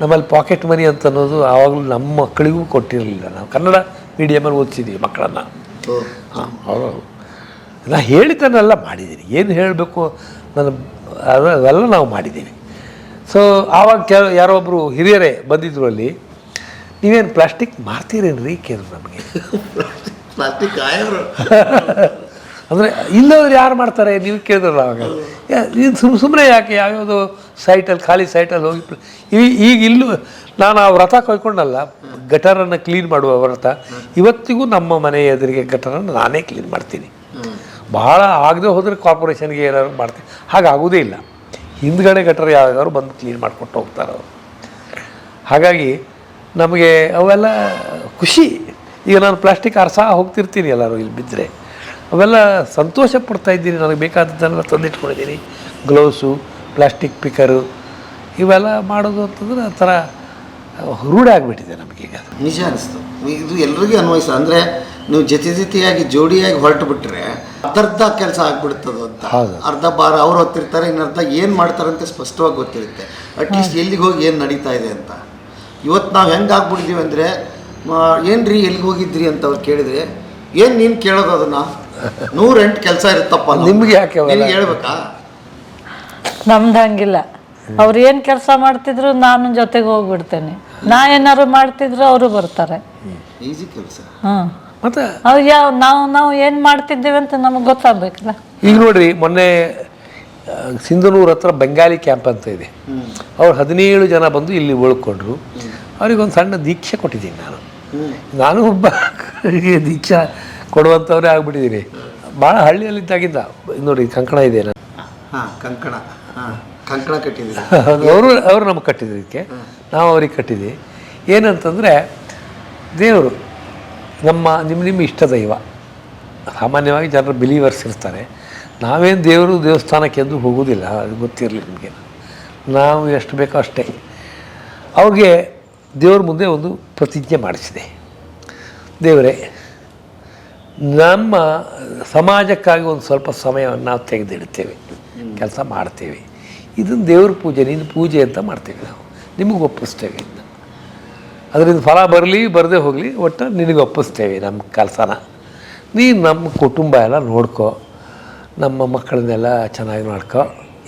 ನಮ್ಮಲ್ಲಿ ಪಾಕೆಟ್ ಮನಿ ಅಂತ ಅನ್ನೋದು ಆವಾಗಲೂ ನಮ್ಮ ಮಕ್ಕಳಿಗೂ ಕೊಟ್ಟಿರಲಿಲ್ಲ. ನಾವು ಕನ್ನಡ ಮೀಡಿಯಮಲ್ಲಿ ಓದಿಸಿದ್ದೀವಿ ಮಕ್ಕಳನ್ನು. ಅವರು ನಾನು ಹೇಳಿದ್ದನ್ನೆಲ್ಲ ಮಾಡಿದ್ದೀನಿ, ಏನು ಹೇಳಬೇಕು ನಾನು ಅವೆಲ್ಲ ನಾವು ಮಾಡಿದ್ದೀವಿ. ಸೊ ಆವಾಗ ಯಾರೋ ಒಬ್ಬರು ಹಿರಿಯರೇ ಬಂದಿದ್ರು ಅಲ್ಲಿ. ನೀವೇನು ಪ್ಲಾಸ್ಟಿಕ್ ಮಾರ್ತೀರೇನ್ರಿ ಕೇಳಿದ್ರು ನಮಗೆ.
ಪ್ಲಾಸ್ಟಿಕ್
ಅಂದರೆ ಇಲ್ಲವ್ರು ಯಾರು ಮಾಡ್ತಾರೆ ನೀವು ಕೇಳಿದ್ರಲ್ಲ ಅವಾಗ. ನೀನು ಸುಮ್ಮನೆ ಯಾಕೆ ಯಾವ್ಯಾವುದೋ ಸೈಟಲ್ಲಿ ಖಾಲಿ ಸೈಟಲ್ಲಿ ಹೋಗಿ ಈಗ ಇಲ್ಲೂ ನಾನು ಆ ವ್ರತ ಕೊಯ್ಕೊಂಡಲ್ಲ, ಗಟರನ್ನು ಕ್ಲೀನ್ ಮಾಡುವ ವ್ರತ. ಇವತ್ತಿಗೂ ನಮ್ಮ ಮನೆ ಎದುರಿಗೆ ಗಟರನ್ನು ನಾನೇ ಕ್ಲೀನ್ ಮಾಡ್ತೀನಿ. ಭಾಳ ಆಗದೆ ಹೋದರೆ ಕಾರ್ಪೊರೇಷನ್ಗೆ ಏನಾದ್ರು ಮಾಡ್ತೀನಿ, ಹಾಗಾಗೋದೇ ಇಲ್ಲ. ಹಿಂದ್ಗಡೆ ಗಟರ್ ಯಾವ್ದಾದ್ರು ಬಂದು ಕ್ಲೀನ್ ಮಾಡಿಕೊಟ್ಟು ಹೋಗ್ತಾರೆ ಅವರು. ಹಾಗಾಗಿ ನಮಗೆ ಅವೆಲ್ಲ ಖುಷಿ. ಈಗ ನಾನು ಪ್ಲಾಸ್ಟಿಕ್ ಆರ್ಸಾ ಹೋಗ್ತಿರ್ತೀನಿ, ಎಲ್ಲರೂ ಇಲ್ಲಿ ಬಿದ್ದರೆ ಅವೆಲ್ಲ ಸಂತೋಷ ಪಡ್ತಾಯಿದ್ದೀನಿ. ನನಗೆ ಬೇಕಾದದ್ದನ್ನೆಲ್ಲ ತಂದಿಟ್ಕೊಂಡಿದ್ದೀನಿ, ಗ್ಲೌಸು, ಪ್ಲಾಸ್ಟಿಕ್ ಪಿಕರು, ಇವೆಲ್ಲ ಮಾಡೋದು ಅಂತಂದ್ರೆ ಆ ಥರ ರೂಢ ಆಗಿಬಿಟ್ಟಿದೆ ನಮಗೀಗ.
ನಿಜ ಅನಿಸ್ತು, ಇದು ಎಲ್ರಿಗೂ ಅನ್ವಯಿಸ. ಅಂದರೆ ನೀವು ಜೊತೆಯಾಗಿ ಜೋಡಿಯಾಗಿ ಹೊರಟು ಬಿಟ್ಟರೆ ಅರ್ಧ ಕೆಲಸ ಆಗ್ಬಿಡ್ತದೆ ಅಂತ. ಅರ್ಧ ಭಾರ ಅವ್ರು ಹೊತ್ತಿರ್ತಾರೆ, ಇನ್ನರ್ಧ ಏನು ಮಾಡ್ತಾರಂತೆ ಸ್ಪಷ್ಟವಾಗಿ ಗೊತ್ತಿರುತ್ತೆ. ಅಟ್ಲೀಸ್ಟ್ ಎಲ್ಲಿಗೆ ಹೋಗಿ ಏನು ನಡೀತಾ ಇದೆ ಅಂತ. ಇವತ್ತು ನಾವು ಹೆಂಗೆ ಆಗ್ಬಿಟ್ಟಿದ್ದೀವಿ ಅಂದರೆ, ಏನು ರೀ ಎಲ್ಲಿಗೆ ಹೋಗಿದ್ರಿ ಅಂತ ಅವ್ರು ಕೇಳಿದರೆ, ಏನು ನೀನು ಕೇಳೋದು ಅದನ್ನು? 108 ಕೆಲಸ ಇರುತ್ತಪ್ಪ,
ನಿಮ್ಗೆ ಯಾಕೆ
ನಿಮ್ಗೆ ಹೇಳ್ಬೇಕಾ?
ನಮ್ದು ಹಂಗಿಲ್ಲ. ಅವ್ರು ಏನು ಕೆಲಸ ಮಾಡ್ತಿದ್ರು ನಾನು ಜೊತೆಗೆ ಹೋಗ್ಬಿಡ್ತೇನೆ. ನಾ ಏನಾದ್ರು ಮಾಡ್ತಿದ್ರು ಅವರು ಬರ್ತಾರೆ.
ಈಸಿ ಕೆಲಸ.
ಹಾಂ,
ಮತ್ತು
ಅವ್ರು ನಾವು ಏನು ಮಾಡ್ತಿದ್ದೇವೆ ಅಂತ ನಮಗೆ ಗೊತ್ತಾಗಬೇಕಲ್ಲ.
ಈಗ ನೋಡ್ರಿ, ಮೊನ್ನೆ ಸಿಂಧನೂರು ಹತ್ರ ಬೆಂಗಾಲಿ ಕ್ಯಾಂಪ್ ಅಂತ ಇದೆ. ಅವ್ರು 17 ಜನ ಬಂದು ಇಲ್ಲಿ ಉಳ್ಕೊಂಡ್ರು. ಅವ್ರಿಗೊಂದು ಸಣ್ಣ ದೀಕ್ಷೆ ಕೊಟ್ಟಿದ್ದೀನಿ ನಾನು ಒಬ್ಬ ದೀಕ್ಷಾ ಕೊಡುವಂಥವ್ರೇ ಆಗ್ಬಿಟ್ಟಿದ್ದೀನಿ. ಭಾಳ ಹಳ್ಳಿಯಲ್ಲಿದ್ದಾಗಿದ್ದ. ನೋಡಿ, ಕಂಕಣ ಇದೆ
ಹಾಂ, ಕಂಕಣ. ಹಾಂ, ಕಂಕಣ ಕಟ್ಟಿದ್ದೀವಿ.
ಅವರು ನಮ್ಗೆ ಕಟ್ಟಿದ್ರು. ಇದಕ್ಕೆ ನಾವು ಅವ್ರಿಗೆ ಕಟ್ಟಿದ್ವಿ. ಏನಂತಂದರೆ, ದೇವರು ನಿಮ್ಮ ಇಷ್ಟ ದೈವ. ಸಾಮಾನ್ಯವಾಗಿ ಜನರು ಬಿಲೀವರ್ಸ್ ಇರ್ತಾರೆ. ನಾವೇನು ದೇವಸ್ಥಾನಕ್ಕೆ ಎಂದು ಹೋಗೋದಿಲ್ಲ, ಅದು ಗೊತ್ತಿರಲಿ ನಿಮಗೆ. ನಾವು ಎಷ್ಟು ಬೇಕೋ ಅಷ್ಟೇ. ಅವ್ರಿಗೆ ದೇವ್ರ ಮುಂದೆ ಒಂದು ಪ್ರತಿಜ್ಞೆ ಮಾಡಿಸಿದೆ. ದೇವರೇ, ನಮ್ಮ ಸಮಾಜಕ್ಕಾಗಿ ಒಂದು ಸ್ವಲ್ಪ ಸಮಯವನ್ನು ನಾವು ತೆಗೆದಿಡ್ತೇವೆ, ಕೆಲಸ ಮಾಡ್ತೇವೆ. ಇದನ್ನು ದೇವ್ರ ಪೂಜೆ, ನಿನ್ನ ಪೂಜೆ ಅಂತ ಮಾಡ್ತೇವೆ. ನಾವು ನಿಮಗೆ ಒಪ್ಪಿಸ್ತೇವೆ. ಅದರಿಂದ ಫಲ ಬರಲಿ ಬರದೇ ಹೋಗಲಿ, ಒಟ್ಟು ನಿನಗೆ ಒಪ್ಪಿಸ್ತೇವೆ ನಮ್ಮ ಕೆಲಸನ. ನೀನು ನಮ್ಮ ಕುಟುಂಬ ಎಲ್ಲ ನೋಡ್ಕೊ, ನಮ್ಮ ಮಕ್ಕಳನ್ನೆಲ್ಲ ಚೆನ್ನಾಗಿ ಮಾಡ್ಕೊ.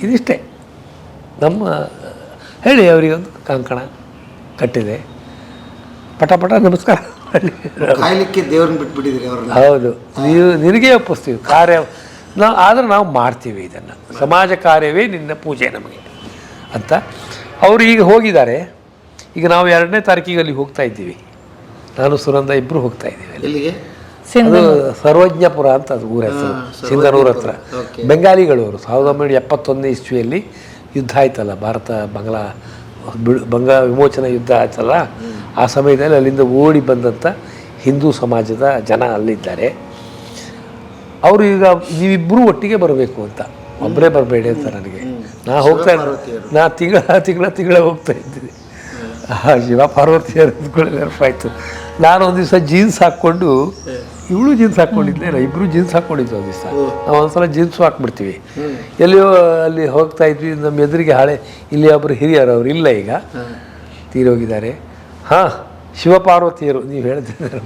ಇದಿಷ್ಟೇ ನಮ್ಮ ಹೇಳಿ. ಅವರಿಗೊಂದು ಕಂಕಣ ಕಟ್ಟಿದೆ. ಪಟ ನಮಸ್ಕಾರ
ಕಾಯ್ಲಿಕ್ಕೆ ದೇವ್ರನ್ನ ಬಿಟ್ಬಿಟ್ಟಿದ್ರಿ ಅವ್ರನ್ನ.
ಹೌದು, ನಿನಗೆ ಒಪ್ಪಿಸ್ತೀವಿ ಕಾರ್ಯ ಆದರೆ ನಾವು ಮಾಡ್ತೀವಿ ಇದನ್ನು. ಸಮಾಜ ಕಾರ್ಯವೇ ನಿನ್ನ ಪೂಜೆ ನಮಗೆ ಅಂತ. ಅವರು ಈಗ ಹೋಗಿದ್ದಾರೆ. ಈಗ ನಾವು 2ನೇ ತಾರೀಕಿಗೆ ಅಲ್ಲಿ ಹೋಗ್ತಾ ಇದ್ದೀವಿ. ನಾನು ಸುನಂದ ಇಬ್ಬರು ಹೋಗ್ತಾ ಇದ್ದೀವಿ.
ಎಲ್ಲಿಗೆ?
ಅದು ಸರ್ವಜ್ಞಪುರ ಅಂತ, ಅದು ಊರ ಹೆಸರು. ಸಿಂಧನೂರು ಹತ್ರ. ಬೆಂಗಾಲಿಗಳು ಅವರು 1971 ಇಸ್ವಿಯಲ್ಲಿ ಯುದ್ಧ ಆಯ್ತಲ್ಲ, ಭಾರತ ಬಂಗ ವಿಮೋಚನಾ ಯುದ್ಧ ಆಯ್ತಲ್ಲ, ಆ ಸಮಯದಲ್ಲಿ ಅಲ್ಲಿಂದ ಓಡಿ ಬಂದಂಥ ಹಿಂದೂ ಸಮಾಜದ ಜನ ಅಲ್ಲಿದ್ದಾರೆ. ಅವರು ಈಗ ನೀವಿಬ್ಬರೂ ಒಟ್ಟಿಗೆ ಬರಬೇಕು ಅಂತ, ಒಬ್ಬರೇ ಬರಬೇಡಿ ಅಂತ ನನಗೆ. ನಾ ತಿಂಗಳ ಹೋಗ್ತಾ ಇದ್ದೀನಿ. ಶಿವ ಪಾರ್ವತಿಯರು ನೆನಪಾಯ್ತು. ನಾನು ಒಂದು ದಿವಸ ಜೀನ್ಸ್ ಹಾಕ್ಕೊಂಡು, ಇವಳು ಜೀನ್ಸ್ ಹಾಕ್ಕೊಂಡಿದ್ದೆ, ಇಬ್ಬರು ಜೀನ್ಸ್ ಹಾಕ್ಕೊಂಡಿದ್ವಿ ಒಂದು ದಿವಸ. ನಾವು ಒಂದ್ಸಲ ಜೀನ್ಸು ಹಾಕ್ಬಿಡ್ತೀವಿ. ಎಲ್ಲಿಯೋ ಅಲ್ಲಿ ಹೋಗ್ತಾ ಇದ್ವಿ. ನಮ್ಮ ಎದುರಿಗೆ ಇಲ್ಲಿ ಒಬ್ಬರು ಹಿರಿಯರು, ಅವರು ಇಲ್ಲ, ಈಗ ತೀರೋಗಿದ್ದಾರೆ. ಹಾಂ, ಶಿವಪಾರ್ವತಿಯರು ನೀವು ಹೇಳ್ತಿದ್ದಾರೆ.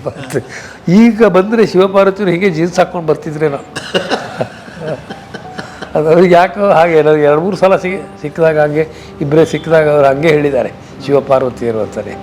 ಈಗ ಬಂದರೆ ಶಿವಪಾರ್ವತಿಯರು ಹೀಗೆ ಜೀನ್ಸ್ ಹಾಕ್ಕೊಂಡು ಬರ್ತಿದ್ರೇನೋ. ಅದು ಅವ್ರಿಗೆ ಯಾಕೋ ಹಾಗೆ 2-3 ಸಲ ಸಿಕ್ಕಿದಾಗ ಹಂಗೆ ಇಬ್ಬರೇ ಸಿಕ್ಕಿದಾಗ ಅವ್ರು ಹಂಗೆ ಹೇಳಿದ್ದಾರೆ, ಶಿವಪಾರ್ವತಿಯರು ಅಂತಾರೆ.